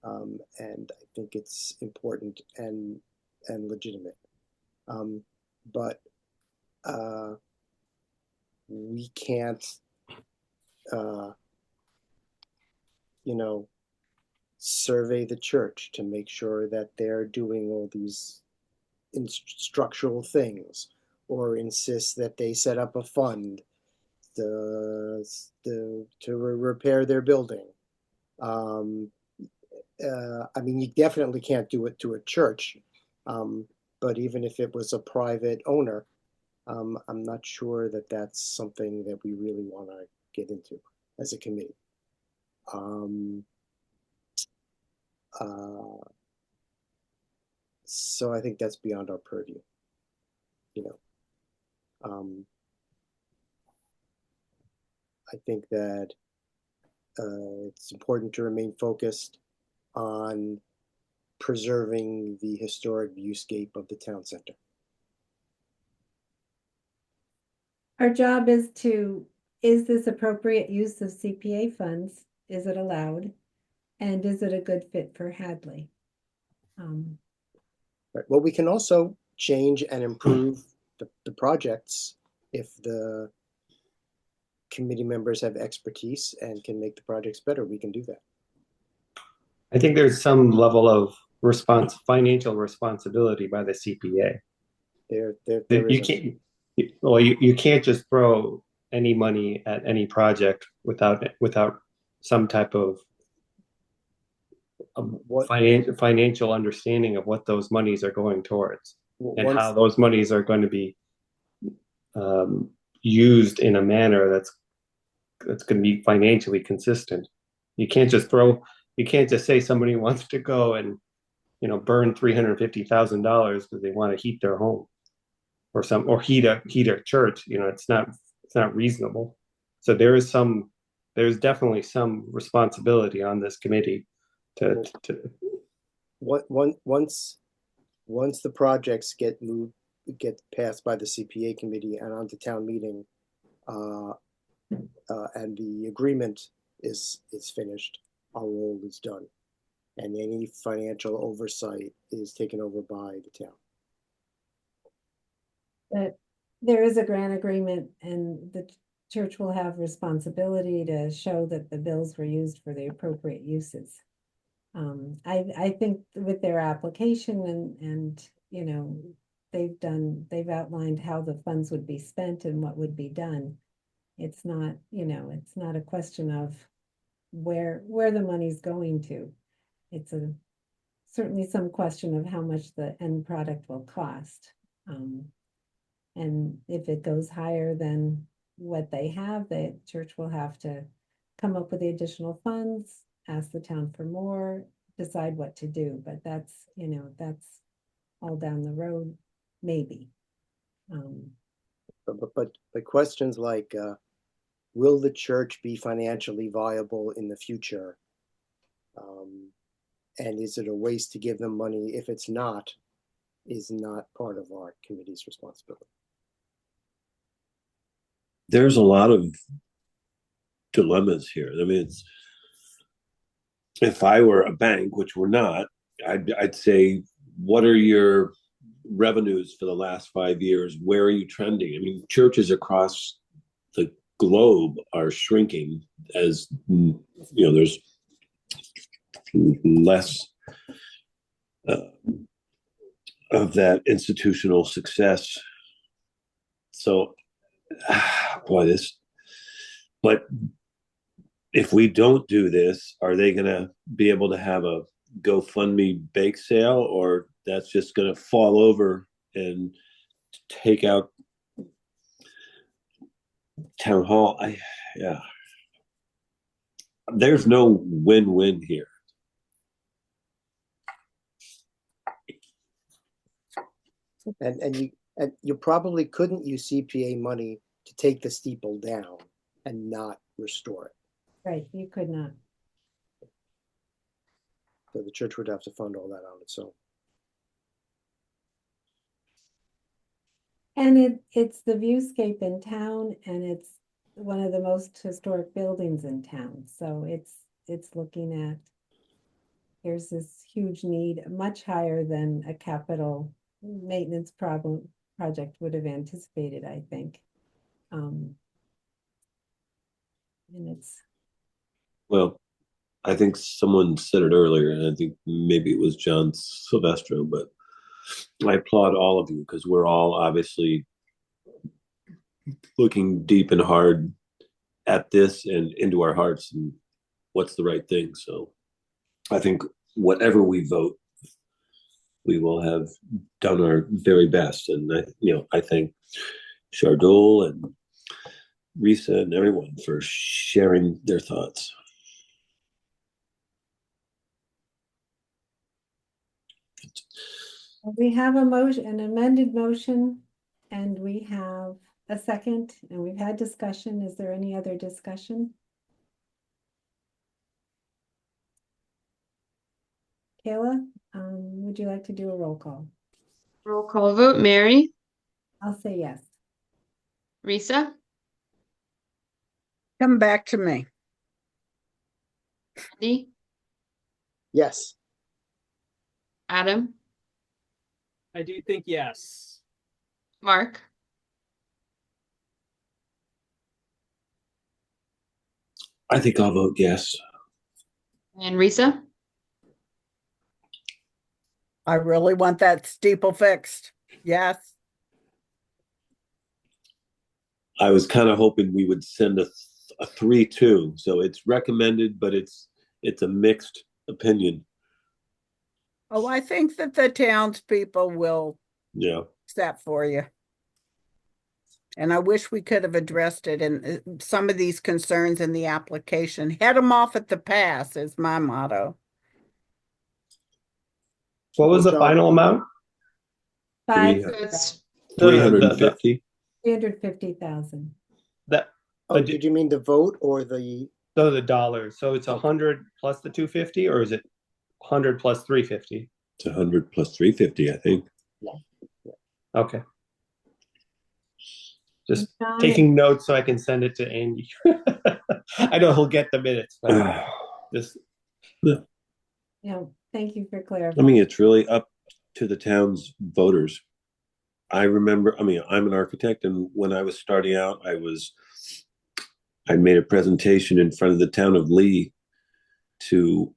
And I think it's important and legitimate. But we can't, survey the church to make sure that they're doing all these structural things, or insist that they set up a fund to repair their building. I mean, you definitely can't do it to a church, but even if it was a private owner, I'm not sure that that's something that we really want to get into as a committee. So I think that's beyond our purview. I think that it's important to remain focused on preserving the historic viewscape of the town center. Our job is this appropriate use of CPA funds? Is it allowed? And is it a good fit for Hadley? Right. Well, we can also change and improve the projects if the committee members have expertise and can make the projects better. We can do that. I think there's some level of financial responsibility by the CPA. You can't just throw any money at any project without some type of financial understanding of what those monies are going towards and how those monies are going to be used in a manner that's going to be financially consistent. You can't just say somebody wants to go and burn $350,000 because they want to heat their home or heat a church. It's not reasonable. So there's definitely some responsibility on this committee to once the projects get passed by the CPA committee and onto town meeting, and the agreement is finished, our role is done, and any financial oversight is taken over by the town. But there is a grant agreement, and the church will have responsibility to show that the bills were used for the appropriate uses. I think with their application and they've outlined how the funds would be spent and what would be done. It's not a question of where the money's going to. It's certainly some question of how much the end product will cost. And if it goes higher than what they have, the church will have to come up with the additional funds, ask the town for more. decide what to do, but that's, that's all down the road, maybe. But questions like, will the church be financially viable in the future? And is it a waste to give them money if it's not, is not part of our committee's responsibility. There's a lot of dilemmas here. I mean, if I were a bank, which we're not, I'd say, what are your revenues for the last 5 years? Where are you trending? I mean, churches across the globe are shrinking as, there's less of that institutional success. So, boy, but if we don't do this, are they going to be able to have a GoFundMe bake sale, or that's just going to fall over and take out town hall? Yeah. There's no win-win here. And you probably couldn't use CPA money to take the steeple down and not restore it. Right, you could not. So the church would have to fund all that on its own. And it's the viewscape in town, and it's one of the most historic buildings in town. So it's looking at, here's this huge need, much higher than a capital maintenance project would have anticipated, I think. And Well, I think someone said it earlier, and I think maybe it was John Silvestro, but I applaud all of you because we're all obviously looking deep and hard at this and into our hearts and what's the right thing. So I think whatever we vote, we will have done our very best. And I thank Shardul and Risa and everyone for sharing their thoughts. we have a motion, an amended motion, and we have a second, and we've had discussion. Is there any other discussion? Kayla, would you like to do a roll call? Roll call vote. Mary, I'll say yes. Risa, Come back to me. Andy, Yes. Adam, I do think yes. Mark, I think I'll vote yes. and Risa. I really want that steeple fixed. Yes. I was kind of hoping we would send a 3-2. So it's recommended, but it's a mixed opinion. Oh, I think that the townspeople will accept for you. And I wish we could have addressed it in some of these concerns in the application. Head them off at the pass is my motto. What was the final amount? 350. 350,000. That. Oh, did you mean the vote or the? No, the dollars. So it's 100 plus the 250, or is it 100 plus 350? It's 100 plus 350, I think. Yeah. Okay. Just taking notes so I can send it to Andy. I know he'll get the minutes. But just Yeah, thank you for clarifying. I mean, it's really up to the town's voters. I remember, I'm an architect, and when I was starting out, I made a presentation in front of the town of Lee to,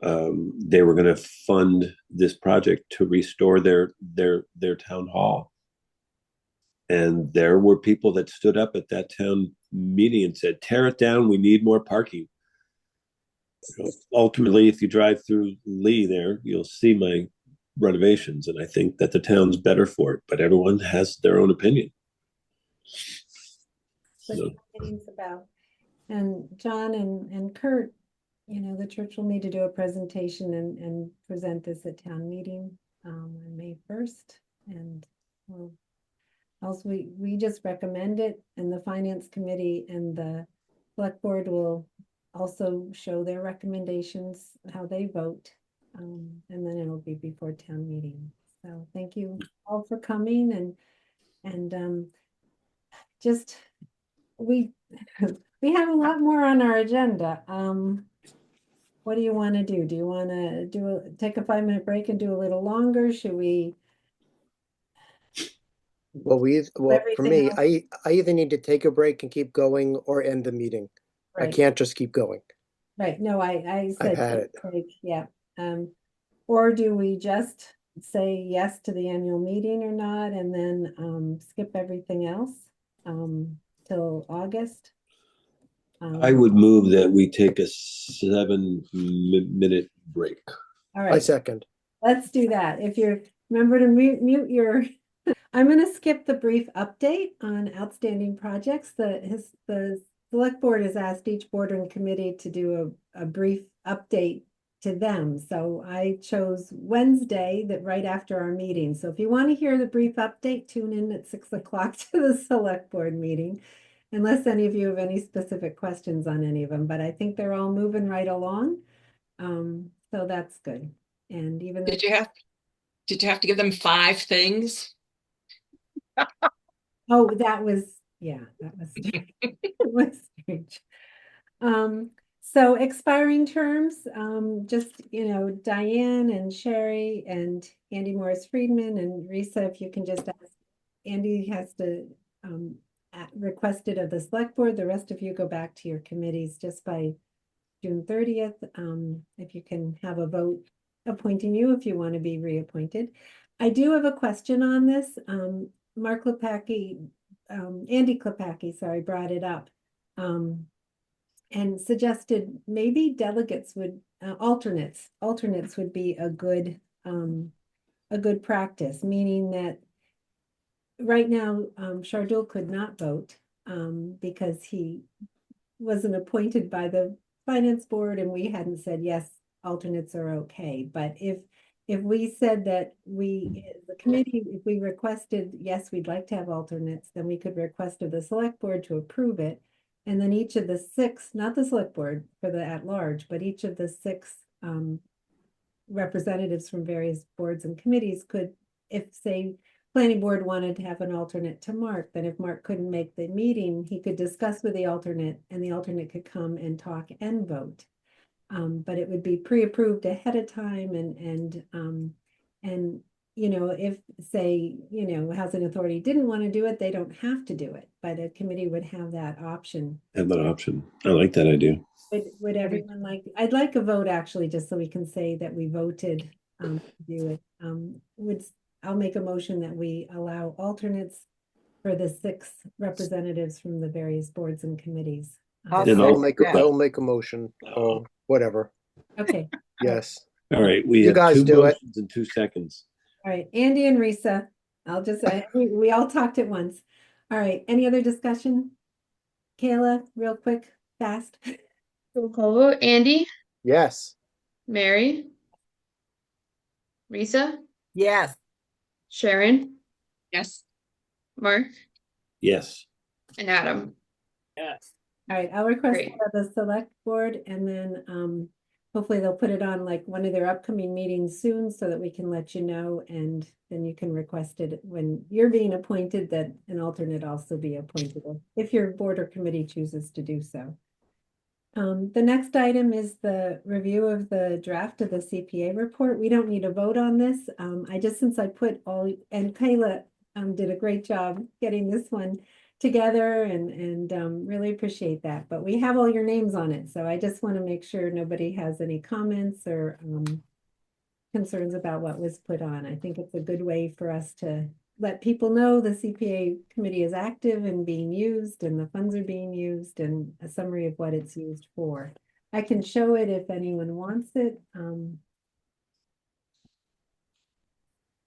they were going to fund this project to restore their town hall. And there were people that stood up at that town meeting and said, tear it down, we need more parking. So ultimately, if you drive through Lee there, you'll see my renovations, and I think that the town's better for it, but everyone has their own opinion. What the meeting's about. And John and Kurt, the church will need to do a presentation and present this at town meeting on May 1st. And we'll also we just recommend it, and the finance committee and the select board will also show their recommendations, how they vote. And then it'll be before town meeting. So thank you all for coming, and just we have a lot more on our agenda. What do you want to do? Do you want to take a 5-minute break and do a little longer? Should we? Well, for Everything me, else? I either need to take a break and keep going or end the meeting. I Right. can't just keep going. Right, no, I said, had it. break, yeah. Or do we just say yes to the annual meeting or not, and then skip everything else till August? I would move that we take a 7-minute break. All I right, second. let's do that. If you're, remember to mute your, I'm gonna skip the brief update on outstanding projects. The select board has asked each board and committee to do a brief update to them. So I chose Wednesday, that right after our meeting. So if you want to hear the brief update, tune in at 6 o'clock to the select board meeting. Unless any of you have any specific questions on any of them, but I think they're all moving right along. So that's good. And even Did you have to give them 5 things? oh, that was strange. It was strange. So expiring terms, just, Diane and Sherry and Andy Morris Friedman and Risa, if you can just ask, Andy has to request it of the select board. The rest of you go back to your committees just by June 30th. If you can have a vote appointing you if you want to be reappointed. I do have a question on this. Mark Klepacki, Andy Klepacki, sorry, brought it up. And suggested maybe delegates would, alternates would be a good practice, meaning that right now, Shardul could not vote, because he wasn't appointed by the finance board and we hadn't said, yes, alternates are okay. But if we said that the committee, if we requested, yes, we'd like to have alternates, then we could request of the select board to approve it. And then each of the 6, not the select board for the at-large, but each of the 6 representatives from various boards and committees could, if say, planning board wanted to have an alternate to Mark, then if Mark couldn't make the meeting, he could discuss with the alternate and the alternate could come and talk and vote. But it would be pre-approved ahead of time and if say, Housing Authority didn't want to do it, they don't have to do it, but a committee would have that option. Have that option. I like that idea. Would everyone like, I'd like a vote actually, just so we can say that we voted to do it. I'll make a motion that we allow alternates for the 6 representatives from the various boards and committees. I'll make a motion, whatever. Okay. Yes. All right, we You have guys 2 do it. motions in 2 seconds. All right, Andy and Risa, I'll just, we all talked at once. All right, any other discussion? Kayla, real quick, fast. Roll call vote. Andy, Yes. Mary, Risa, Yes. Sharon, Yes. Mark, Yes. and Adam. Yes. All right, I'll request Great. it of the select board and then hopefully they'll put it on like one of their upcoming meetings soon so that we can let you know, and then you can request it when you're being appointed that an alternate also be appointed if your board or committee chooses to do so. The next item is the review of the draft of the CPA report. We don't need a vote on this. Since I put all, and Kayla did a great job getting this one together and really appreciate that. But we have all your names on it. So I just want to make sure nobody has any comments or concerns about what was put on. I think it's a good way for us to let people know the CPA committee is active and being used and the funds are being used and a summary of what it's used for. I can show it if anyone wants it.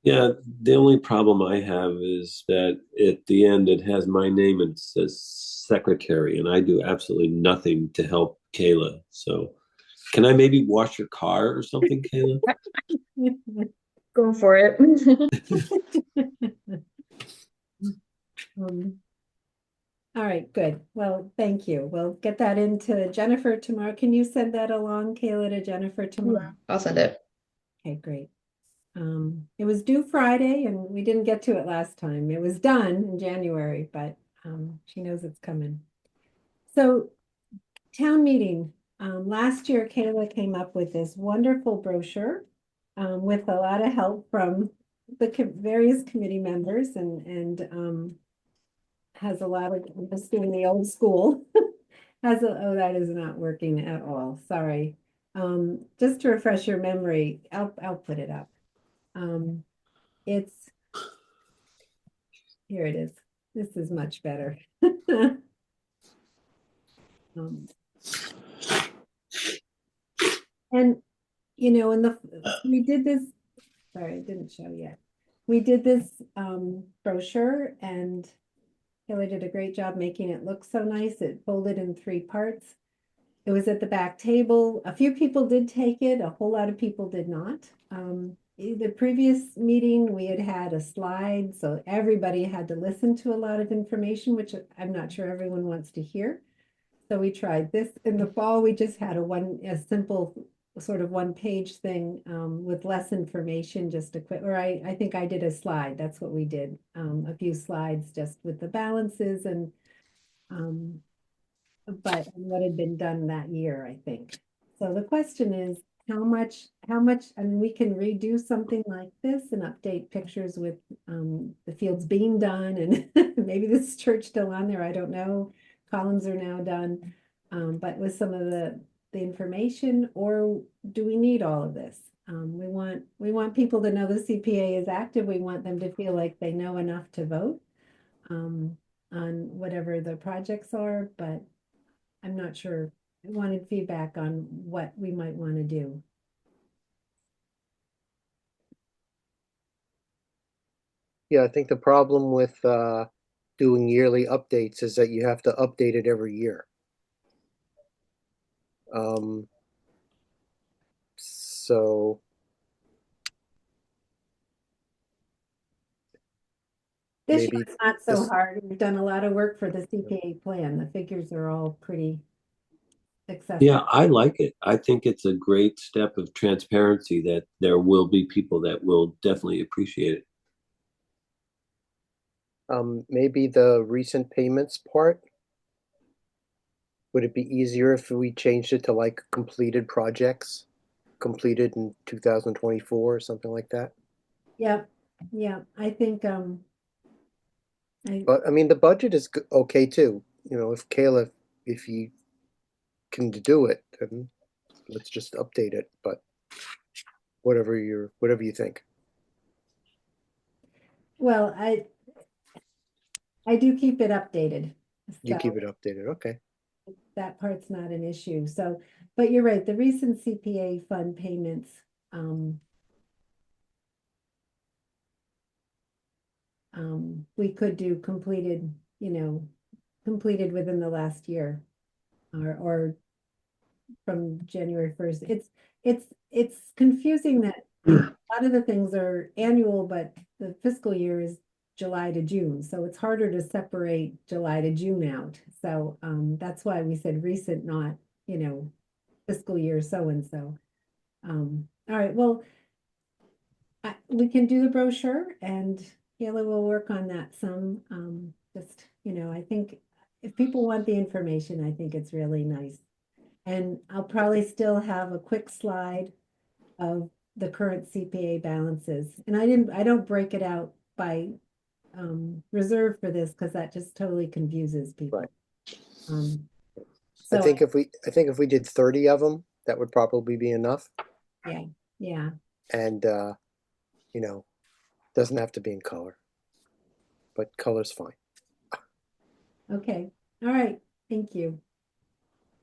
Yeah, the only problem I have is that at the end it has my name and it says secretary, and I do absolutely nothing to help Kayla. So Can I maybe wash your car or something, Kayla? Go for it. Um, all right, good. Well, thank you. We'll get that into Jennifer tomorrow. Can you send that along, Kayla, to Jennifer tomorrow? I'll send it. Okay, great. It was due Friday and we didn't get to it last time. It was done in January, but she knows it's coming. So town meeting. Last year, Kayla came up with this wonderful brochure with a lot of help from the various committee members and has a lot of just doing the old school. Oh, that is not working at all. Sorry. Just to refresh your memory, I'll put it up. It's here it is. This is much better. And you know, we did this, sorry, I didn't show yet. We did this brochure and Kelly did a great job making it look so nice. It folded in 3 parts. It was at the back table. A few people did take it, a whole lot of people did not. The previous meeting, we had a slide, so everybody had to listen to a lot of information, which I'm not sure everyone wants to hear. So we tried this. In the fall, we just had a simple sort of 1-page thing with less information, just a quick, or I think I did a slide. That's what we did. A few slides just with the balances and but what had been done that year, I think. So the question is, how much, I mean, we can redo something like this and update pictures with the fields being done and maybe this is church still on there, I don't know. Columns are now done, but with some of the information, or do we need all of this? We want people to know the CPA is active. We want them to feel like they know enough to vote on whatever the projects are, but I'm not sure. I wanted feedback on what we might want to do. Yeah, I think the problem with doing yearly updates is that you have to update it every year. So This maybe year it's not so this- hard. We've done a lot of work for the CPA plan. The figures are all pretty accessible. Yeah, I like it. I think it's a great step of transparency that there will be people that will definitely appreciate it. maybe the recent payments part. Would it be easier if we changed it to like completed projects, completed in 2024 or something like that? Yep. Yeah, I think But I mean, the budget is okay too. You know, if Kayla, if you can do it, then let's just update it. But whatever you think. well, I do keep it updated. You So keep it updated, okay. that part's not an issue. So, but you're right, the recent CPA fund payments, we could do completed, completed within the last year or from January 1st. It's confusing that a lot of the things are annual, but the fiscal year is July to June. So it's harder to separate July to June out. So that's why we said recent, not, fiscal year so-and-so. All right, well, we can do the brochure and Kayla will work on that some. Just, I think if people want the information, I think it's really nice. And I'll probably still have a quick slide of the current CPA balances. And I don't break it out by reserve for this because that just totally confuses people. Right. So I think if we did 30 of them, that would probably be enough. yeah. And doesn't have to be in color, but color's fine. Okay. All right. Thank you.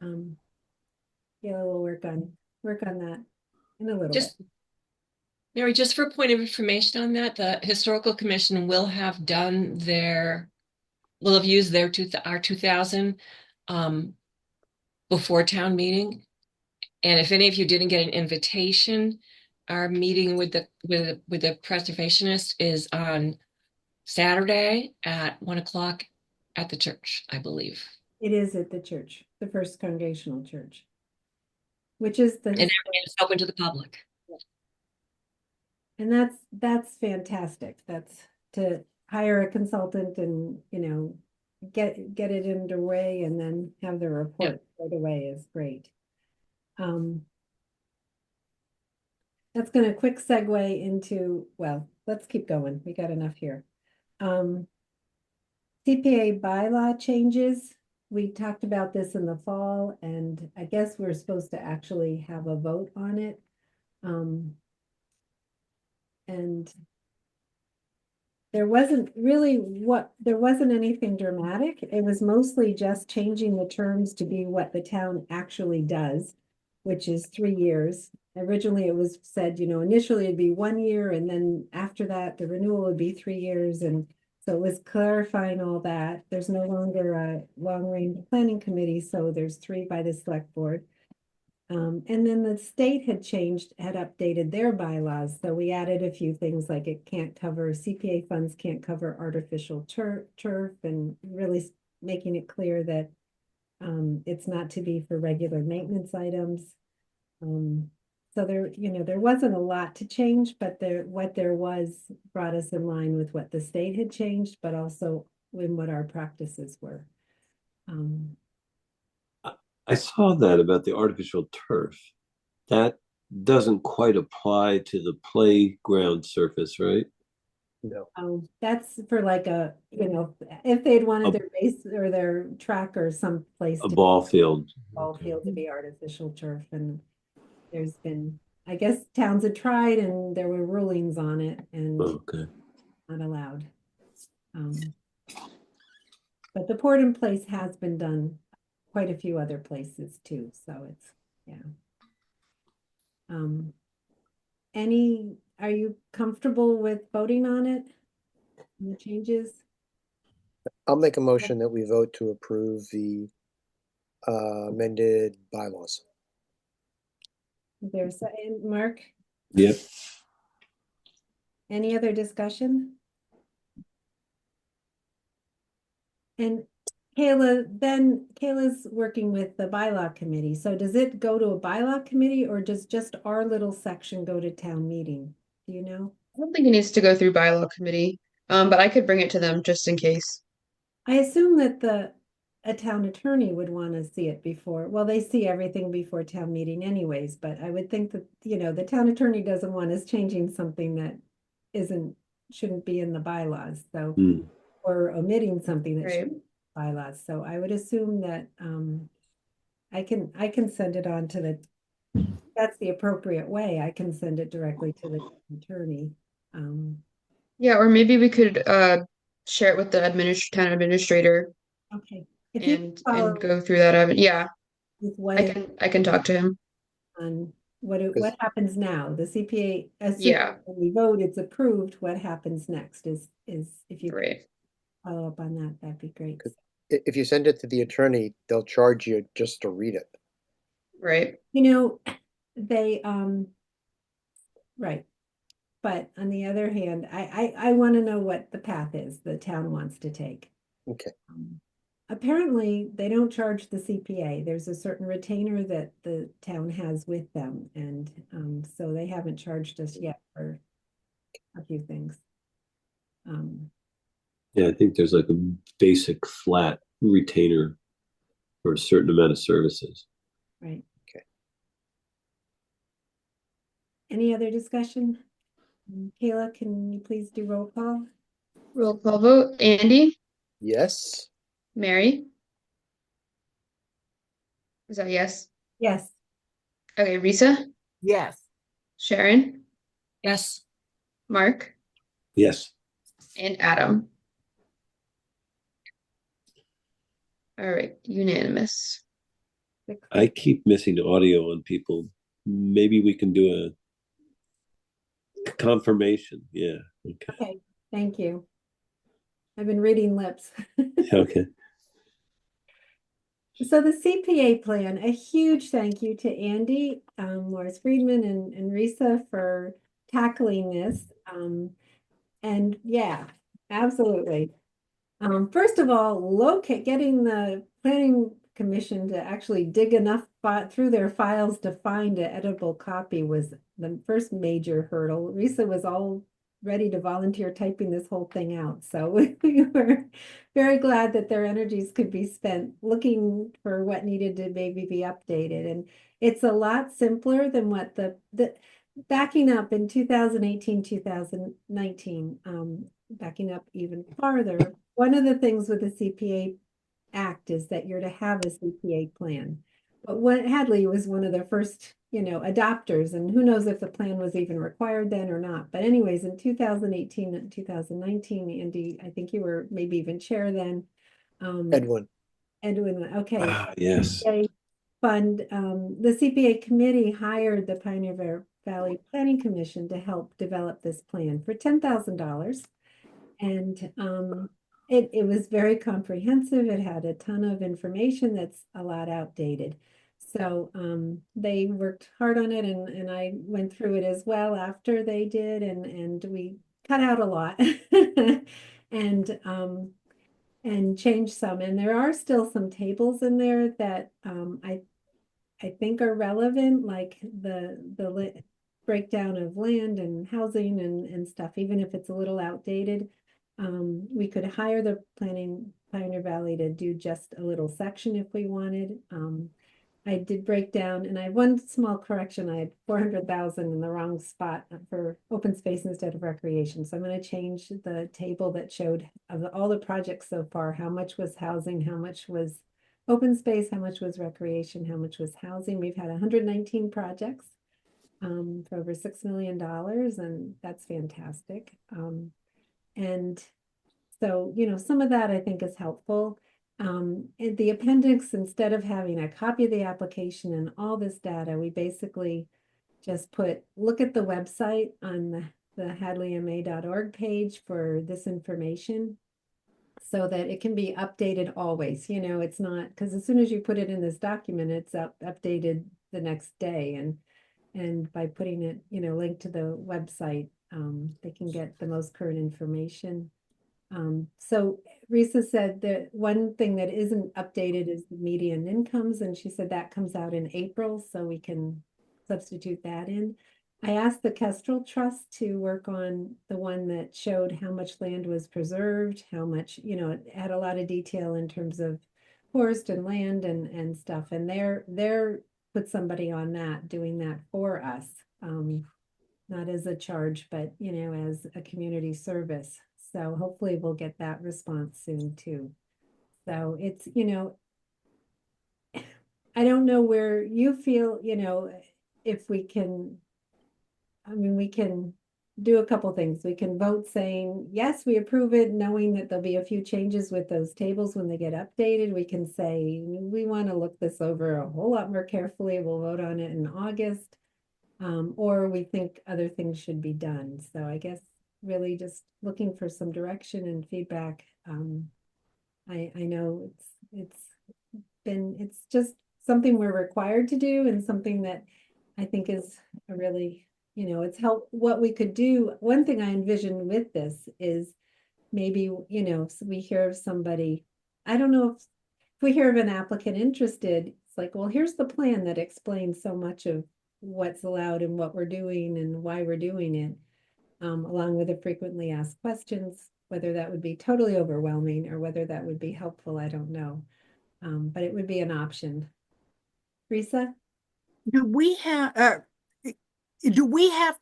Yeah, we'll work on that in a little bit. Mary, just for a point of information on that, the Historical Commission will have used our 2000 before town meeting. And if any of you didn't get an invitation, our meeting with the preservationist is on Saturday at 1 o'clock at the church, I believe. It is at the church, the First Congregational Church, which is the, And it's open to the public. and that's fantastic. That's to hire a consultant and, you know, get it underway and then have the report right away is great. That's going to quick segue into, well, let's keep going. We got enough here. CPA bylaw changes. We talked about this in the fall, and I guess we're supposed to actually have a vote on it. And there wasn't anything dramatic. It was mostly just changing the terms to be what the town actually does, which is 3 years. Originally, it was said, you know, initially it'd be 1 year, and then after that, the renewal would be 3 years. And so it was clarifying all that. There's no longer a long-range planning committee, so there's 3 by the select board. And then the state had updated their bylaws. So we added a few things like it can't cover, CPA funds can't cover artificial turf, and really making it clear that it's not to be for regular maintenance items. So there, you know, there wasn't a lot to change, but what there was brought us in line with what the state had changed, but also in what our practices were. I saw that about the artificial turf. That doesn't quite apply to the playground surface, right? No. That's for like a, you know, if they'd wanted their base or their track or some place A to ball field. ball field to be artificial turf, and there's been, I guess towns had tried and there were rulings on it and not allowed. But the port in place has been done quite a few other places too, so it's, yeah. Are you comfortable with voting on it? The changes? I'll make a motion that we vote to approve the amended bylaws. There's a Mark. Yep. Any other discussion? And Kayla's working with the bylaw committee. So does it go to a bylaw committee or does just our little section go to town meeting? Do you know? I don't think it needs to go through bylaw committee, but I could bring it to them just in case. I assume that a town attorney would want to see it before, well, they see everything before town meeting anyways, but I would think that, you know, the town attorney doesn't want us changing something that shouldn't be in the bylaws, so, or omitting something that should be in the bylaws. So I would assume that I can send it on to that's the appropriate way. I can send it directly to the attorney. Yeah, or maybe we could share it with the town administrator. Okay. And go through that. Yeah, I can talk to him on what happens now. The CPA, Yeah. when we vote, it's approved. What happens next is if you Right. follow up on that, that'd be great. If you send it to the attorney, they'll charge you just to read it. Right. You know, they right. But on the other hand, I want to know what the path is the town wants to take. Okay. Apparently, they don't charge the CPA. There's a certain retainer that the town has with them, and so they haven't charged us yet for a few things. Yeah, I think there's like a basic flat retainer for a certain amount of services. Right. Okay. Any other discussion? Kayla, can you please do roll call? Roll call vote. Andy? Yes. Mary? Is that yes? Yes. Okay, Risa? Yes. Sharon? Yes. Mark? Yes. And Adam. All right, unanimous. I keep missing audio on people. Maybe we can do a confirmation. Yeah. Okay. Thank you. I've been reading lips. Okay. So the CPA plan, a huge thank you to Andy, Morris Friedman and Risa for tackling this. And yeah, absolutely. First of all, getting the planning commission to actually dig enough through their files to find an editable copy was the first major hurdle. Risa was all ready to volunteer typing this whole thing out. So we were very glad that their energies could be spent looking for what needed to maybe be updated. And it's a lot simpler than what the backing up in 2018, 2019, backing up even farther. One of the things with the CPA Act is that you're to have a CPA plan. But when Hadley was one of the first, adopters, and who knows if the plan was even required then or not. But anyways, in 2018 and 2019, Andy, I think you were maybe even chair then. Edwin. Okay. Yes. CPA fund, the CPA committee hired the Pioneer Valley Planning Commission to help develop this plan for $10,000. And it was very comprehensive. It had a ton of information that's a lot outdated. So they worked hard on it, and I went through it as well after they did, and we cut out a lot and changed some. And there are still some tables in there that I think are relevant, like the breakdown of land and housing and stuff, even if it's a little outdated. We could hire the Pioneer Valley to do just a little section if we wanted. I did break down, and I had one small correction. I had 400,000 in the wrong spot for open space instead of recreation. So I'm going to change the table that showed of all the projects so far, how much was housing, how much was open space, how much was recreation, how much was housing. We've had 119 projects for over $6 million, and that's fantastic. And so, some of that I think is helpful. In the appendix, instead of having a copy of the application and all this data, we basically just look at the website on the hadleyma.org page for this information so that it can be updated always. It's not, because as soon as you put it in this document, it's updated the next day. And by putting it, linked to the website, they can get the most current information. So Risa said that one thing that isn't updated is the median incomes, and she said that comes out in April, so we can substitute that in. I asked the Kestrel Trust to work on the one that showed how much land was preserved, how much, it had a lot of detail in terms of forest and land and stuff, and they're put somebody on that, doing that for us. Not as a charge, but as a community service. So hopefully we'll get that response soon too. So it's, I don't know where you feel, if we can, we can do a couple things. We can vote saying, yes, we approve it, knowing that there'll be a few changes with those tables when they get updated. We can say, we want to look this over a whole lot more carefully. We'll vote on it in August. Or we think other things should be done. So I guess really just looking for some direction and feedback. I know it's just something we're required to do, and something that I think is a really, it's what we could do. One thing I envision with this is maybe, so we hear of somebody, I don't know if we hear of an applicant interested, it's like, well, here's the plan that explains so much of what's allowed and what we're doing and why we're doing it, along with the frequently asked questions. Whether that would be totally overwhelming or whether that would be helpful, I don't know. But it would be an option. Risa? Do we have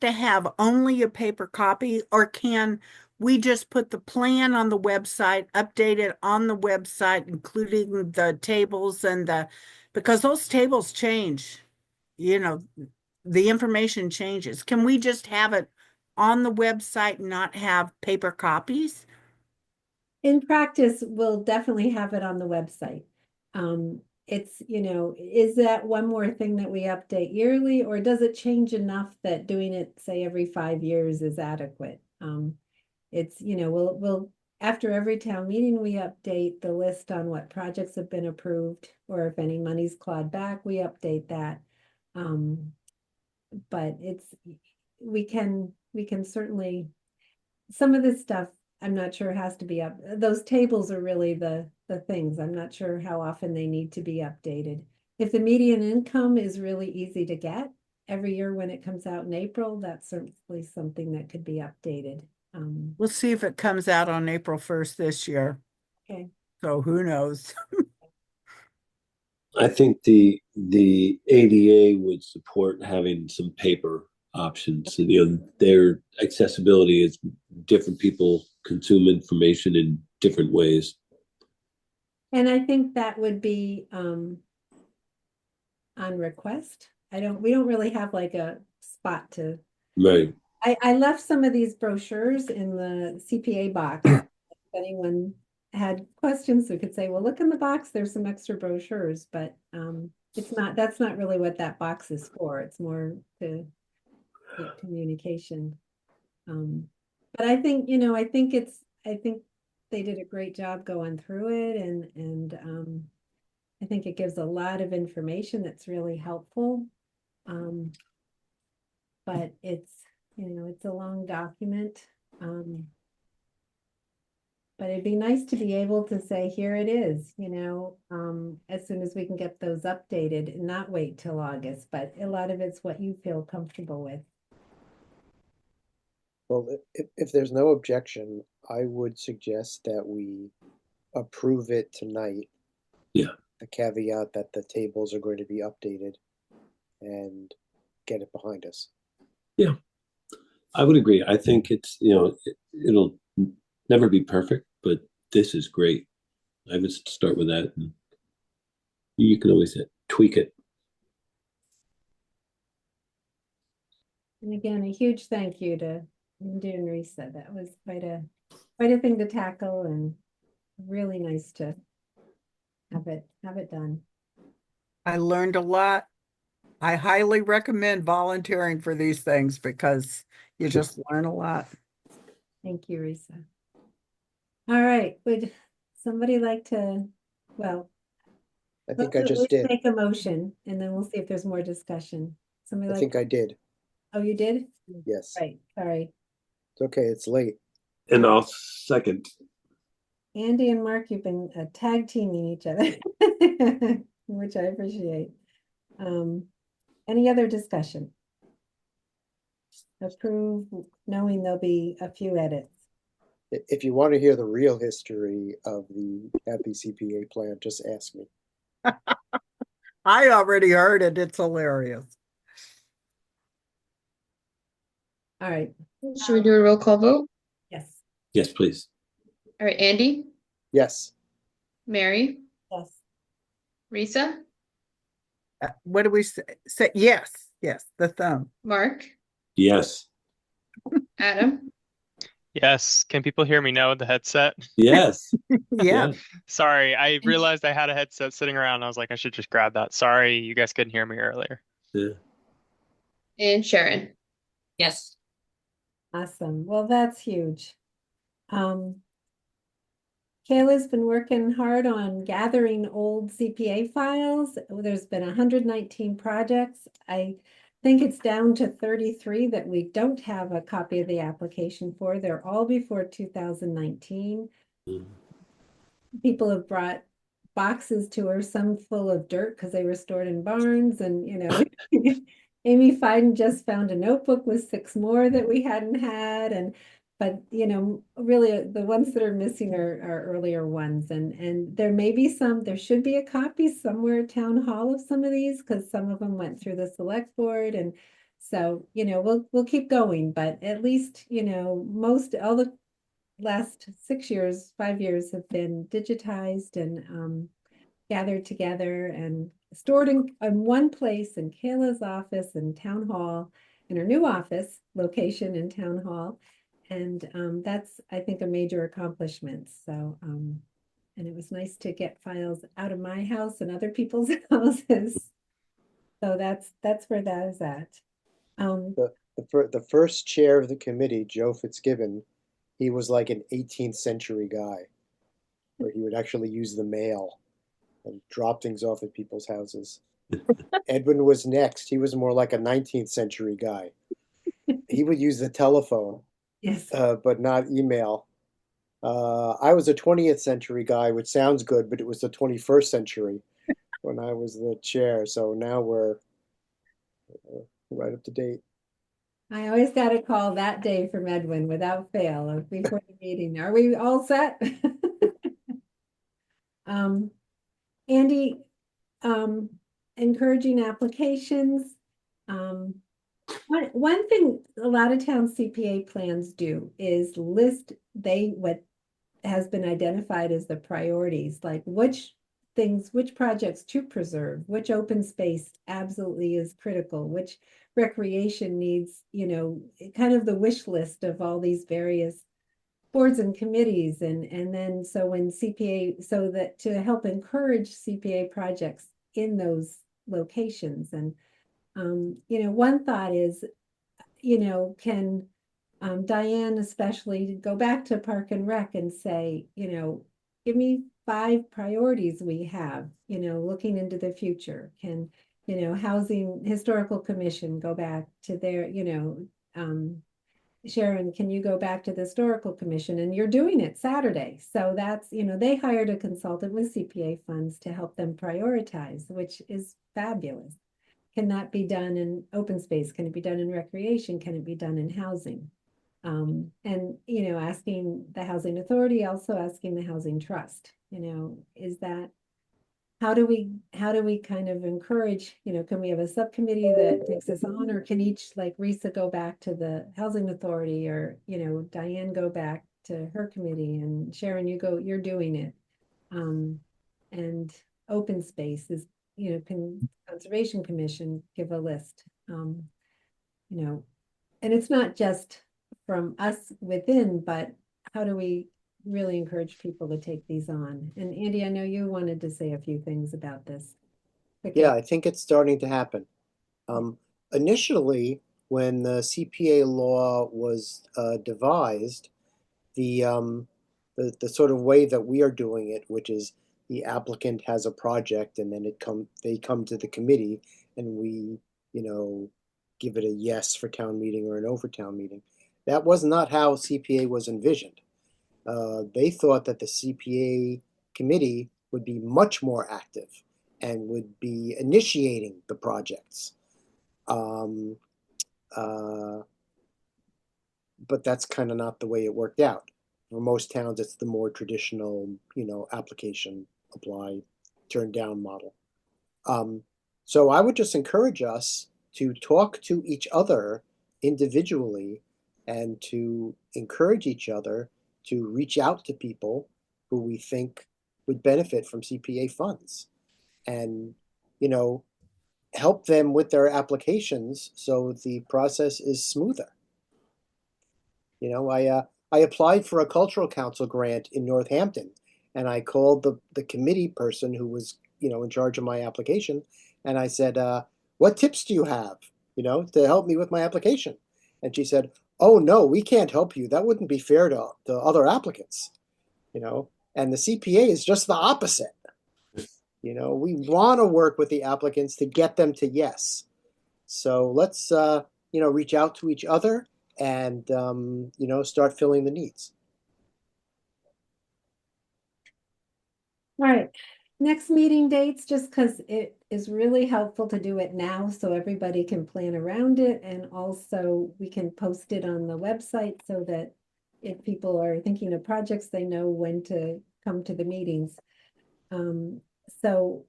to have only a paper copy, or can we just put the plan on the website, update it on the website, including the tables because those tables change, the information changes. Can we just have it on the website and not have paper copies? In practice, we'll definitely have it on the website. It's, is that one more thing that we update yearly, or does it change enough that doing it, say, every 5 years is adequate? It's, we'll after every town meeting, we update the list on what projects have been approved, or if any money's clawed back, we update that. But we can certainly, some of this stuff, I'm not sure has to be up. Those tables are really the things. I'm not sure how often they need to be updated. If the median income is really easy to get every year when it comes out in April, that's certainly something that could be updated. We'll see if it comes out on April 1st this year. Okay. So who knows? I think the ADA would support having some paper options. You know, their accessibility is different people consume information in different ways. And I think that would be on request. We don't really have like a spot to. Right. I left some of these brochures in the CPA box. If anyone had questions, we could say, well, look in the box, there's some extra brochures, but that's not really what that box is for. It's more to communication. But I think, I think they did a great job going through it, and I think it gives a lot of information that's really helpful. But it's a long document. But it'd be nice to be able to say, here it is, as soon as we can get those updated and not wait till August, but a lot of it's what you feel comfortable with. Well, if there's no objection, I would suggest that we approve it tonight. Yeah. The caveat that the tables are going to be updated and get it behind us. Yeah, I would agree. I think it's, it'll never be perfect, but this is great. I would start with that. And you can always tweak it. And again, a huge thank you to Linda and Risa. That was quite a thing to tackle, and really nice to have it done. I learned a lot. I highly recommend volunteering for these things because you just learn a lot. Thank you, Risa. All right, would somebody like to, well, I think let's I just did. make a motion, and then we'll see if there's more discussion. Somebody I like think I did. Oh, you did? Yes. Right, sorry. It's okay, it's late. And I'll second. Andy and Mark, you've been tag teaming each other, which I appreciate. Any other discussion? Approve, knowing there'll be a few edits. If you want to hear the real history of the Happy CPA plan, just ask me. I already heard it. It's hilarious. All right. Should we do a roll call vote? Yes. Yes, please. All right, Andy, Yes. Mary, Yes. Risa, What do we say? Yes, the thumb. Mark, Yes. Adam. Yes. Can people hear me now with the headset? Yes. Yeah. Sorry, I realized I had a headset sitting around. I was like, I should just grab that. Sorry, you guys couldn't hear me earlier. Yeah. And Sharon. Yes. Awesome. Well, that's huge. Kayla's been working hard on gathering old CPA files. There's been 119 projects. I think it's down to 33 that we don't have a copy of the application for. They're all before 2019. People have brought boxes to her, some full of dirt because they were stored in barns, and Amy Fiden just found a notebook with 6 more that we hadn't had, but really the ones that are missing are earlier ones, and there should be a copy somewhere at town hall of some of these, because some of them went through the select board, and so we'll keep going, but at least all the last 5 years have been digitized and gathered together and stored in one place in Kayla's office and town hall, in her new office location in town hall. And that's, I think, a major accomplishment. So, and it was nice to get files out of my house and other people's houses. So that's where that is at. The first chair of the committee, Joe Fitzgibbon, he was like an 18th century guy, where he would actually use the mail and drop things off at people's houses. Edwin was next. He was more like a 19th century guy. He would use the telephone, Yes. but not email. I was a 20th century guy, which sounds good, but it was the 21st century when I was the chair. So now we're right up to date. I always got a call that day from Edwin without fail before the meeting. Are we all set? Andy, encouraging applications. One thing a lot of town CPA plans do is list what has been identified as the priorities, like which projects to preserve, which open space absolutely is critical, which recreation needs, kind of the wish list of all these various boards and committees. And then so when CPA, so that to help encourage CPA projects in those locations. And, one thought is, can Diane especially go back to Park and Rec and say, give me 5 priorities we have, looking into the future. Can, Housing Historical Commission go back to their, Sharon, can you go back to the Historical Commission? And you're doing it Saturday. So that's, they hired a consultant with CPA funds to help them prioritize, which is fabulous. Can that be done in open space? Can it be done in recreation? Can it be done in housing? And, asking the Housing Authority, also asking the Housing Trust, is that, how do we kind of encourage, can we have a subcommittee that takes this on, or can each, like Risa, go back to the Housing Authority, or, Diane go back to her committee, and Sharon, you're doing it. And open space is, Conservation Commission, give a list, and it's not just from us within, but how do we really encourage people to take these on? And Andy, I know you wanted to say a few things about this. Okay. Yeah, I think it's starting to happen. Initially, when the CPA law was devised, the sort of way that we are doing it, which is the applicant has a project and then they come to the committee and we, give it a yes for town meeting or a no for town meeting. That was not how CPA was envisioned. They thought that the CPA committee would be much more active and would be initiating the projects. But that's kind of not the way it worked out. For most towns, it's the more traditional, application, apply, turn down model. So I would just encourage us to talk to each other individually and to encourage each other to reach out to people who we think would benefit from CPA funds and, help them with their applications so the process is smoother. I applied for a cultural council grant in Northampton, and I called the committee person who was, in charge of my application, and I said, what tips do you have, to help me with my application? And she said, oh, no, we can't help you. That wouldn't be fair to other applicants, and the CPA is just the opposite. We want to work with the applicants to get them to yes. So let's, reach out to each other and, start filling the needs. All right. Next meeting dates, just because it is really helpful to do it now so everybody can plan around it, and also we can post it on the website so that if people are thinking of projects, they know when to come to the meetings. So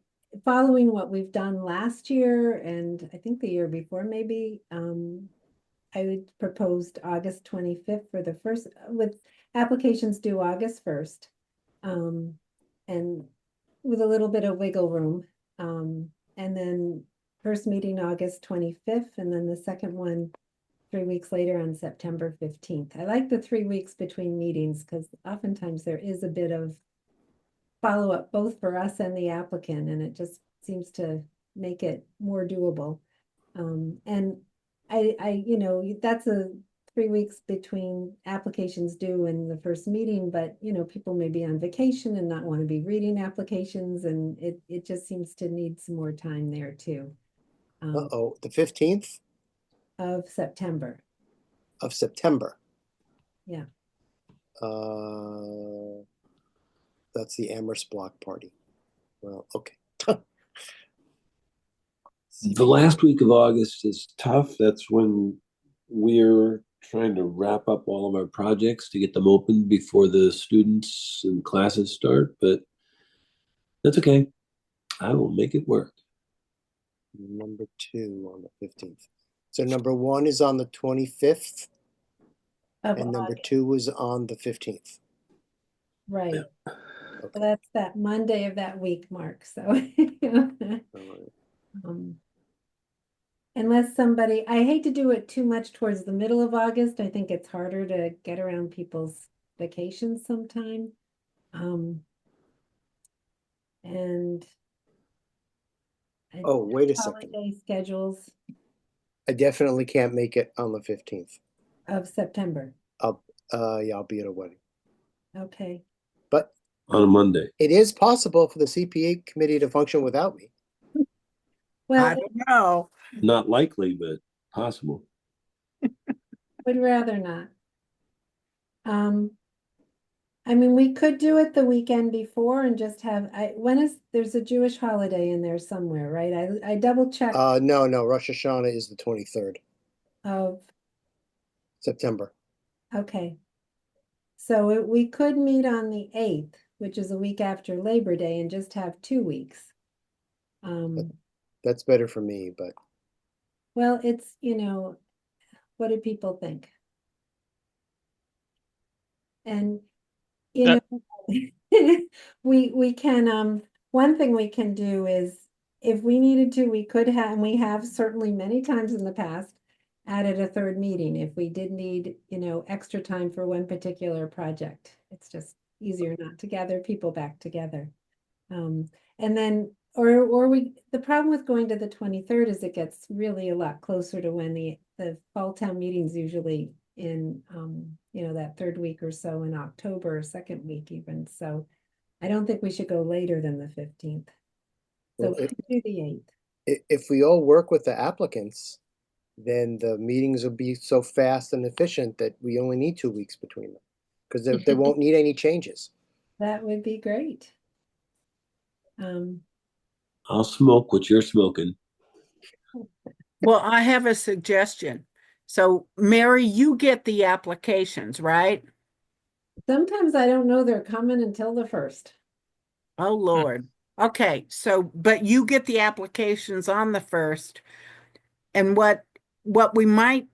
following what we've done last year, and I think the year before maybe, I would propose August 25th for the first, with applications due August 1st. And with a little bit of wiggle room. And then first meeting August 25th, and then the second one 3 weeks later on September 15th. I like the 3 weeks between meetings because oftentimes there is a bit of follow-up both for us and the applicant, and it just seems to make it more doable. And I that's a 3 weeks between applications due and the first meeting, but people may be on vacation and not want to be reading applications, and it just seems to need some more time there too. Uh-oh, the 15th Of September. of September. Yeah. That's the Amherst Block Party. Well, okay. The last week of August is tough. That's when we're trying to wrap up all of our projects to get them open before the students and classes start, but that's okay. I will make it work. Number 2 on the 15th. So number 1 is on the 25th, and number 2 is on the 15th. Right. Okay. So that's that Monday of that week, Mark. So unless somebody, I hate to do it too much towards the middle of August. I think it's harder to get around people's vacations sometime. And Oh, wait a second. holiday schedules I definitely can't make it on the 15th. of September. Yeah, I'll be at a wedding. Okay. But on a Monday, it is possible for the CPA committee to function without me. Well, I don't know. not likely, but possible. would rather not. I mean, we could do it the weekend before and just have, there's a Jewish holiday in there somewhere, right? I double checked No, Rosh Hashanah is the 23rd of, September. okay. So we could meet on the 8th, which is a week after Labor Day, and just have 2 weeks. That's better for me, but Well, it's, what do people think? And, we can, one thing we can do is, if we needed to, we could have, and we have certainly many times in the past, added a third meeting if we did need, extra time for one particular project. It's just easier not to gather people back together. And then, the problem with going to the 23rd is it gets really a lot closer to when the fall town meeting's usually in, that third week or so in October, second week even. So I don't think we should go later than the 15th. So Well, we could do the 8th. if we all work with the applicants, then the meetings will be so fast and efficient that we only need 2 weeks between them, because they won't need any changes. That would be great. I'll smoke what you're smoking. Well, I have a suggestion. So, Mary, you get the applications, right? Sometimes I don't know they're coming until the 1st. Oh, Lord. Okay, so, but you get the applications on the 1st. And what we might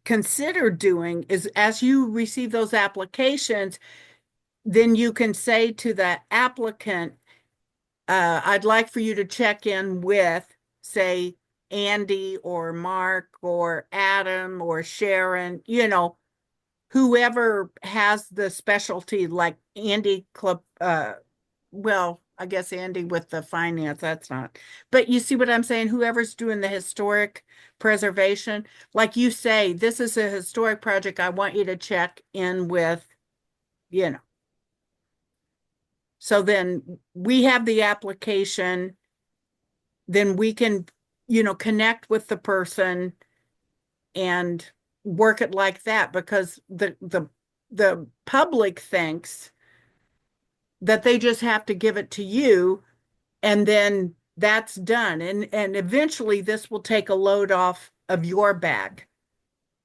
consider doing is, as you receive those applications, then you can say to the applicant, I'd like for you to check in with, say, Andy or Mark or Adam or Sharon, whoever has the specialty, like Andy well, I guess Andy with the finance, that's not. But you see what I'm saying? Whoever's doing the historic preservation, like you say, this is a historic project. I want you to check in with, So then we have the application, then we can, connect with the person and work it like that, because the public thinks that they just have to give it to you and then that's done. And eventually this will take a load off of your back,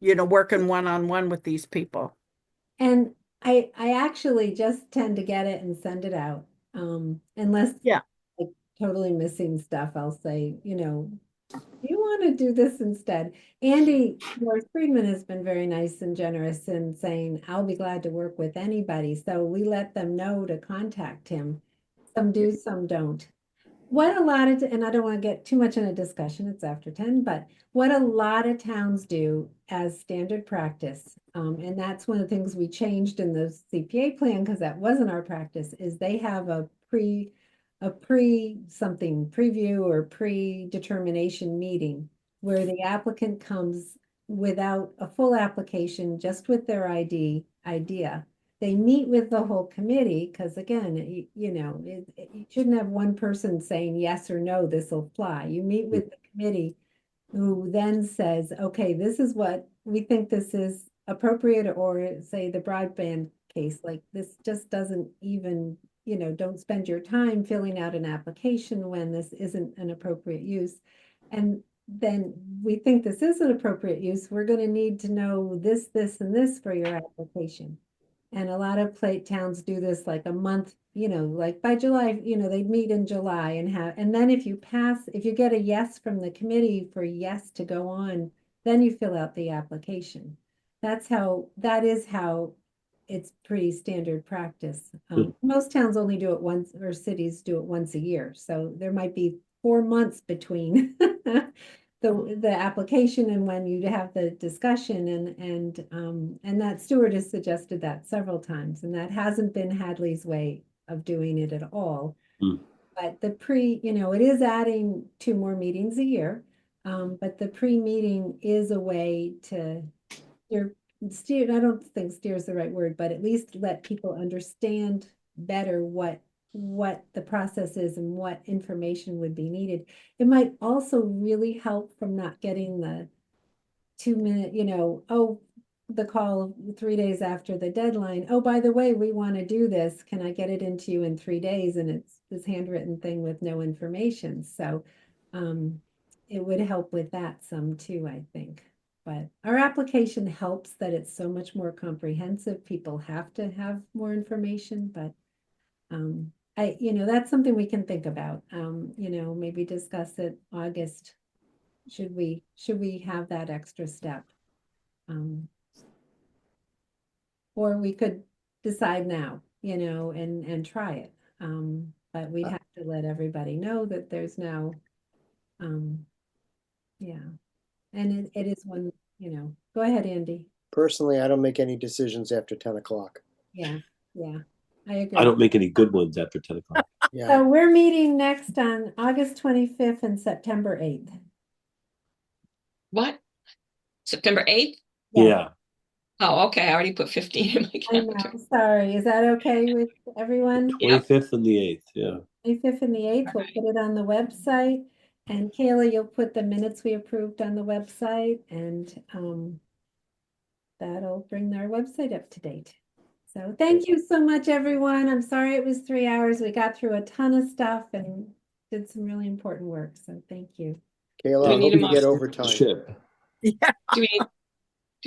working one-on-one with these people. And I actually just tend to get it and send it out. Unless like totally missing stuff, I'll say, you want to do this instead. Andy Morris Friedman has been very nice and generous in saying, I'll be glad to work with anybody. So we let them know to contact him. Some do, some don't. What a lot of, and I don't want to get too much in a discussion, it's after 10, but what a lot of towns do as standard practice, and that's one of the things we changed in the CPA plan, because that wasn't our practice, is they have a preview or predetermination meeting where the applicant comes without a full application, just with their idea. They meet with the whole committee, because again, you shouldn't have one person saying yes or no, this will fly. You meet with the committee who then says, okay, this is what we think this is appropriate, or say the broadband case, like this just doesn't even, don't spend your time filling out an application when this isn't an appropriate use. And then we think this is an appropriate use. We're going to need to know this, and this for your application. And a lot of towns do this like a month, like by July, they'd meet in July and then if you get a yes from the committee for yes to go on, then you fill out the application. That is how it's pretty standard practice. Most towns only do it once, or cities do it once a year. So there might be 4 months between the application and when you have the discussion, and that Stuart has suggested that several times, and that hasn't been Hadley's way of doing it at all. But it is adding 2 more meetings a year, but the pre-meeting is a way to steer. I don't think steer is the right word, but at least let people understand better what the process is and what information would be needed. It might also really help from not getting the 2-minute, the call 3 days after the deadline. Oh, by the way, we want to do this. Can I get it into you in 3 days? And it's this handwritten thing with no information. So it would help with that some too, I think. But our application helps that it's so much more comprehensive. People have to have more information, but that's something we can think about. Maybe discuss it August. Should we have that extra step? Or we could decide now, and try it. But we'd have to let everybody know that there's now, yeah. And it is one, go ahead, Andy. Personally, I don't make any decisions after 10 o'clock. Yeah, I agree. I don't make any good ones after 10 o'clock. Yeah. So we're meeting next on August 25th and September 8th. What? September 8th? Yeah. Oh, okay. I already put 15 in my I calendar. know, sorry. Is that okay with everyone? 25th and the 8th, yeah. 25th and the 8th, we'll put it on the website. And Kayla, you'll put the minutes we approved on the website, and that'll bring our website up to date. So thank you so much, everyone. I'm sorry it was 3 hours. We got through a ton of stuff and did some really important work. So thank you. Kayla, I hope you get overtime. Yeah. Do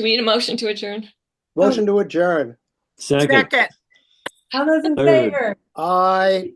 we need a motion to adjourn? Motion to adjourn. Second. All those in Third. favor? Aye.